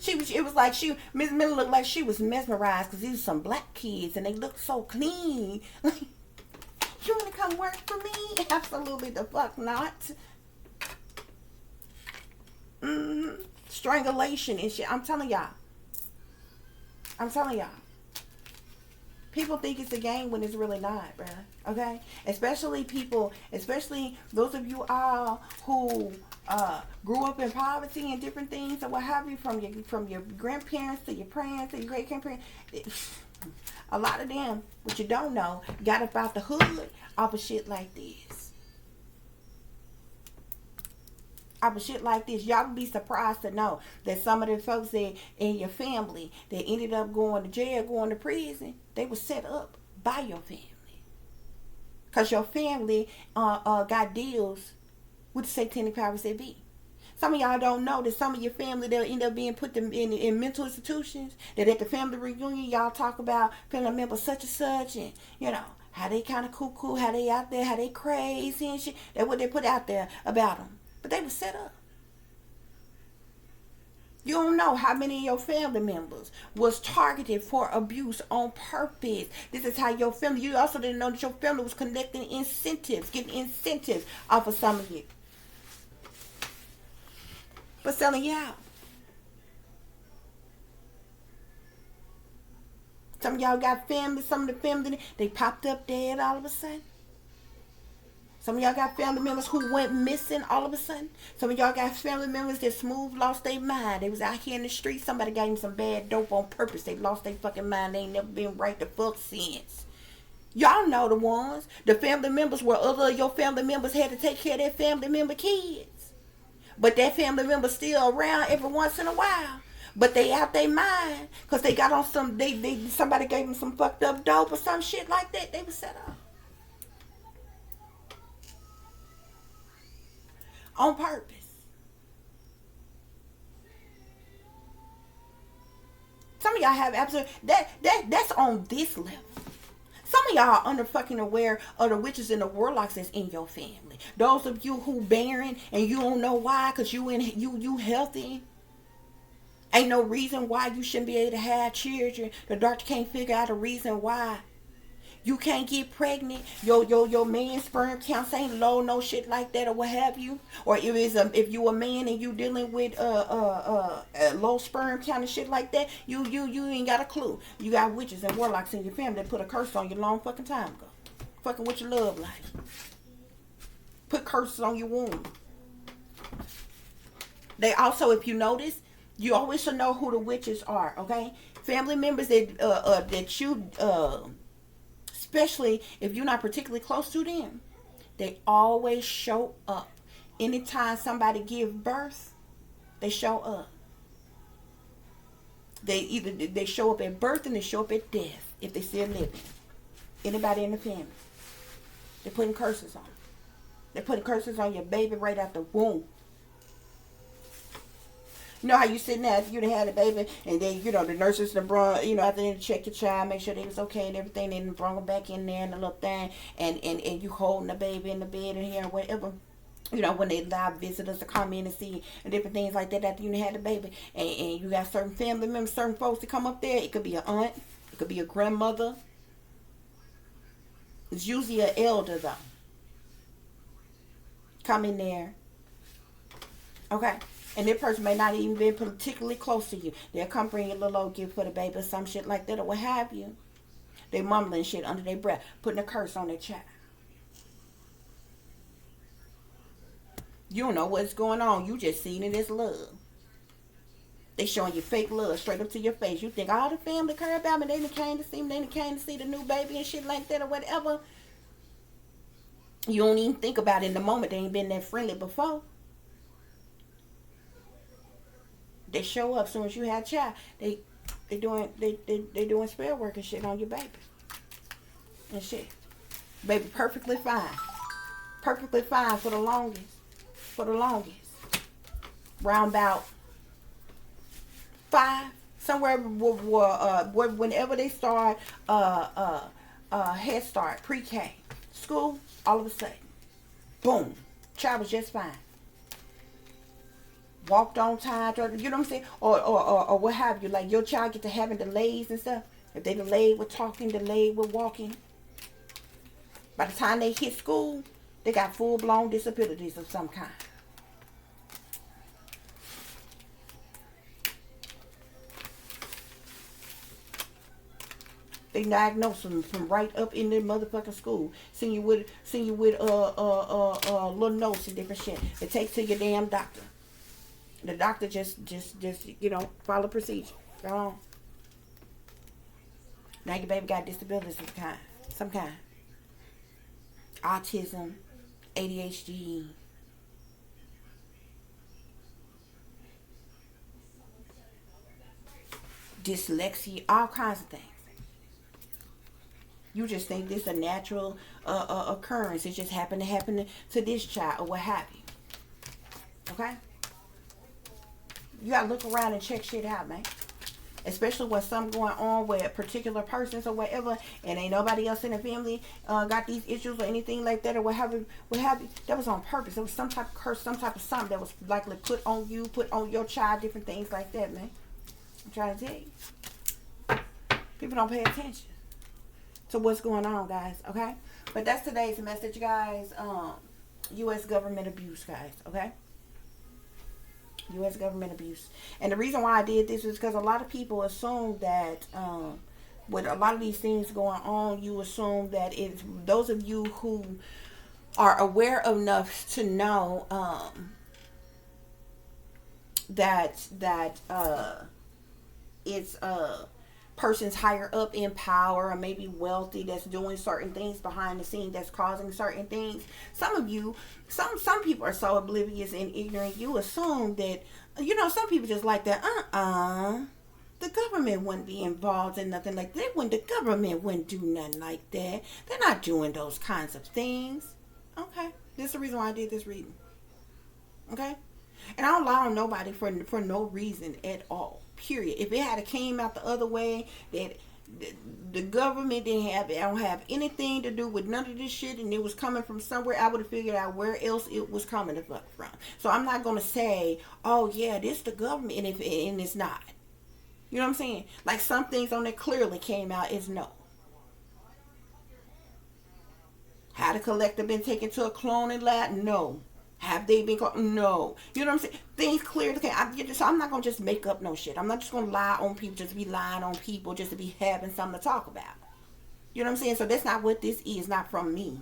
It was like Miss Miller looked like she was mesmerized because these were some black kids and they looked so clean. Like, you want to come work for me? Absolutely the fuck not. Strangulation and shit. I'm telling y'all. People think it's a game when it's really not, bruh. Okay? Especially those of you all who grew up in poverty and different things or what have you, from your grandparents to your parents to your great grandparents. A lot of them, what you don't know, got up out the hood off of shit like this. Y'all would be surprised to know that some of the folks that in your family that ended up going to jail, going to prison, they were set up by your family. Because your family got deals with the satanic powers that be. Some of y'all don't know that some of your family, they'll end up being put in mental institutions. That at the family reunion, y'all talk about family member such and such, and you know how they kind of cuckoo, how they out there, how they crazy and shit. That's what they put out there about them. But they were set up. You don't know how many of your family members was targeted for abuse on purpose. This is how your family, you also didn't know that your family was collecting incentives, getting incentives off of some of you. But selling you out. Some of y'all got family, some of the family, they popped up dead all of a sudden. Some of y'all got family members who went missing all of a sudden. Some of y'all got family members that smooth lost their mind. They was out here in the street. Somebody gave them some bad dope on purpose. They lost their fucking mind. They ain't never been right the fuck since. Y'all know the ones. The family members where other of your family members had to take care of their family member kids. But that family member still around every once in a while. But they out their mind. Because they got on some, somebody gave them some fucked up dope or some shit like that. They was set up. On purpose. Some of y'all have absolute that's on this level. Some of y'all are under fucking aware of the witches and the warlocks that's in your family. Those of you who barren and you don't know why, cause you healthy. Ain't no reason why you shouldn't be able to have children. The doctor can't figure out a reason why. You can't get pregnant. Your man's sperm counts ain't low, no shit like that, or what have you. Or if you a man and you dealing with low sperm count and shit like that, you ain't got a clue. You got witches and warlocks in your family that put a curse on you long fucking time ago. Fucking with your love life. Put curses on your womb. They also, if you notice, you always should know who the witches are. Okay, family members that you especially if you're not particularly close to them, they always show up. Anytime somebody give birth, They show up. They show up at birth and they show up at death if they still living. Anybody in the family. They're putting curses on. They're putting curses on your baby right out the womb. You know how you sitting there after you done had a baby and then, you know, the nurses done brought, you know, after they check your child, make sure they was okay and everything, they done brought them back in there and the little thing, and you holding the baby in the bed in here or whatever. You know, when they allow visitors to come in and see and different things like that after you done had the baby, and you got certain family members, certain folks to come up there. It could be an aunt, it could be a grandmother. It's usually an elder though. Come in there. Okay. And that person may not even be particularly close to you. They'll come bring a little old gift for the baby or some shit like that or what have you. They mumbling shit under their breath, putting a curse on their child. You don't know what's going on. You just seen it as love. They showing you fake love straight up to your face. You think all the family care about me. They done came to see me. They done came to see the new baby and shit like that or whatever. You don't even think about it in the moment. They ain't been that friendly before. They show up as soon as you have a child. They doing spell work and shit on your baby. And shit. Baby perfectly fine. Perfectly fine for the longest. For the longest. Round about 5. Somewhere whenever they start Head Start, pre-K, school, all of a sudden, boom, child was just fine. Walked on time, you know what I'm saying? Or what have you. Like your child get to having delays and stuff. If they delayed with talking, delayed with walking. By the time they hit school, they got full-blown disabilities of some kind. They diagnose them from right up in the motherfucking school. Send you with little notes and different shit. They take to your damn doctor. The doctor just you know, follow procedure. Go on. Now your baby got disabilities of some kind. Autism, ADHD, dyslexia, all kinds of things. You just think this is a natural occurrence. It just happened to happen to this child or what have you. Okay? You gotta look around and check shit out, man. Especially when something going on with particular persons or whatever, and ain't nobody else in the family got these issues or anything like that or what have you. That was on purpose. It was some type of curse, some type of something that was likely put on you, put on your child, different things like that, man. I'm trying to tell you. People don't pay attention to what's going on, guys, okay? But that's today's message, guys. U.S. government abuse, guys, okay? U.S. government abuse. And the reason why I did this is because a lot of people assume that with a lot of these things going on, you assume that it's those of you who are aware enough to know that it's persons higher up in power or maybe wealthy that's doing certain things behind the scenes that's causing certain things. Some of you, some people are so oblivious and ignorant, you assume that, you know, some people just like that, the government wouldn't be involved in nothing like that. The government wouldn't do nothing like that. They're not doing those kinds of things. Okay, this is the reason why I did this reading. Okay, and I don't lie on nobody for no reason at all. Period. If it had came out the other way, that the government don't have anything to do with none of this shit, and it was coming from somewhere, I would have figured out where else it was coming from. So I'm not gonna say, oh yeah, this the government, and it's not. You know what I'm saying? Like some things on there clearly came out as no. Had a collector been taken to a cloning lab? No. Have they been called? No. You know what I'm saying? Things clearly came. So I'm not going to just make up no shit. I'm not just going to lie on people just to be lying on people just to be having something to talk about. You know what I'm saying? So that's not what this is. Not from me.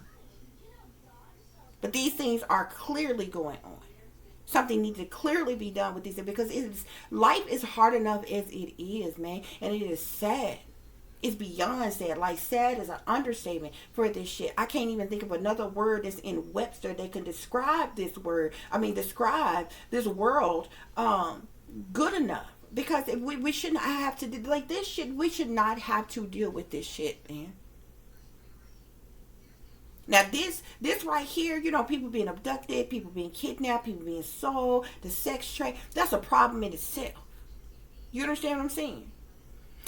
But these things are clearly going on. Something needs to clearly be done with these, because life is hard enough as it is, man. And it is sad. It's beyond sad. Like, sad is an understatement for this shit. I can't even think of another word that's in Webster that can describe this word. I mean, describe this world good enough. Because if we shouldn't have to, like, this shit, we should not have to deal with this shit, man. Now this right here, you know, people being abducted, people being kidnapped, people being sold, the sex trade, that's a problem in itself. You understand what I'm saying?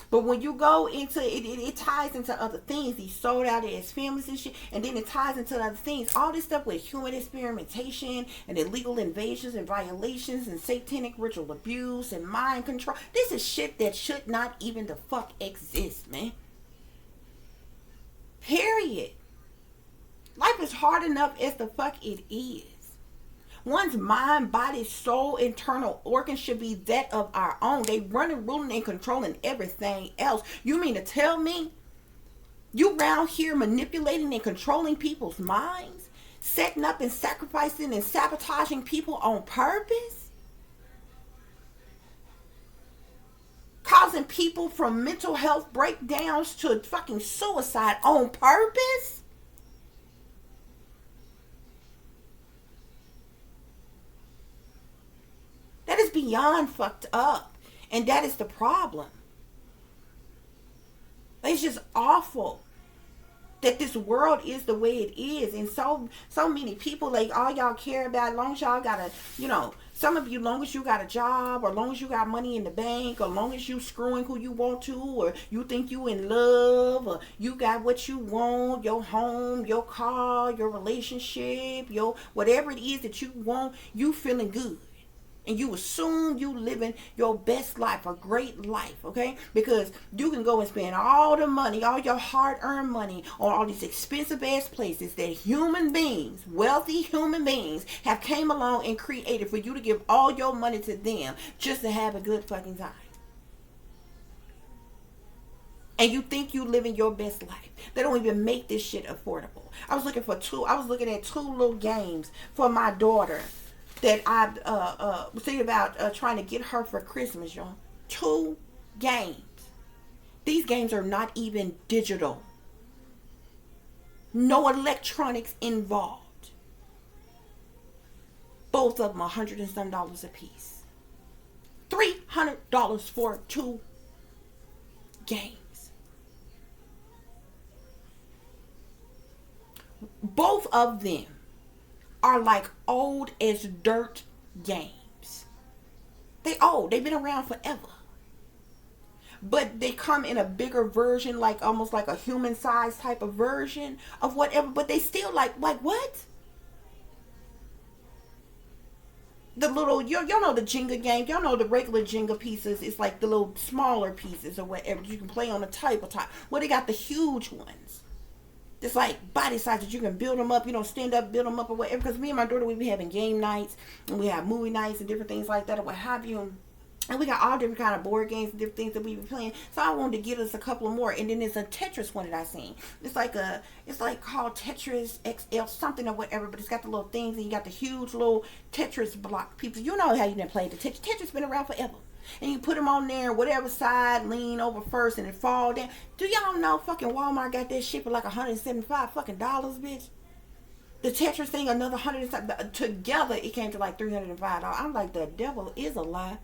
But when you go into it, it ties into other things. These sold out as families and shit, and then it ties into other things. All this stuff with human experimentation and illegal invasions and violations and satanic ritual abuse and mind control. This is shit that should not even the fuck exist, man. Period. Life is hard enough as the fuck it is. One's mind, body, soul, internal organs should be that of our own. They running, ruling, and controlling everything else. You mean to tell me you around here manipulating and controlling people's minds? Setting up and sacrificing and sabotaging people on purpose? Causing people from mental health breakdowns to fucking suicide on purpose? That is beyond fucked up. And that is the problem. It's just awful that this world is the way it is. And so many people, like, all y'all care about, as long as y'all got a, you know, some of you, long as you got a job, or long as you got money in the bank, or long as you screwing who you want to, or you think you in love, or you got what you want, your home, your car, your relationship, your whatever it is that you want, you feeling good. And you assume you living your best life, a great life, okay? Because you can go and spend all the money, all your hard-earned money on all these expensive-ass places that human beings, wealthy human beings, have came along and created for you to give all your money to them just to have a good fucking time. And you think you living your best life. They don't even make this shit affordable. I was looking at two little games for my daughter that I was thinking about trying to get her for Christmas, y'all. 2 games. These games are not even digital. No electronics involved. Both of them $100 and some a piece. $300 for 2 games. Both of them are like old as dirt games. They old. They've been around forever. But they come in a bigger version, like almost like a human size type of version of whatever. But they still like what? The little, y'all know the Jenga game. Y'all know the regular Jenga pieces. It's like the little smaller pieces or whatever. You can play on a tabletop. Well, they got the huge ones. It's like body size that you can build them up, you know, stand up, build them up or whatever. Because me and my daughter, we be having game nights and we have movie nights and different things like that or what have you. And we got all different kind of board games and different things that we be playing. So I wanted to get us a couple of more. And then there's a Tetris one that I seen. It's like called Tetris XL something or whatever. But it's got the little things and you got the huge little Tetris block. People, you know how you didn't play the Tetris. Tetris been around forever. And you put them on there, whatever side, lean over first, and it fall down. Do y'all know fucking Walmart got that shit for like $175 fucking dollars, bitch? The Tetris thing, another $100. Together, it came to like $305. I'm like, the devil is a lie.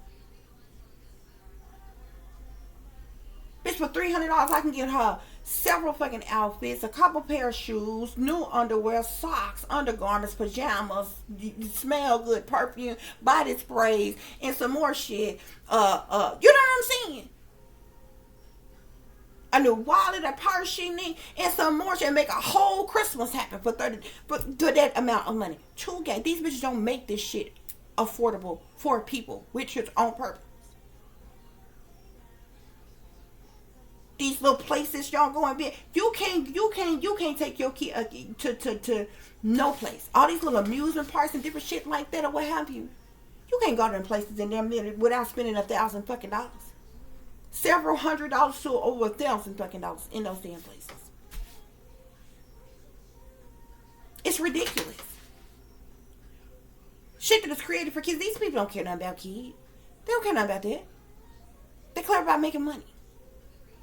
Bitch, for $300, I can get her several fucking outfits, a couple pair of shoes, new underwear, socks, undergarments, pajamas, smell good, perfume, body sprays, and some more shit. You know what I'm saying? A new wallet, a purse she need, and some more shit. Make a whole Christmas happen for that amount of money. 2 games. These bitches don't make this shit affordable for people, which is on purpose. These little places y'all go and be, you can't take your kid to no place. All these little amusement parks and different shit like that or what have you. You can't go to them places in them without spending $1,000 fucking dollars. Several $100s to over $1,000 fucking dollars in those damn places. It's ridiculous. Shit that is created for kids. These people don't care nothing about kids. They don't care nothing about that. They care about making money.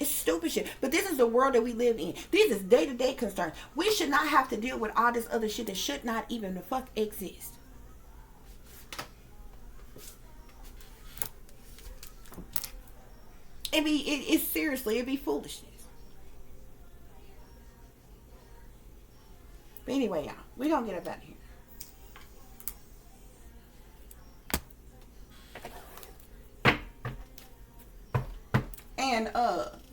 It's stupid shit. But this is the world that we live in. These is day-to-day concerns. We should not have to deal with all this other shit that should not even the fuck exist. It's seriously, it'd be foolishness. But anyway, y'all, we gonna get up out of here. And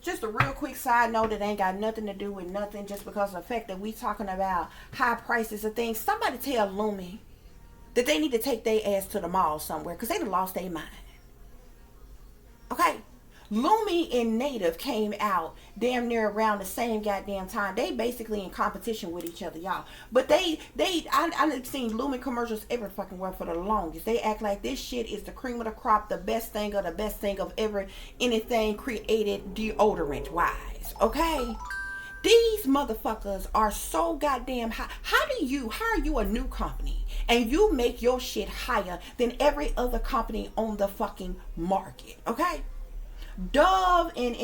just a real quick side note that ain't got nothing to do with nothing, just because of the fact that we talking about high prices of things. Somebody tell Lumi that they need to take their ass to the mall somewhere, because they done lost their mind. Okay? Lumi and Native came out damn near around the same goddamn time. They basically in competition with each other, y'all. But I've seen Lumi commercials every fucking where for the longest. They act like this shit is the cream of the crop, the best thing of the best thing of ever anything created deodorant wise. Okay? These motherfuckers are so goddamn high. How are you a new company and you make your shit higher than every other company on the fucking market? Okay? Dove and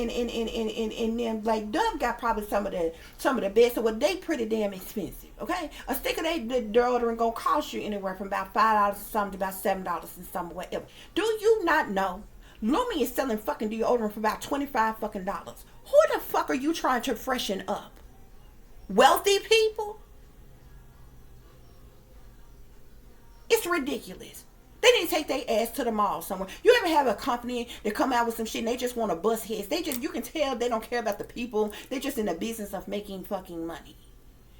them, like Dove got probably some of the best, so they pretty damn expensive. Okay, a stick of their deodorant gonna cost you anywhere from about $5 to something to about $7 and some whatever. Do you not know Lumi is selling fucking deodorant for about $25 fucking dollars? Who the fuck are you trying to freshen up? Wealthy people? It's ridiculous. They need to take their ass to the mall somewhere. You ever have a company that come out with some shit and they just want to bust heads? You can tell they don't care about the people. They're just in the business of making fucking money.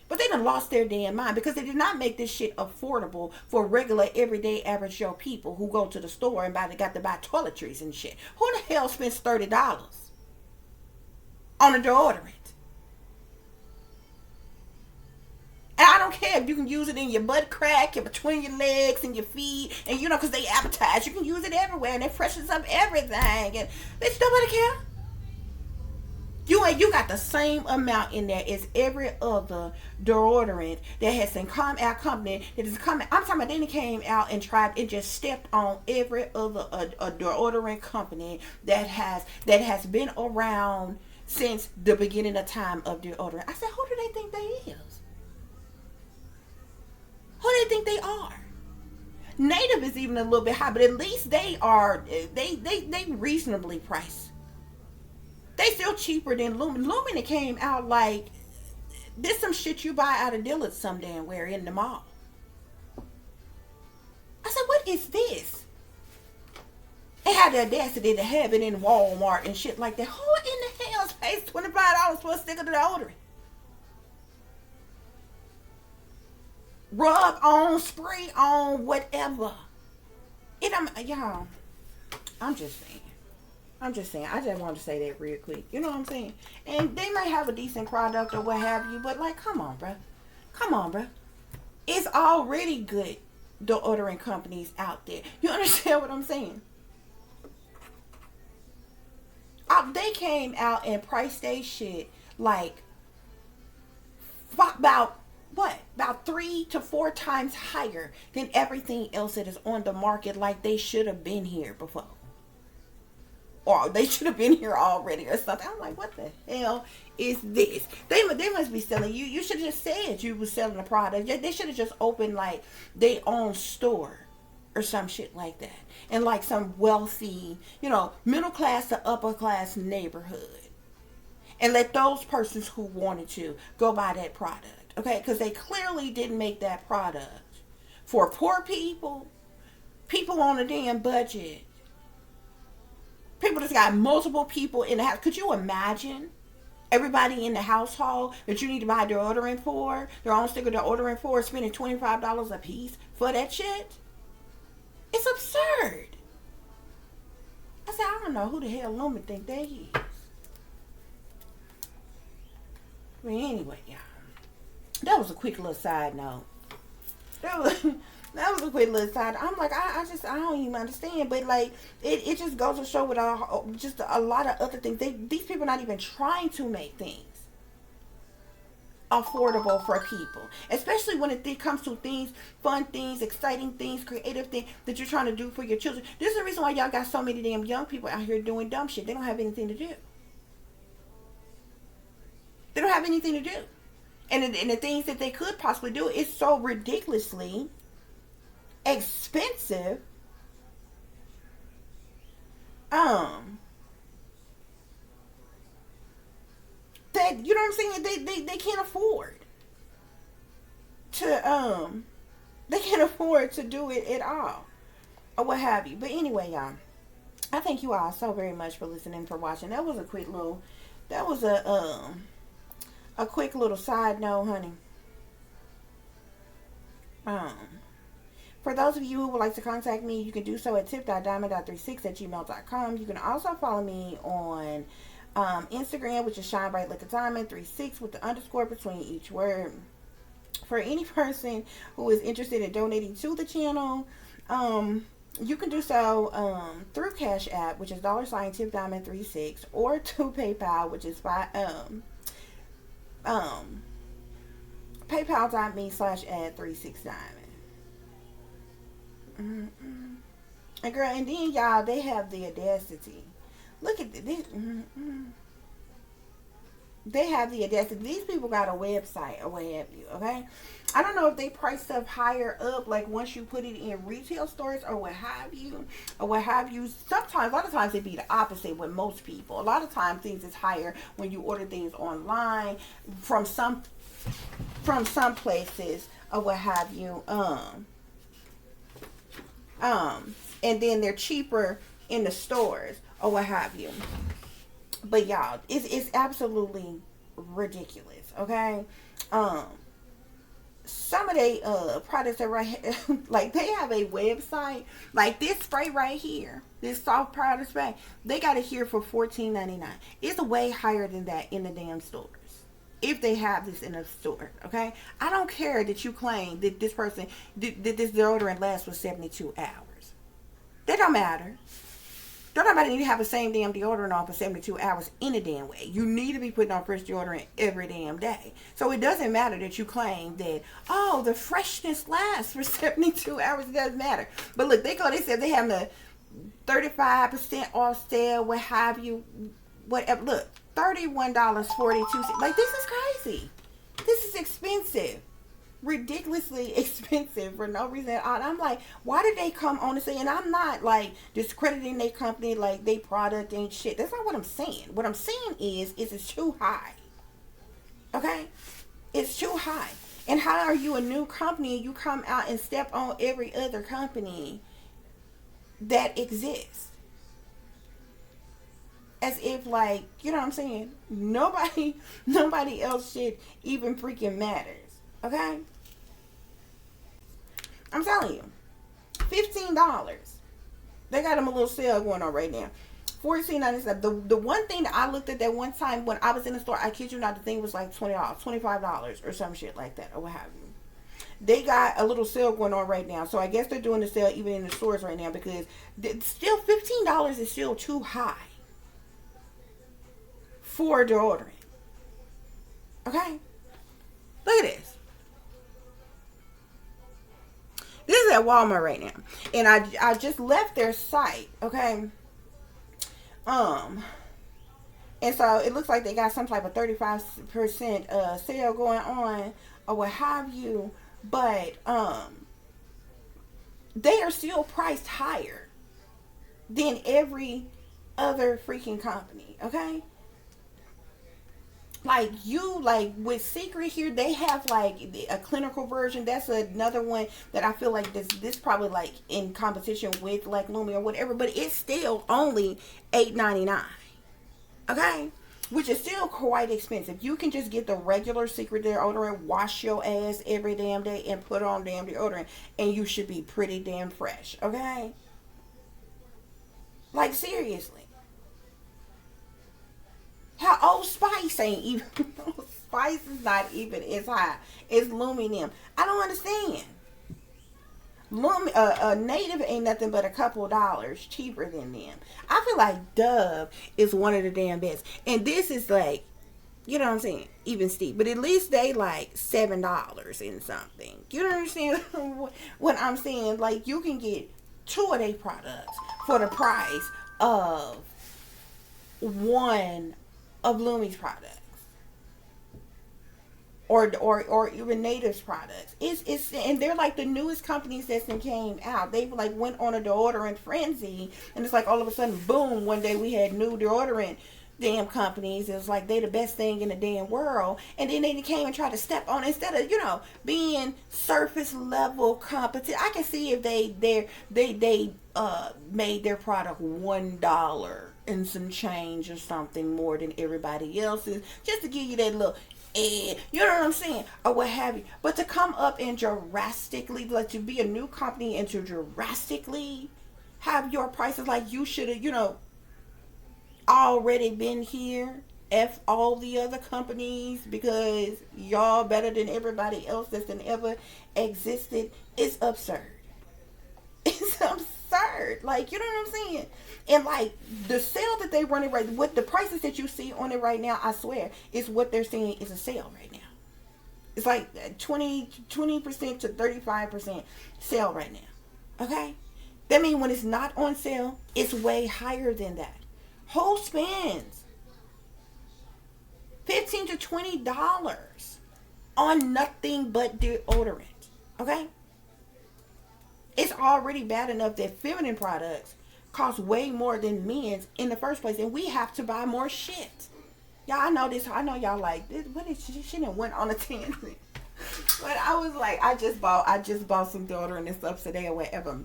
But they done lost their damn mind because they did not make this shit affordable for regular, everyday, average Joe people who go to the store and got to buy toiletries and shit. Who the hell spends $30 on a deodorant? And I don't care if you can use it in your butt crack, between your legs and your feet, and because they advertise, you can use it everywhere, and it freshens up everything, and bitch, nobody care. You got the same amount in there as every other deodorant that has been our company that is coming. I'm talking about they came out and tried and just stepped on every other a deodorant company that has been around since the beginning of time of deodorant. I said, who do they think they is? Who do they think they are? Native is even a little bit high, but at least they reasonably priced. They still cheaper than Lumen. Lumen came out like this some shit you buy out of Dillard's some damn where in the mall. I said, what is this? They had the audacity to have it in Walmart and shit like that. Who in the hell pays $25 for a stick of deodorant? Rub on, spray on, whatever. Y'all, I'm just saying. I just wanted to say that real quick. You know what I'm saying? And they might have a decent product or what have you, but like, come on, bruh. It's already good deodorant companies out there. You understand what I'm saying? They came out and priced their shit like about 3 to 4 times higher than everything else that is on the market, like they should have been here before. Or they should have been here already or something. I'm like, what the hell is this? They must be selling you. You should have just said you was selling a product. They should have just opened like their own store or some shit like that. In like some wealthy, middle class to upper class neighborhood. And let those persons who wanted to go buy that product. Okay, because they clearly didn't make that product for poor people on a damn budget, people that's got multiple people in the house. Could you imagine everybody in the household that you need to buy deodorant for, their own stick of deodorant for, spending $25 a piece for that shit? It's absurd. I said, I don't know who the hell Lumen think they is. But anyway, y'all. That was a quick little side note. That was a quick little side. I'm like, I don't even understand. But like, it just goes to show with just a lot of other things. These people are not even trying to make things affordable for people, especially when it comes to things, fun things, exciting things, creative things that you're trying to do for your children. This is the reason why y'all got so many damn young people out here doing dumb shit. They don't have anything to do. They don't have anything to do. And the things that they could possibly do is so ridiculously expensive. That, you know what I'm saying, they can't afford to they can't afford to do it at all, or what have you. But anyway, y'all, I thank you all so very much for listening, for watching. That was a quick little, that was a quick little side note, honey. For those of you who would like to contact me, you can do so at tip.diamond.36@gmail.com. You can also follow me on Instagram, which is Shine Bright Like a Diamond 36 with the underscore between each word. For any person who is interested in donating to the channel, you can do so through Cash App, which is $tip Diamond 36, or to PayPal, which is PayPal.me/@36diamond. And girl, and then y'all, they have the audacity. Look at this. They have the audacity. These people got a website or what have you, okay? I don't know if they price stuff higher up, like once you put it in retail stores or what have you. Sometimes, a lot of times it be the opposite with most people. A lot of times things is higher when you order things online from some places or what have you. And then they're cheaper in the stores or what have you. But y'all, it's absolutely ridiculous, okay? Some of they products are right here, like they have a website, like this spray right here, this soft powder spray, they got it here for $14.99. It's way higher than that in the damn stores, if they have this in a store, okay? I don't care that you claim that this person, that this deodorant lasts for 72 hours. That don't matter. Don't nobody need to have the same damn deodorant on for 72 hours any damn way. You need to be putting on fresh deodorant every damn day. So it doesn't matter that you claim that, oh, the freshness lasts for 72 hours. It doesn't matter. But look, they said they have the 35% off sale, what have you, whatever. Look, $31.42. Like, this is crazy. This is expensive. Ridiculously expensive for no reason. I'm like, why did they come on and say? And I'm not like discrediting their company, like they product ain't shit. That's not what I'm saying. What I'm saying is it's too high. Okay, it's too high. And how are you a new company? You come out and step on every other company that exists, as if, like, you know what I'm saying? Nobody else shit even freaking matters. Okay? I'm telling you, $15. They got them a little sale going on right now. $14.97. The one thing that I looked at that one time when I was in the store, I kid you not, the thing was like $20, $25 or some shit like that, or what have you. They got a little sale going on right now, so I guess they're doing the sale even in the stores right now, because still $15 is still too high for deodorant. Okay? Look at this. This is at Walmart right now. And I just left their site, okay? And so it looks like they got some type of 35% sale going on or what have you. But they are still priced higher than every other freaking company, okay? Like with Secret here, they have like a clinical version. That's another one that I feel like this probably like in competition with like Lumi or whatever, but it's still only $8.99. Okay? Which is still quite expensive. You can just get the regular Secret deodorant, wash your ass every damn day, and put on damn deodorant, and you should be pretty damn fresh. Okay? Like, seriously. How Old Spice ain't even, Spice is not even as high as Lumi them. I don't understand. Lumi, Native ain't nothing but a couple dollars cheaper than them. I feel like Dove is one of the damn best. And this is like, you know what I'm saying, even steep. But at least they like $7 and something. You don't understand what I'm saying? Like, you can get 2 of their products for the price of one of Lumi's products. or even Native's products. It's and they're like the newest companies that came out. They like went on a deodorant frenzy, and it's like all of a sudden, boom! One day we had new deodorant damn companies. It was like they the best thing in the damn world, and then they came and tried to step on instead of being surface level competent. I can see if they made their product $1 and some change or something more than everybody else's, just to give you that little you know what I'm saying, or what have you. But to come up and drastically, like to be a new company and to drastically have your prices like you should have, already been here. F all the other companies because y'all better than everybody else that's been ever existed. It's absurd. It's absurd. Like, you know what I'm saying? And like the sale that they running right, with the prices that you see on it right now, I swear, is what they're saying is a sale right now. It's like 20% to 35% sale right now. Okay? That means when it's not on sale, it's way higher than that. Who spends $15 to $20 on nothing but deodorant? Okay? It's already bad enough that feminine products cost way more than men's in the first place, and we have to buy more shit. Y'all, I know this. I know y'all like this. What is she done went on a tangent? But I was like, I just bought some deodorant and stuff today or whatever.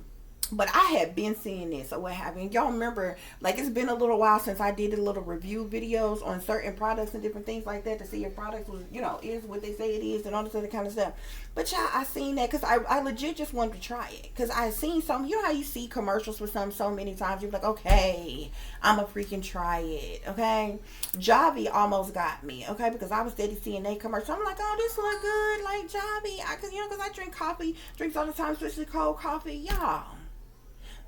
But I had been seeing this or what have you. Y'all remember, like, it's been a little while since I did a little review videos on certain products and different things like that to see if products was, is what they say it is and all this other kind of stuff. But y'all, I seen that because I legit just wanted to try it. Because I seen some, how you see commercials for something so many times. You're like, okay, I'm a freaking try it. Okay. Javi almost got me. Okay. Because I was steady seeing that commercial. I'm like, oh, this look good. Like Javi. Because I drink coffee, drinks all the time, especially cold coffee. Y'all.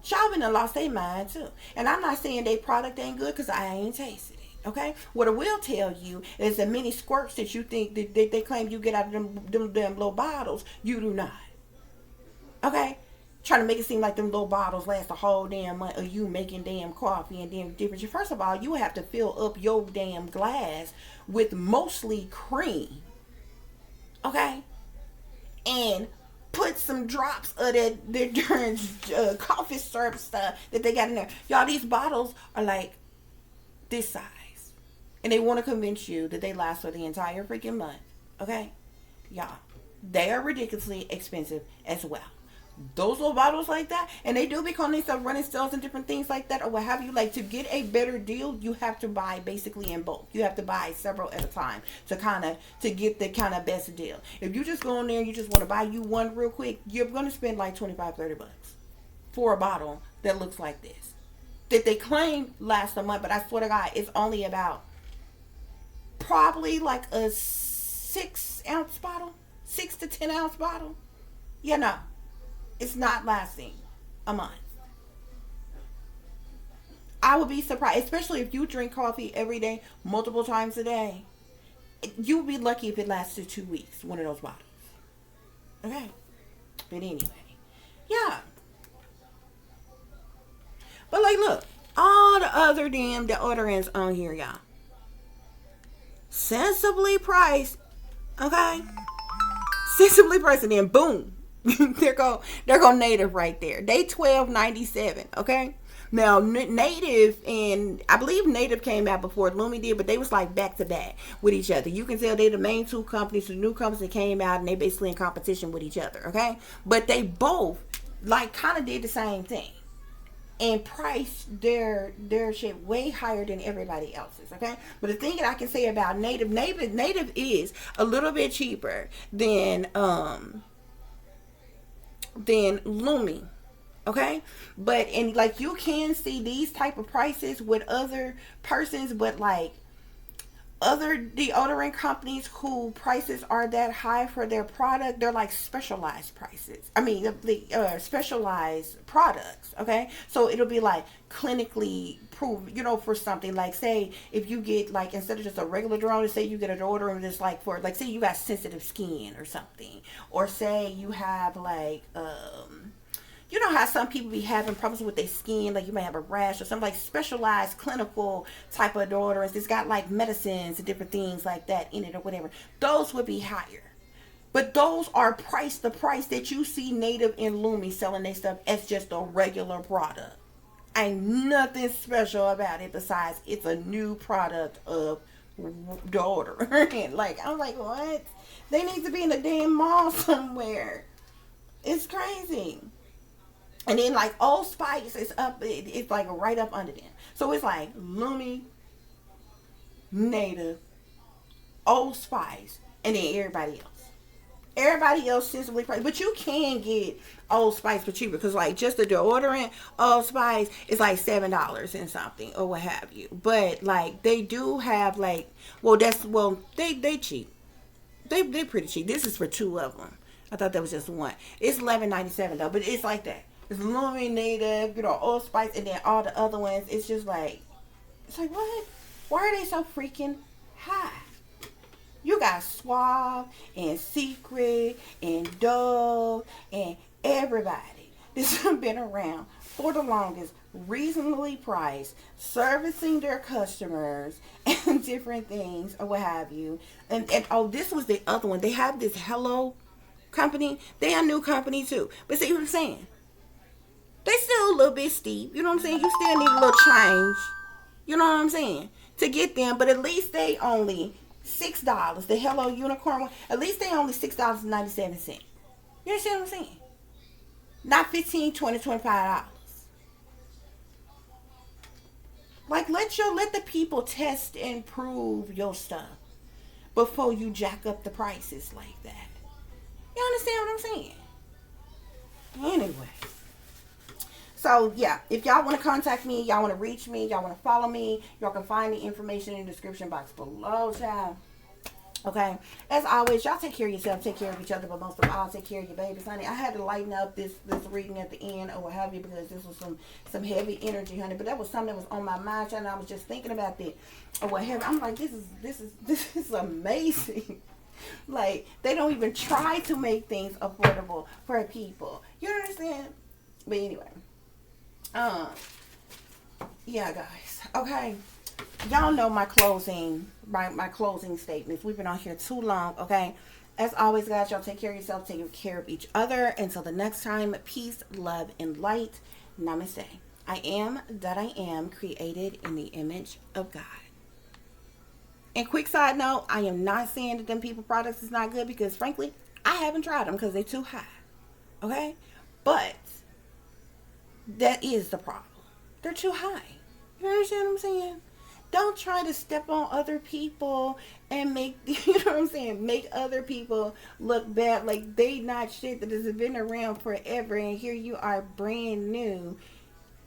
Y'all been lost their mind too. And I'm not saying their product ain't good because I ain't tasted it. Okay? What I will tell you is the many squirts that you think that they claim you get out of them little bottles, you do not. Okay? Trying to make it seem like them little bottles last a whole damn month of you making damn coffee and damn different. First of all, you have to fill up your damn glass with mostly cream. Okay? And put some drops of that coffee syrup stuff that they got in there. Y'all, these bottles are like this size. And they want to convince you that they last for the entire freaking month. Okay? Y'all, they are ridiculously expensive as well. Those little bottles like that, and they do be calling themselves running sales and different things like that or what have you. Like, to get a better deal, you have to buy basically in bulk. You have to buy several at a time to get the kind of best deal. If you just go in there and you just want to buy you one real quick, you're going to spend like $25-$30 for a bottle that looks like this, that they claim lasts a month, but I swear to God, it's only about probably like a 6-ounce bottle, 6 to 10 ounce bottle. It's not lasting a month. I would be surprised, especially if you drink coffee every day, multiple times a day. You would be lucky if it lasted 2 weeks, one of those bottles. Okay? But anyway. Yeah. But like, look. All the other damn deodorants on here, y'all. Sensibly priced. Okay? Sensibly priced, and then boom. They're go Native right there. They $12.97. Okay. Now Native, and I believe Native came out before Lumi did, but they was like back to back with each other. You can tell they're the main two companies, the new companies that came out, and they basically in competition with each other. Okay. But they both like kind of did the same thing and priced their shit way higher than everybody else's. Okay. But the thing that I can say about Native is a little bit cheaper than Lumi. Okay, but and like you can see these type of prices with other persons, but like other deodorant companies who prices are that high for their product, they're like specialized prices. I mean, the specialized products. Okay, so it'll be like clinically proved, for something. Like, say if you get like, instead of just a regular deodorant, say you get a deodorant that's like for, like, say you got sensitive skin or something, or say you have like you know how some people be having problems with their skin, like you may have a rash or some like specialized clinical type of deodorants. It's got like medicines and different things like that in it or whatever. Those would be higher. But those are priced the price that you see Native and Lumi selling their stuff as just a regular product. Ain't nothing special about it besides it's a new product of deodorant. Like, I'm like, what? They need to be in a damn mall somewhere. It's crazy. And then like Old Spice is up, it's like right up under them. So it's like Lumi, Native, Old Spice, and then everybody else. Everybody else sensibly priced, but you can get Old Spice for cheaper because like just the deodorant Old Spice is like $7 and something or what have you. But like they do have like, they cheap. They pretty cheap. This is for two of them. I thought that was just one. It's $11.97 though, but it's like that. It's Lumi, Native, Old Spice, and then all the other ones. It's just like, it's like what? Why are they so freaking high? You got Suave and Secret and Dove and everybody. This has been around for the longest, reasonably priced, servicing their customers and different things or what have you. And oh, this was the other one. They have this Hello company. They a new company too. But see what I'm saying? They still a little bit steep. You know what I'm saying? You still need a little change. You know what I'm saying? To get them. But at least they only $6. The Hello Unicorn one. At least they only $6.97. You understand what I'm saying? Not $15, $20, $25. Like let the people test and prove your stuff before you jack up the prices like that. You understand what I'm saying? Anyway. So, yeah, if y'all want to contact me, y'all want to reach me, y'all want to follow me, y'all can find the information in the description box below, child. Okay? As always, y'all take care of yourself, take care of each other, but most of all, take care of your babies, honey. I had to lighten up this reading at the end or what have you because this was some heavy energy, honey. But that was something that was on my mind, child, and I was just thinking about that or what have you. I'm like, this is amazing. Like, they don't even try to make things affordable for people. You understand? But anyway. Yeah, guys. Okay. Y'all know my closing statements. We've been on here too long, okay? As always, guys, y'all take care of yourself, take care of each other. Until the next time, peace, love, and light. Namaste. I am that I am, created in the image of God. And quick side note, I am not saying that them people products is not good because, frankly, I haven't tried them because they're too high. Okay? But that is the problem. They're too high. You understand what I'm saying? Don't try to step on other people and make, you know what I'm saying, make other people look bad like they not shit that has been around forever and here you are brand new.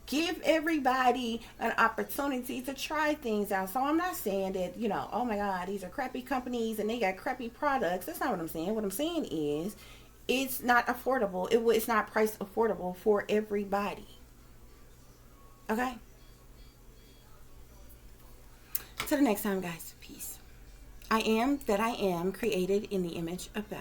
Give everybody an opportunity to try things out. So I'm not saying that, oh my God, these are crappy companies and they got crappy products. That's not what I'm saying. What I'm saying is it's not affordable. It's not priced affordable for everybody. Okay? Till the next time, guys. Peace. I am that I am, created in the image of God.